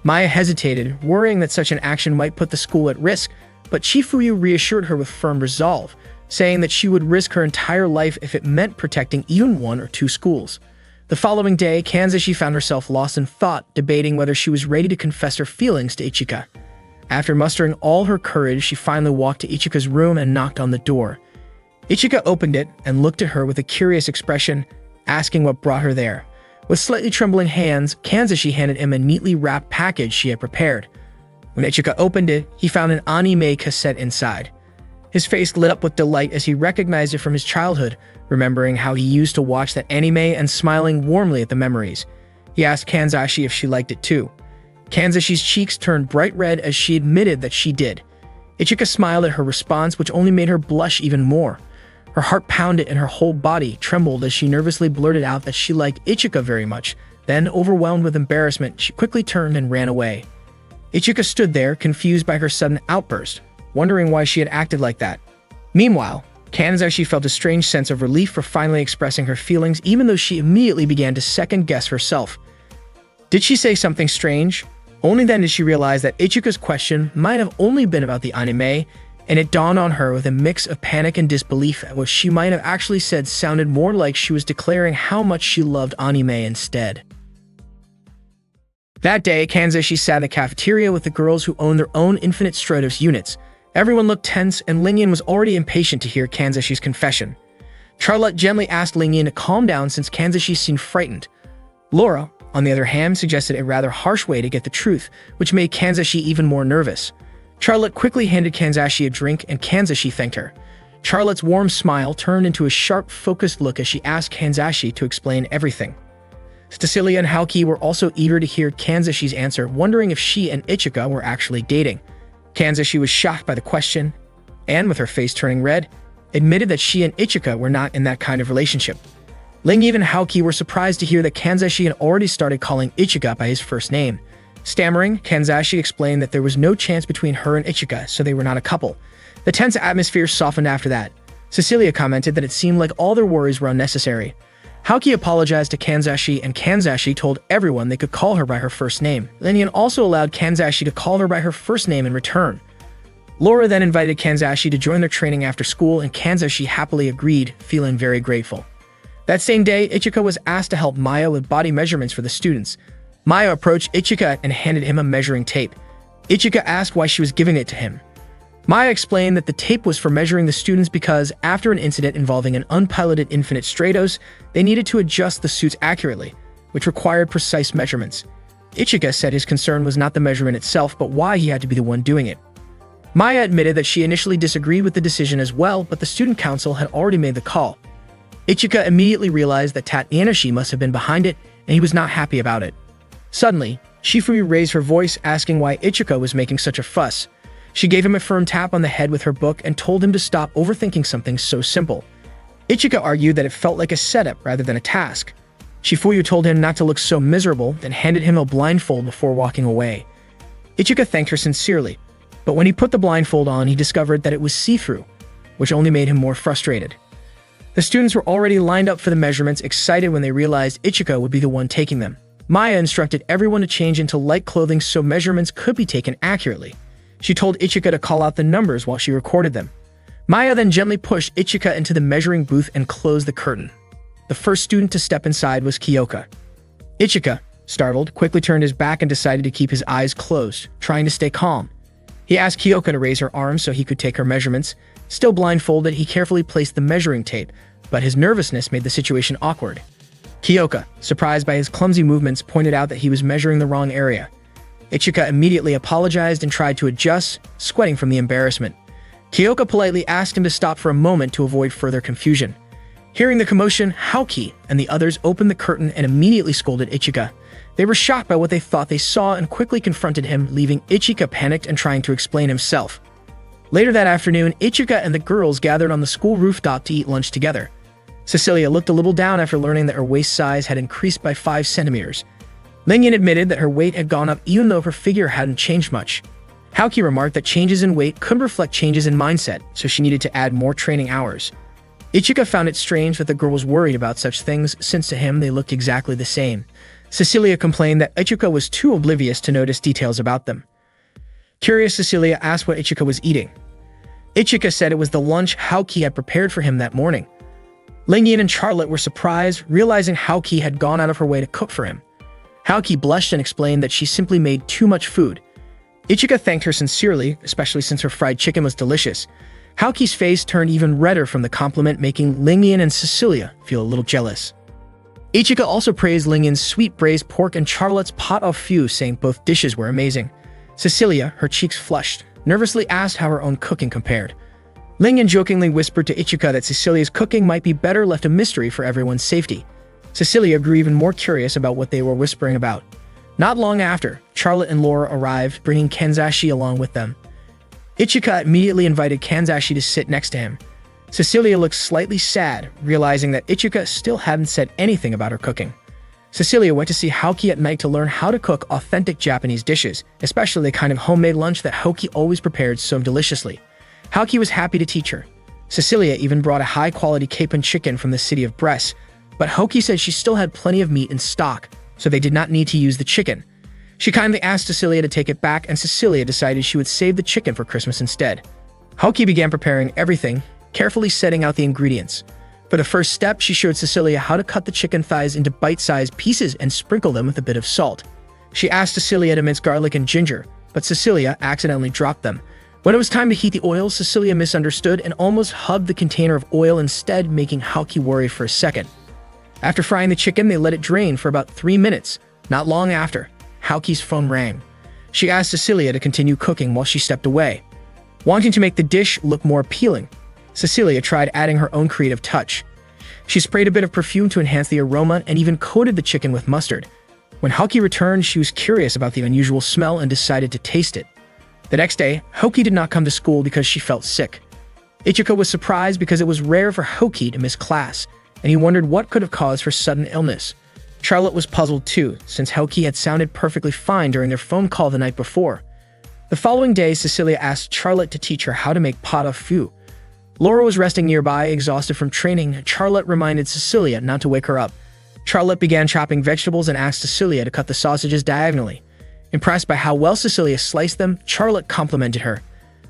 Maya hesitated, worrying that such an action might put the school at risk, but Chifuyu reassured her with firm resolve, saying that she would risk her entire life if it meant protecting even 1 or 2 schools. The following day, Kanzashi found herself lost in thought, debating whether she was ready to confess her feelings to Ichika. After mustering all her courage, she finally walked to Ichika's room and knocked on the door. Ichika opened it and looked at her with a curious expression, asking what brought her there. With slightly trembling hands, Kanzashi handed him a neatly wrapped package she had prepared. When Ichika opened it, he found an anime cassette inside. His face lit up with delight as he recognized it from his childhood, remembering how he used to watch that anime and smiling warmly at the memories. He asked Kanzashi if she liked it too. Kanzashi's cheeks turned bright red as she admitted that she did. Ichika smiled at her response, which only made her blush even more. Her heart pounded and her whole body trembled as she nervously blurted out that she liked Ichika very much. Then, overwhelmed with embarrassment, she quickly turned and ran away. Ichika stood there, confused by her sudden outburst, wondering why she had acted like that. Meanwhile, Kanzashi felt a strange sense of relief for finally expressing her feelings, even though she immediately began to second-guess herself. Did she say something strange? Only then did she realize that Ichika's question might have only been about the anime, and it dawned on her with a mix of panic and disbelief that what she might have actually said sounded more like she was declaring how much she loved anime instead. That day, Kanzashi sat in the cafeteria with the girls who owned their own Infinite Stratos units. Everyone looked tense, and Lingyan was already impatient to hear Kanzashi's confession. Charlotte gently asked Lingyan to calm down since Kanzashi seemed frightened. Laura, on the other hand, suggested a rather harsh way to get the truth, which made Kanzashi even more nervous. Charlotte quickly handed Kanzashi a drink, and Kanzashi thanked her. Charlotte's warm smile turned into a sharp, focused look as she asked Kanzashi to explain everything. Cecilia and Haoki were also eager to hear Kanzashi's answer, wondering if she and Ichika were actually dating. Kanzashi was shocked by the question, and with her face turning red, admitted that she and Ichika were not in that kind of relationship. Lingyan and Haoki were surprised to hear that Kanzashi had already started calling Ichika by his first name. Stammering, Kanzashi explained that there was no chance between her and Ichika, so they were not a couple. The tense atmosphere softened after that. Cecilia commented that it seemed like all their worries were unnecessary. Haoki apologized to Kanzashi, and Kanzashi told everyone they could call her by her first name. Lingyan also allowed Kanzashi to call her by her first name in return. Laura then invited Kanzashi to join their training after school, and Kanzashi happily agreed, feeling very grateful. That same day, Ichika was asked to help Maya with body measurements for the students. Maya approached Ichika and handed him a measuring tape. Ichika asked why she was giving it to him. Maya explained that the tape was for measuring the students because, after an incident involving an unpiloted Infinite Stratos, they needed to adjust the suits accurately, which required precise measurements. Ichika said his concern was not the measurement itself, but why he had to be the one doing it. Maya admitted that she initially disagreed with the decision as well, but the student council had already made the call. Ichika immediately realized that Tatianashi must have been behind it, and he was not happy about it. Suddenly, Shifumi raised her voice, asking why Ichika was making such a fuss. She gave him a firm tap on the head with her book and told him to stop overthinking something so simple. Ichika argued that it felt like a setup rather than a task. Shifuyu told him not to look so miserable, then handed him a blindfold before walking away. Ichika thanked her sincerely, but when he put the blindfold on, he discovered that it was see-through, which only made him more frustrated. The students were already lined up for the measurements, excited when they realized Ichika would be the one taking them. Maya instructed everyone to change into light clothing so measurements could be taken accurately. She told Ichika to call out the numbers while she recorded them. Maya then gently pushed Ichika into the measuring booth and closed the curtain. The first student to step inside was Kyoka. Ichika, startled, quickly turned his back and decided to keep his eyes closed, trying to stay calm. He asked Kyoka to raise her arms so he could take her measurements. Still blindfolded, he carefully placed the measuring tape, but his nervousness made the situation awkward. Kyoka, surprised by his clumsy movements, pointed out that he was measuring the wrong area. Ichika immediately apologized and tried to adjust, sweating from the embarrassment. Kyoka politely asked him to stop for a moment to avoid further confusion. Hearing the commotion, Haoki and the others opened the curtain and immediately scolded Ichika. They were shocked by what they thought they saw and quickly confronted him, leaving Ichika panicked and trying to explain himself. Later that afternoon, Ichika and the girls gathered on the school rooftop to eat lunch together. Cecilia looked a little down after learning that her waist size had increased by 5 centimeters. Lingyan admitted that her weight had gone up even though her figure hadn't changed much. Haoki remarked that changes in weight could reflect changes in mindset, so she needed to add more training hours. Ichika found it strange that the girl was worried about such things, since to him they looked exactly the same. Cecilia complained that Ichika was too oblivious to notice details about them. Curious, Cecilia asked what Ichika was eating. Ichika said it was the lunch Haoki had prepared for him that morning. Lingyan and Charlotte were surprised, realizing Haoki had gone out of her way to cook for him. Haoki blushed and explained that she simply made too much food. Ichika thanked her sincerely, especially since her fried chicken was delicious. Haoki's face turned even redder from the compliment, making Lingyan and Cecilia feel a little jealous. Ichika also praised Lingyan's sweet braised pork and Charlotte's pot au feu, saying both dishes were amazing. Cecilia, her cheeks flushed, nervously asked how her own cooking compared. Lingyan jokingly whispered to Ichika that Cecilia's cooking might be better left a mystery for everyone's safety. Cecilia grew even more curious about what they were whispering about. Not long after, Charlotte and Laura arrived, bringing Kanzashi along with them. Ichika immediately invited Kanzashi to sit next to him. Cecilia looked slightly sad, realizing that Ichika still hadn't said anything about her cooking. Cecilia went to see Haoki at night to learn how to cook authentic Japanese dishes, especially the kind of homemade lunch that Haoki always prepared so deliciously. Haoki was happy to teach her. Cecilia even brought a high-quality capon chicken from the city of Brest, but Haoki said she still had plenty of meat in stock, so they did not need to use the chicken. She kindly asked Cecilia to take it back, and Cecilia decided she would save the chicken for Christmas instead. Haoki began preparing everything, carefully setting out the ingredients. For the first step, she showed Cecilia how to cut the chicken thighs into bite-sized pieces and sprinkle them with a bit of salt. She asked Cecilia to mince garlic and ginger, but Cecilia accidentally dropped them. When it was time to heat the oil, Cecilia misunderstood and almost hugged the container of oil instead, making Haoki worry for a second. After frying the chicken, they let it drain for about 3 minutes. Not long after, Haoki's phone rang. She asked Cecilia to continue cooking while she stepped away. Wanting to make the dish look more appealing, Cecilia tried adding her own creative touch. She sprayed a bit of perfume to enhance the aroma and even coated the chicken with mustard. When Haoki returned, she was curious about the unusual smell and decided to taste it. The next day, Haoki did not come to school because she felt sick. Ichika was surprised because it was rare for Haoki to miss class, and he wondered what could have caused her sudden illness. Charlotte was puzzled too, since Haoki had sounded perfectly fine during their phone call the night before. The following day, Cecilia asked Charlotte to teach her how to make pot au feu. Laura was resting nearby, exhausted from training. Charlotte reminded Cecilia not to wake her up. Charlotte began chopping vegetables and asked Cecilia to cut the sausages diagonally. Impressed by how well Cecilia sliced them, Charlotte complimented her.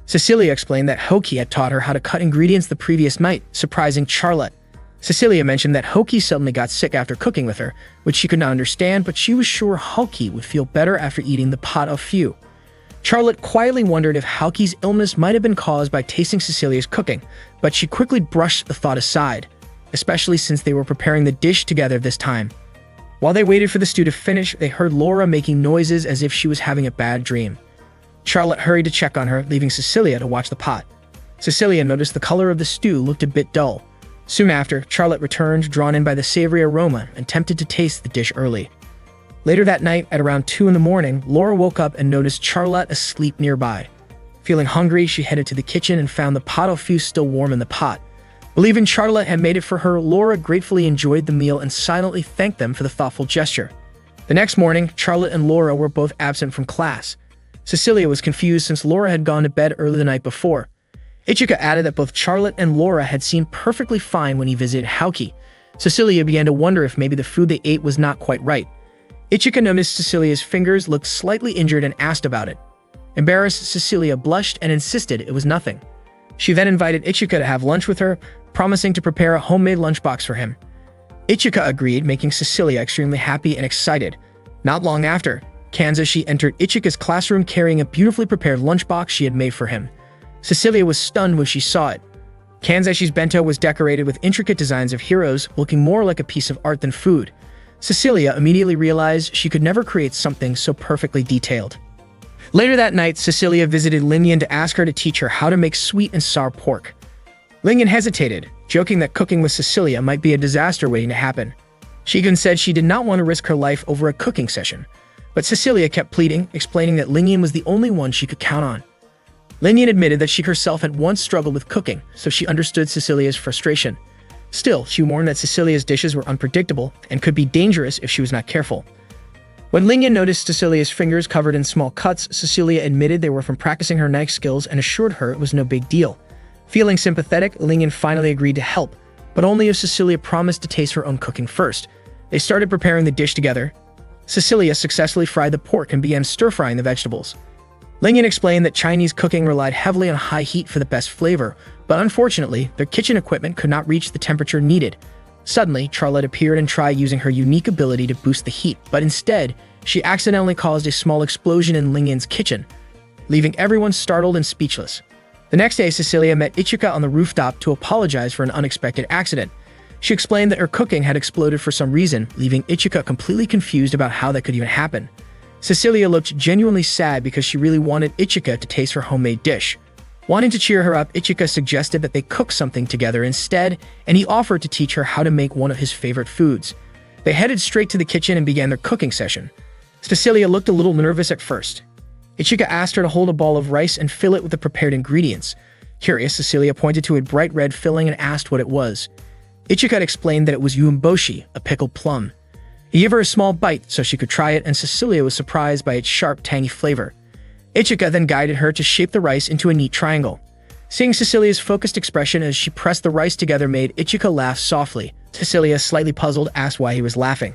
Cecilia explained that Haoki had taught her how to cut ingredients the previous night, surprising Charlotte. Cecilia mentioned that Haoki suddenly got sick after cooking with her, which she could not understand, but she was sure Haoki would feel better after eating the pot au feu. Charlotte quietly wondered if Haoki's illness might have been caused by tasting Cecilia's cooking, but she quickly brushed the thought aside, especially since they were preparing the dish together this time. While they waited for the stew to finish, they heard Laura making noises as if she was having a bad dream. Charlotte hurried to check on her, leaving Cecilia to watch the pot. Cecilia noticed the color of the stew looked a bit dull. Soon after, Charlotte returned, drawn in by the savory aroma, and tempted to taste the dish early. Later that night, at around 2 in the morning, Laura woke up and noticed Charlotte asleep nearby. Feeling hungry, she headed to the kitchen and found the pot au feu still warm in the pot. Believing Charlotte had made it for her, Laura gratefully enjoyed the meal and silently thanked them for the thoughtful gesture. The next morning, Charlotte and Laura were both absent from class. Cecilia was confused since Laura had gone to bed early the night before. Ichika added that both Charlotte and Laura had seemed perfectly fine when he visited Haoki. Cecilia began to wonder if maybe the food they ate was not quite right. Ichika noticed Cecilia's fingers looked slightly injured and asked about it. Embarrassed, Cecilia blushed and insisted it was nothing. She then invited Ichika to have lunch with her, promising to prepare a homemade lunchbox for him. Ichika agreed, making Cecilia extremely happy and excited. Not long after, Kanzashi entered Ichika's classroom carrying a beautifully prepared lunchbox she had made for him. Cecilia was stunned when she saw it. Kanzashi's bento was decorated with intricate designs of heroes, looking more like a piece of art than food. Cecilia immediately realized she could never create something so perfectly detailed. Later that night, Cecilia visited Lingyan to ask her to teach her how to make sweet and sour pork. Lingyan hesitated, joking that cooking with Cecilia might be a disaster waiting to happen. She even said she did not want to risk her life over a cooking session. But Cecilia kept pleading, explaining that Lingyan was the only one she could count on. Lingyan admitted that she herself had once struggled with cooking, so she understood Cecilia's frustration. Still, she warned that Cecilia's dishes were unpredictable and could be dangerous if she was not careful. When Lingyan noticed Cecilia's fingers covered in small cuts, Cecilia admitted they were from practicing her knife skills and assured her it was no big deal. Feeling sympathetic, Lingyan finally agreed to help, but only if Cecilia promised to taste her own cooking first. They started preparing the dish together. Cecilia successfully fried the pork and began stir-frying the vegetables. Lingyan explained that Chinese cooking relied heavily on high heat for the best flavor, but unfortunately, their kitchen equipment could not reach the temperature needed. Suddenly, Charlotte appeared and tried using her unique ability to boost the heat, but instead, she accidentally caused a small explosion in Lingyan's kitchen, leaving everyone startled and speechless. The next day, Cecilia met Ichika on the rooftop to apologize for an unexpected accident. She explained that her cooking had exploded for some reason, leaving Ichika completely confused about how that could even happen. Cecilia looked genuinely sad because she really wanted Ichika to taste her homemade dish. Wanting to cheer her up, Ichika suggested that they cook something together instead, and he offered to teach her how to make one of his favorite foods. They headed straight to the kitchen and began their cooking session. Cecilia looked a little nervous at first. Ichika asked her to hold a ball of rice and fill it with the prepared ingredients. Curious, Cecilia pointed to a bright red filling and asked what it was. Ichika explained that it was yuumboshi, a pickled plum. He gave her a small bite so she could try it, and Cecilia was surprised by its sharp, tangy flavor. Ichika then guided her to shape the rice into a neat triangle. Seeing Cecilia's focused expression as she pressed the rice together made Ichika laugh softly. Cecilia, slightly puzzled, asked why he was laughing.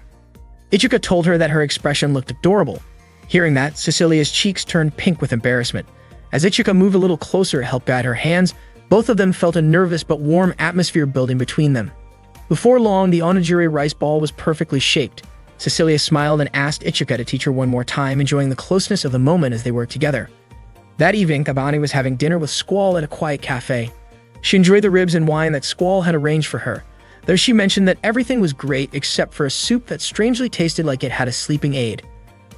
Ichika told her that her expression looked adorable. Hearing that, Cecilia's cheeks turned pink with embarrassment. As Ichika moved a little closer to help guide her hands, both of them felt a nervous but warm atmosphere building between them. Before long, the onigiri rice ball was perfectly shaped. Cecilia smiled and asked Ichika to teach her one more time, enjoying the closeness of the moment as they worked together. That evening, Thabane was having dinner with Squall at a quiet cafe. She enjoyed the ribs and wine that Squall had arranged for her, though she mentioned that everything was great except for a soup that strangely tasted like it had a sleeping aid.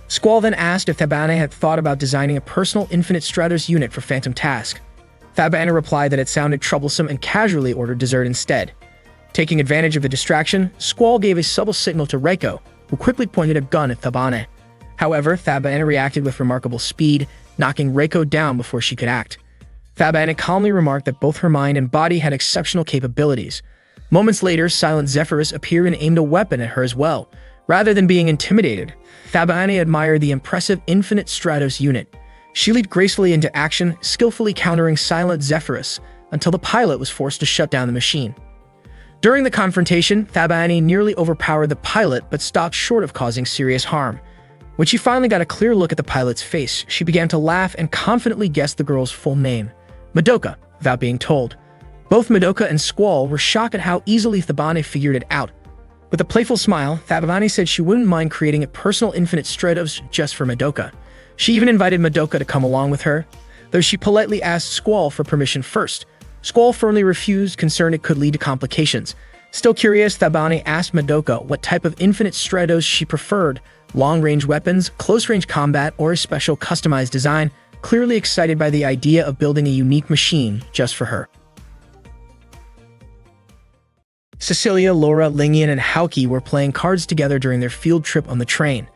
Squall then asked if Thabane had thought about designing a personal Infinite Stratos unit for Phantom Task. Thabane replied that it sounded troublesome and casually ordered dessert instead. Taking advantage of the distraction, Squall gave a subtle signal to Reiko, who quickly pointed a gun at Thabane. However, Thabane reacted with remarkable speed, knocking Reiko down before she could act. Thabane calmly remarked that both her mind and body had exceptional capabilities. Moments later, Silent Zephyrus appeared and aimed a weapon at her as well. Rather than being intimidated, Thabane admired the impressive Infinite Stratos unit. She leaped gracefully into action, skillfully countering Silent Zephyrus, until the pilot was forced to shut down the machine. During the confrontation, Thabane nearly overpowered the pilot but stopped short of causing serious harm. When she finally got a clear look at the pilot's face, she began to laugh and confidently guessed the girl's full name, Madoka, without being told. Both Madoka and Squall were shocked at how easily Thabane figured it out. With a playful smile, Thabane said she wouldn't mind creating a personal Infinite Stratos just for Madoka. She even invited Madoka to come along with her, though she politely asked Squall for permission first. Squall firmly refused, concerned it could lead to complications. Still curious, Thabane asked Madoka what type of Infinite Stratos she preferred, long-range weapons, close-range combat, or a special customized design, clearly excited by the idea of building a unique machine just for her. Cecilia, Laura, Lingian, and Haoki were playing cards together during their field trip on the train.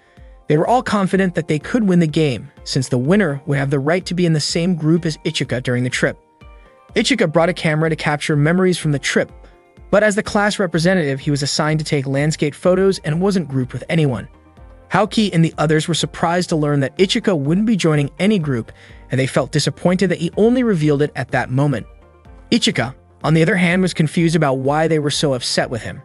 They were all confident that they could win the game, since the winner would have the right to be in the same group as Ichika during the trip. Ichika brought a camera to capture memories from the trip, but as the class representative, he was assigned to take landscape photos and wasn't grouped with anyone. Haoki and the others were surprised to learn that Ichika wouldn't be joining any group, and they felt disappointed that he only revealed it at that moment. Ichika, on the other hand, was confused about why they were so upset with him.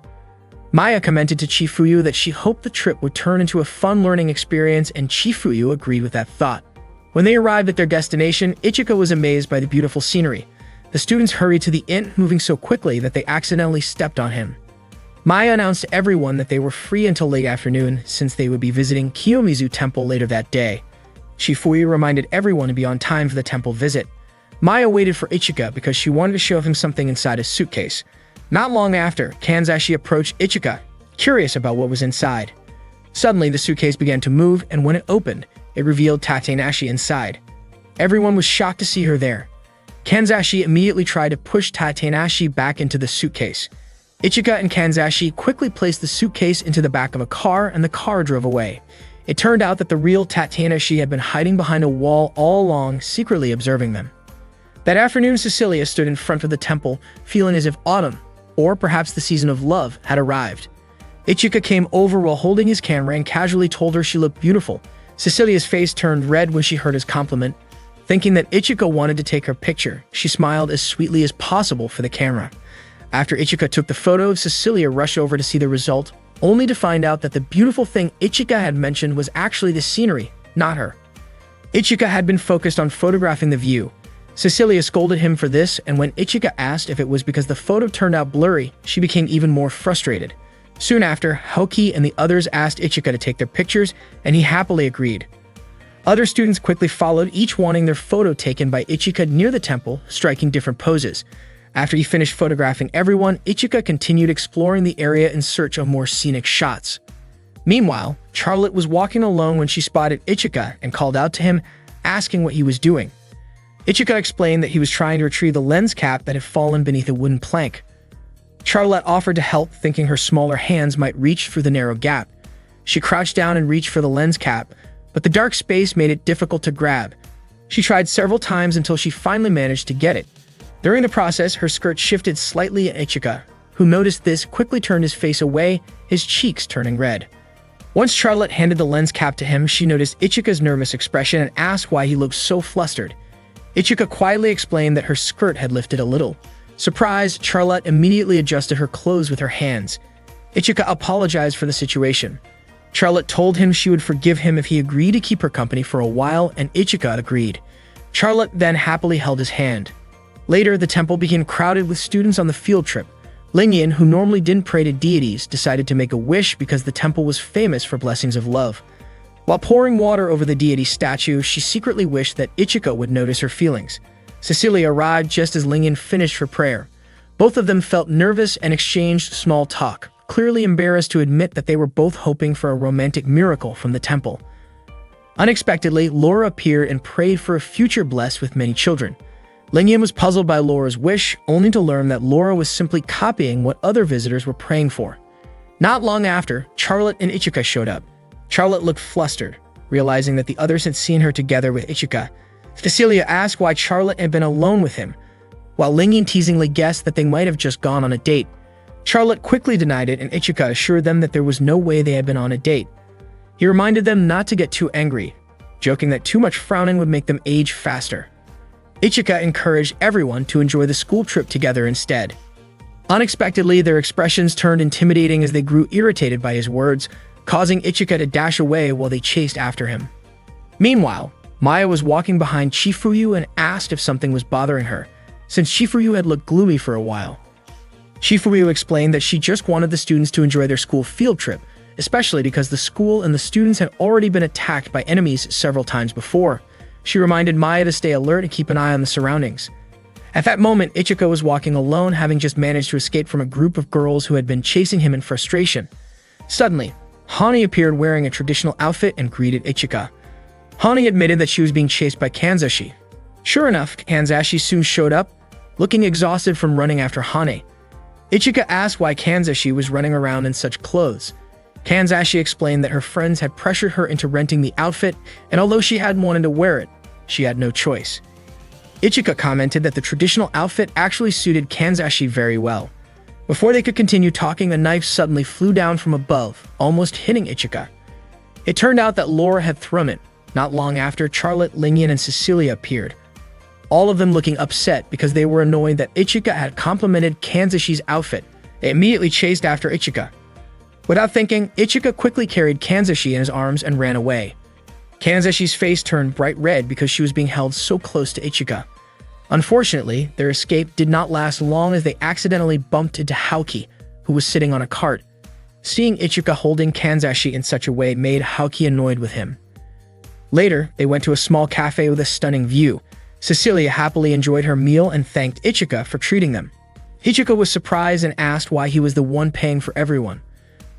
Maya commented to Chifuyu that she hoped the trip would turn into a fun learning experience, and Chifuyu agreed with that thought. When they arrived at their destination, Ichika was amazed by the beautiful scenery. The students hurried to the inn, moving so quickly that they accidentally stepped on him. Maya announced to everyone that they were free until late afternoon, since they would be visiting Kiyomizu Temple later that day. Chifuyu reminded everyone to be on time for the temple visit. Maya waited for Ichika because she wanted to show him something inside his suitcase. Not long after, Kanzashi approached Ichika, curious about what was inside. Suddenly, the suitcase began to move, and when it opened, it revealed Tatenashi inside. Everyone was shocked to see her there. Kanzashi immediately tried to push Tatenashi back into the suitcase. Ichika and Kanzashi quickly placed the suitcase into the back of a car, and the car drove away. It turned out that the real Tatenashi had been hiding behind a wall all along, secretly observing them. That afternoon, Cecilia stood in front of the temple, feeling as if autumn, or perhaps the season of love, had arrived. Ichika came over while holding his camera and casually told her she looked beautiful. Cecilia's face turned red when she heard his compliment. Thinking that Ichika wanted to take her picture, she smiled as sweetly as possible for the camera. After Ichika took the photo, Cecilia rushed over to see the result, only to find out that the beautiful thing Ichika had mentioned was actually the scenery, not her. Ichika had been focused on photographing the view. Cecilia scolded him for this, and when Ichika asked if it was because the photo turned out blurry, she became even more frustrated. Soon after, Haoki and the others asked Ichika to take their pictures, and he happily agreed. Other students quickly followed, each wanting their photo taken by Ichika near the temple, striking different poses. After he finished photographing everyone, Ichika continued exploring the area in search of more scenic shots. Meanwhile, Charlotte was walking alone when she spotted Ichika and called out to him, asking what he was doing. Ichika explained that he was trying to retrieve the lens cap that had fallen beneath a wooden plank. Charlotte offered to help, thinking her smaller hands might reach through the narrow gap. She crouched down and reached for the lens cap, but the dark space made it difficult to grab. She tried several times until she finally managed to get it. During the process, her skirt shifted slightly, and Ichika, who noticed this, quickly turned his face away, his cheeks turning red. Once Charlotte handed the lens cap to him, she noticed Ichika's nervous expression and asked why he looked so flustered. Ichika quietly explained that her skirt had lifted a little. Surprised, Charlotte immediately adjusted her clothes with her hands. Ichika apologized for the situation. Charlotte told him she would forgive him if he agreed to keep her company for a while, and Ichika agreed. Charlotte then happily held his hand. Later, the temple became crowded with students on the field trip. Lingyan, who normally didn't pray to deities, decided to make a wish because the temple was famous for blessings of love. While pouring water over the deity statue, she secretly wished that Ichika would notice her feelings. Cecilia arrived just as Lingyan finished her prayer. Both of them felt nervous and exchanged small talk, clearly embarrassed to admit that they were both hoping for a romantic miracle from the temple. Unexpectedly, Laura appeared and prayed for a future blessed with many children. Lingyan was puzzled by Laura's wish, only to learn that Laura was simply copying what other visitors were praying for. Not long after, Charlotte and Ichika showed up. Charlotte looked flustered, realizing that the others had seen her together with Ichika. Cecilia asked why Charlotte had been alone with him, while Lingyan teasingly guessed that they might have just gone on a date. Charlotte quickly denied it, and Ichika assured them that there was no way they had been on a date. He reminded them not to get too angry, joking that too much frowning would make them age faster. Ichika encouraged everyone to enjoy the school trip together instead. Unexpectedly, their expressions turned intimidating as they grew irritated by his words, causing Ichika to dash away while they chased after him. Meanwhile, Maya was walking behind Chifuyu and asked if something was bothering her, since Chifuyu had looked gloomy for a while. Chifuyu explained that she just wanted the students to enjoy their school field trip, especially because the school and the students had already been attacked by enemies several times before. She reminded Maya to stay alert and keep an eye on the surroundings. At that moment, Ichika was walking alone, having just managed to escape from a group of girls who had been chasing him in frustration. Suddenly, Hani appeared wearing a traditional outfit and greeted Ichika. Hani admitted that she was being chased by Kanzashi. Sure enough, Kanzashi soon showed up, looking exhausted from running after Hane. Ichika asked why Kanzashi was running around in such clothes. Kanzashi explained that her friends had pressured her into renting the outfit, and although she hadn't wanted to wear it, she had no choice. Ichika commented that the traditional outfit actually suited Kanzashi very well. Before they could continue talking, a knife suddenly flew down from above, almost hitting Ichika. It turned out that Laura had thrown it. Not long after, Charlotte, Lingyan, and Cecilia appeared, all of them looking upset because they were annoyed that Ichika had complimented Kanzashi's outfit. They immediately chased after Ichika. Without thinking, Ichika quickly carried Kanzashi in his arms and ran away. Kanzashi's face turned bright red because she was being held so close to Ichika. Unfortunately, their escape did not last long as they accidentally bumped into Haoki, who was sitting on a cart. Seeing Ichika holding Kanzashi in such a way made Haoki annoyed with him. Later, they went to a small cafe with a stunning view. Cecilia happily enjoyed her meal and thanked Ichika for treating them. Ichika was surprised and asked why he was the one paying for everyone.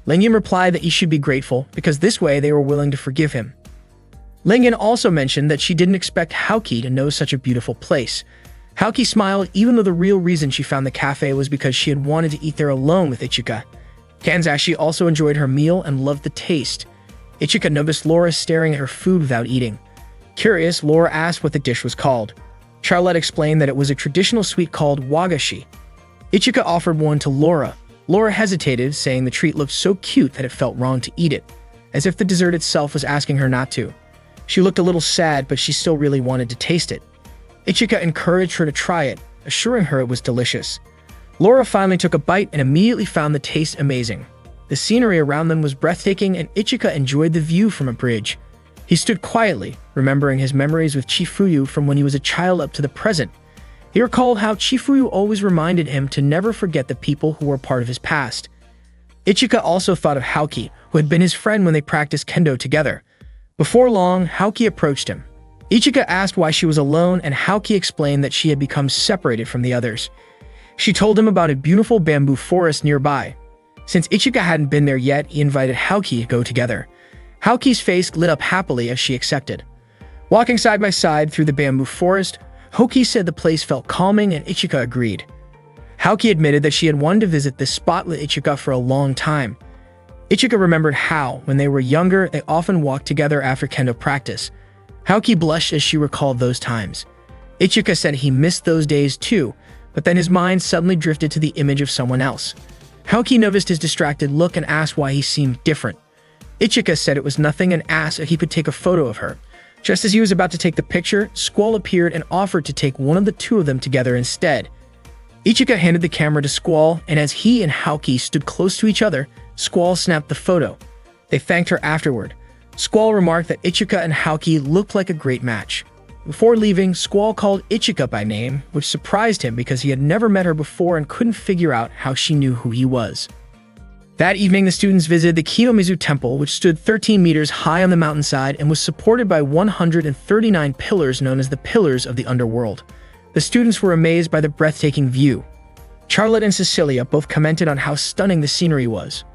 Lingyan replied that he should be grateful because this way they were willing to forgive him. Lingyan also mentioned that she didn't expect Haoki to know such a beautiful place. Haoki smiled even though the real reason she found the cafe was because she had wanted to eat there alone with Ichika. Kanzashi also enjoyed her meal and loved the taste. Ichika noticed Laura staring at her food without eating. Curious, Laura asked what the dish was called. Charlotte explained that it was a traditional sweet called wagashi. Ichika offered one to Laura. Laura hesitated, saying the treat looked so cute that it felt wrong to eat it, as if the dessert itself was asking her not to. She looked a little sad, but she still really wanted to taste it. Ichika encouraged her to try it, assuring her it was delicious. Laura finally took a bite and immediately found the taste amazing. The scenery around them was breathtaking, and Ichika enjoyed the view from a bridge. He stood quietly, remembering his memories with Chifuyu from when he was a child up to the present. He recalled how Chifuyu always reminded him to never forget the people who were part of his past. Ichika also thought of Haoki, who had been his friend when they practiced kendo together. Before long, Haoki approached him. Ichika asked why she was alone, and Haoki explained that she had become separated from the others. She told him about a beautiful bamboo forest nearby. Since Ichika hadn't been there yet, he invited Haoki to go together. Haoki's face lit up happily as she accepted. Walking side by side through the bamboo forest, Haoki said the place felt calming, and Ichika agreed. Haoki admitted that she had wanted to visit this spot with Ichika for a long time. Ichika remembered how, when they were younger, they often walked together after kendo practice. Haoki blushed as she recalled those times. Ichika said he missed those days too, but then his mind suddenly drifted to the image of someone else. Haoki noticed his distracted look and asked why he seemed different. Ichika said it was nothing and asked if he could take a photo of her. Just as he was about to take the picture, Squall appeared and offered to take one of the two of them together instead. Ichika handed the camera to Squall, and as he and Haoki stood close to each other, Squall snapped the photo. They thanked her afterward. Squall remarked that Ichika and Haoki looked like a great match. Before leaving, Squall called Ichika by name, which surprised him because he had never met her before and couldn't figure out how she knew who he was. That evening, the students visited the Kiyomizu Temple, which stood 13 meters high on the mountainside and was supported by 139 pillars known as the Pillars of the Underworld. The students were amazed by the breathtaking view. Charlotte and Cecilia both commented on how stunning the scenery was.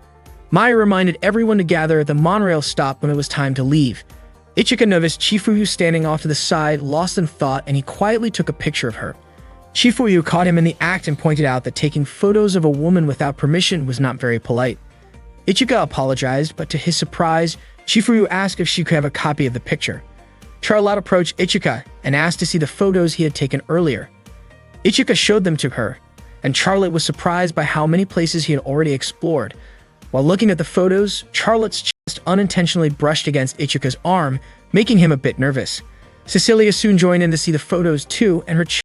Maya reminded everyone to gather at the monorail stop when it was time to leave. Ichika noticed Chifuyu standing off to the side, lost in thought, and he quietly took a picture of her. Chifuyu caught him in the act and pointed out that taking photos of a woman without permission was not very polite. Ichika apologized, but to his surprise, Chifuyu asked if she could have a copy of the picture. Charlotte approached Ichika and asked to see the photos he had taken earlier. Ichika showed them to her, and Charlotte was surprised by how many places he had already explored. While looking at the photos, Charlotte's chest unintentionally brushed against Ichika's arm, making him a bit nervous. Cecilia soon joined in to see the photos too, and her chest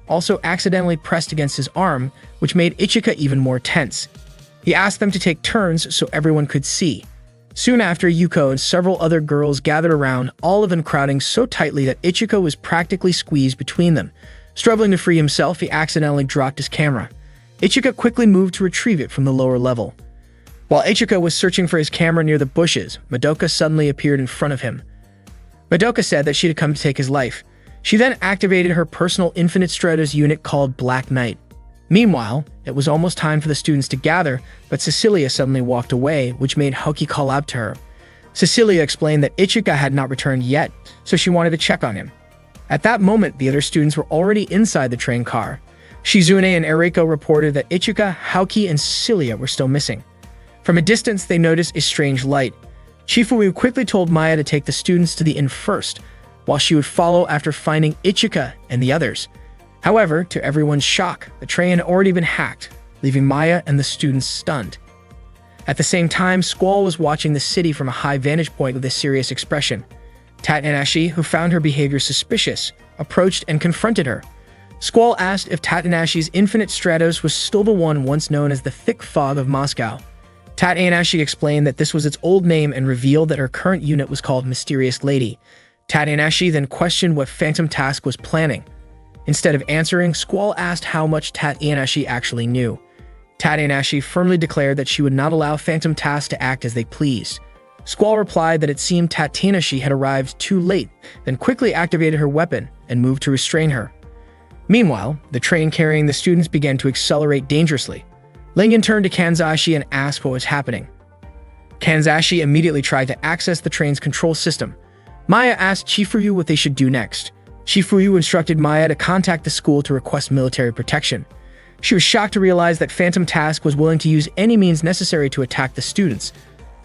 also accidentally pressed against his arm, which made Ichika even more tense. He asked them to take turns so everyone could see. Soon after, Yuko and several other girls gathered around, all of them crowding so tightly that Ichika was practically squeezed between them. Struggling to free himself, he accidentally dropped his camera. Ichika quickly moved to retrieve it from the lower level. While Ichika was searching for his camera near the bushes, Madoka suddenly appeared in front of him. Madoka said that she had come to take his life. She then activated her personal Infinite Stratos unit called Black Knight. Meanwhile, it was almost time for the students to gather, but Cecilia suddenly walked away, which made Haoki call out to her. Cecilia explained that Ichika had not returned yet, so she wanted to check on him. At that moment, the other students were already inside the train car. Shizune and Eriko reported that Ichika, Haoki, and Cecilia were still missing. From a distance, they noticed a strange light. Chifuyu quickly told Maya to take the students to the inn first, while she would follow after finding Ichika and the others. However, to everyone's shock, the train had already been hacked, leaving Maya and the students stunned. At the same time, Squall was watching the city from a high vantage point with a serious expression. Tatanashi, who found her behavior suspicious, approached and confronted her. Squall asked if Tatanashi's Infinite Stratos was still the one once known as the Thick Fog of Moscow. Tatanashi explained that this was its old name and revealed that her current unit was called Mysterious Lady. Tatanashi then questioned what Phantom Task was planning. Instead of answering, Squall asked how much Tatanashi actually knew. Tatanashi firmly declared that she would not allow Phantom Task to act as they pleased. Squall replied that it seemed Tatanashi had arrived too late, then quickly activated her weapon and moved to restrain her. Meanwhile, the train carrying the students began to accelerate dangerously. Lingen turned to Kanzashi and asked what was happening. Kanzashi immediately tried to access the train's control system. Maya asked Chifuyu what they should do next. Chifuyu instructed Maya to contact the school to request military protection. She was shocked to realize that Phantom Task was willing to use any means necessary to attack the students.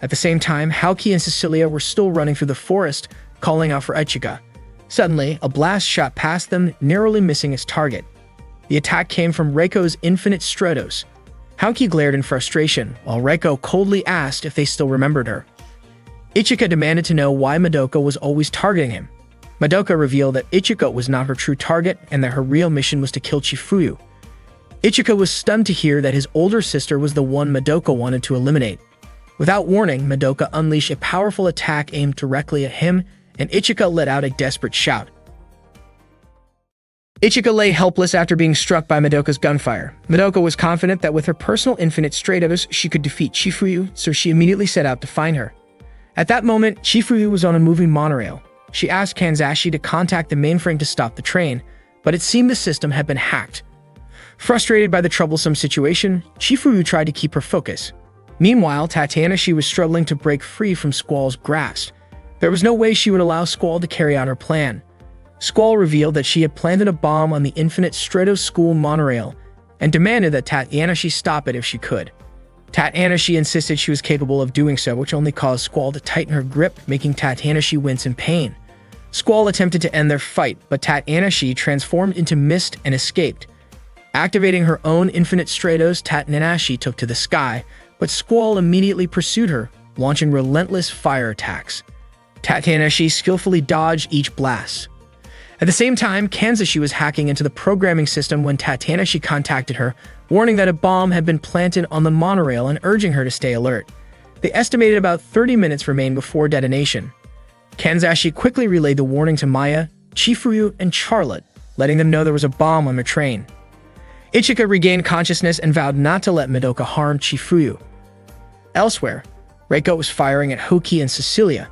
At the same time, Haoki and Cecilia were still running through the forest, calling out for Ichika. Suddenly, a blast shot past them, narrowly missing its target. The attack came from Reiko's Infinite Stratos. Haoki glared in frustration, while Reiko coldly asked if they still remembered her. Ichika demanded to know why Madoka was always targeting him. Madoka revealed that Ichika was not her true target and that her real mission was to kill Chifuyu. Ichika was stunned to hear that his older sister was the one Madoka wanted to eliminate. Without warning, Madoka unleashed a powerful attack aimed directly at him, and Ichika let out a desperate shout. Ichika lay helpless after being struck by Madoka's gunfire. Madoka was confident that with her personal Infinite Stratos, she could defeat Chifuyu, so she immediately set out to find her. At that moment, Chifuyu was on a moving monorail. She asked Kanzashi to contact the mainframe to stop the train, but it seemed the system had been hacked. Frustrated by the troublesome situation, Chifuyu tried to keep her focus. Meanwhile, Tatiana was struggling to break free from Squall's grasp. There was no way she would allow Squall to carry out her plan. Squall revealed that she had planted a bomb on the Infinite Stratos School monorail and demanded that Tatiana stop it if she could. Tatiana insisted she was capable of doing so, which only caused Squall to tighten her grip, making Tatiana wince in pain. Squall attempted to end their fight, but Tatiana transformed into mist and escaped. Activating her own Infinite Stratos, Tatiana took to the sky, but Squall immediately pursued her, launching relentless fire attacks. Tatiana skillfully dodged each blast. At the same time, Kanzashi was hacking into the programming system when Tatiana contacted her, warning that a bomb had been planted on the monorail and urging her to stay alert. They estimated about 30 minutes remained before detonation. Kanzashi quickly relayed the warning to Maya, Chifuyu, and Charlotte, letting them know there was a bomb on the train. Ichika regained consciousness and vowed not to let Madoka harm Chifuyu. Elsewhere, Reiko was firing at Hoki and Cecilia.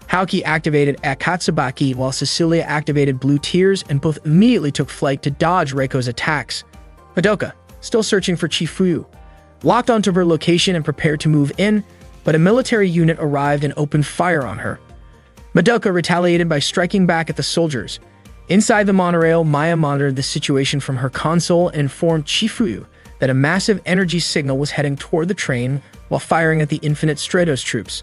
Haoki activated Akatsubaki while Cecilia activated Blue Tears, and both immediately took flight to dodge Reiko's attacks. Madoka, still searching for Chifuyu, locked onto her location and prepared to move in, but a military unit arrived and opened fire on her. Madoka retaliated by striking back at the soldiers. Inside the monorail, Maya monitored the situation from her console and informed Chifuyu that a massive energy signal was heading toward the train while firing at the Infinite Stratos troops.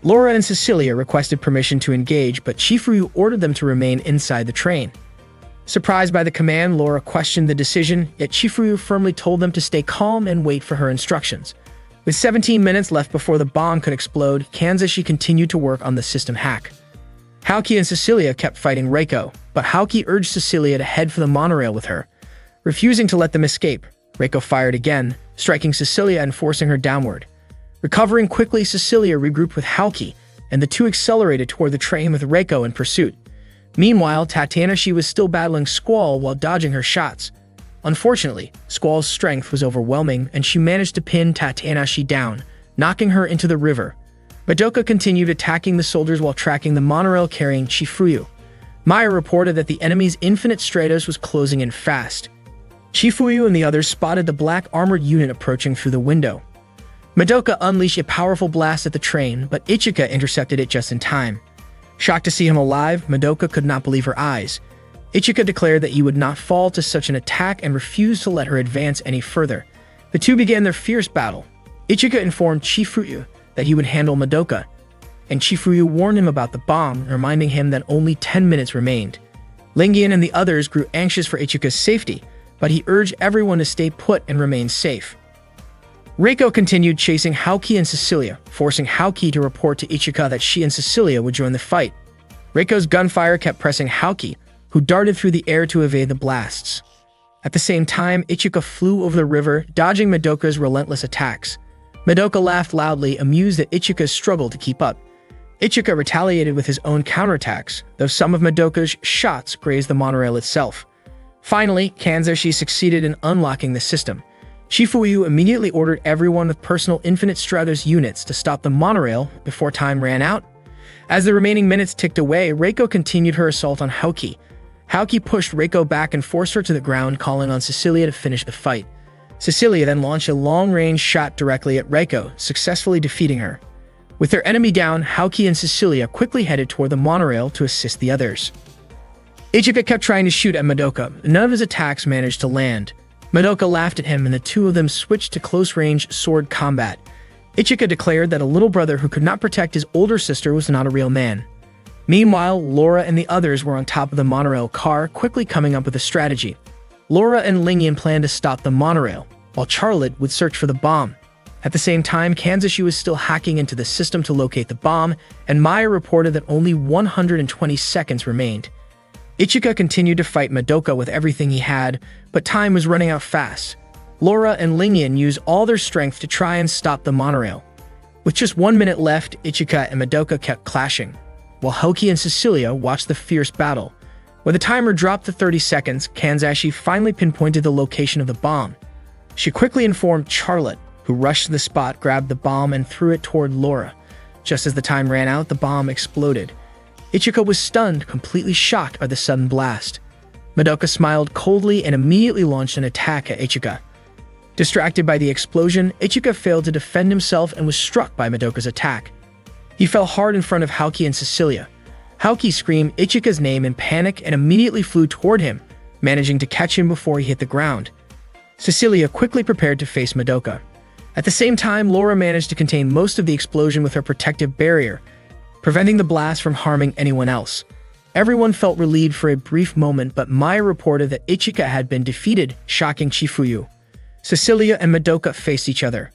Laura and Cecilia requested permission to engage, but Chifuyu ordered them to remain inside the train. Surprised by the command, Laura questioned the decision, yet Chifuyu firmly told them to stay calm and wait for her instructions. With 17 minutes left before the bomb could explode, Kanzashi continued to work on the system hack. Haoki and Cecilia kept fighting Reiko, but Haoki urged Cecilia to head for the monorail with her. Refusing to let them escape, Reiko fired again, striking Cecilia and forcing her downward. Recovering quickly, Cecilia regrouped with Haoki, and the two accelerated toward the train with Reiko in pursuit. Meanwhile, Tatiana was still battling Squall while dodging her shots. Unfortunately, Squall's strength was overwhelming, and she managed to pin Tatiana down, knocking her into the river. Madoka continued attacking the soldiers while tracking the monorail carrying Chifuyu. Maya reported that the enemy's Infinite Stratos was closing in fast. Chifuyu and the others spotted the black armored unit approaching through the window. Madoka unleashed a powerful blast at the train, but Ichika intercepted it just in time. Shocked to see him alive, Madoka could not believe her eyes. Ichika declared that he would not fall to such an attack and refused to let her advance any further. The two began their fierce battle. Ichika informed Chifuyu that he would handle Madoka, and Chifuyu warned him about the bomb, reminding him that only 10 minutes remained. Lingian and the others grew anxious for Ichika's safety, but he urged everyone to stay put and remain safe. Reiko continued chasing Haoki and Cecilia, forcing Haoki to report to Ichika that she and Cecilia would join the fight. Reiko's gunfire kept pressing Haoki, who darted through the air to evade the blasts. At the same time, Ichika flew over the river, dodging Madoka's relentless attacks. Madoka laughed loudly, amused at Ichika's struggle to keep up. Ichika retaliated with his own counterattacks, though some of Madoka's shots grazed the monorail itself. Finally, Kanzashi succeeded in unlocking the system. Chifuyu immediately ordered everyone with personal Infinite Stratos units to stop the monorail before time ran out. As the remaining minutes ticked away, Reiko continued her assault on Haoki. Haoki pushed Reiko back and forced her to the ground, calling on Cecilia to finish the fight. Cecilia then launched a long-range shot directly at Reiko, successfully defeating her. With their enemy down, Haoki and Cecilia quickly headed toward the monorail to assist the others. Ichika kept trying to shoot at Madoka, and none of his attacks managed to land. Madoka laughed at him, and the two of them switched to close-range sword combat. Ichika declared that a little brother who could not protect his older sister was not a real man. Meanwhile, Laura and the others were on top of the monorail car, quickly coming up with a strategy. Laura and Lingian planned to stop the monorail, while Charlotte would search for the bomb. At the same time, Kanzashi was still hacking into the system to locate the bomb, and Maya reported that only 120 seconds remained. Ichika continued to fight Madoka with everything he had, but time was running out fast. Laura and Lingian used all their strength to try and stop the monorail. With just 1 minute left, Ichika and Madoka kept clashing, while Haoki and Cecilia watched the fierce battle. When the timer dropped to 30 seconds, Kanzashi finally pinpointed the location of the bomb. She quickly informed Charlotte, who rushed to the spot, grabbed the bomb, and threw it toward Laura. Just as the time ran out, the bomb exploded. Ichika was stunned, completely shocked by the sudden blast. Madoka smiled coldly and immediately launched an attack at Ichika. Distracted by the explosion, Ichika failed to defend himself and was struck by Madoka's attack. He fell hard in front of Haoki and Cecilia. Haoki screamed Ichika's name in panic and immediately flew toward him, managing to catch him before he hit the ground. Cecilia quickly prepared to face Madoka. At the same time, Laura managed to contain most of the explosion with her protective barrier, preventing the blast from harming anyone else. Everyone felt relieved for a brief moment, but Maya reported that Ichika had been defeated, shocking Chifuyu. Cecilia and Madoka faced each other.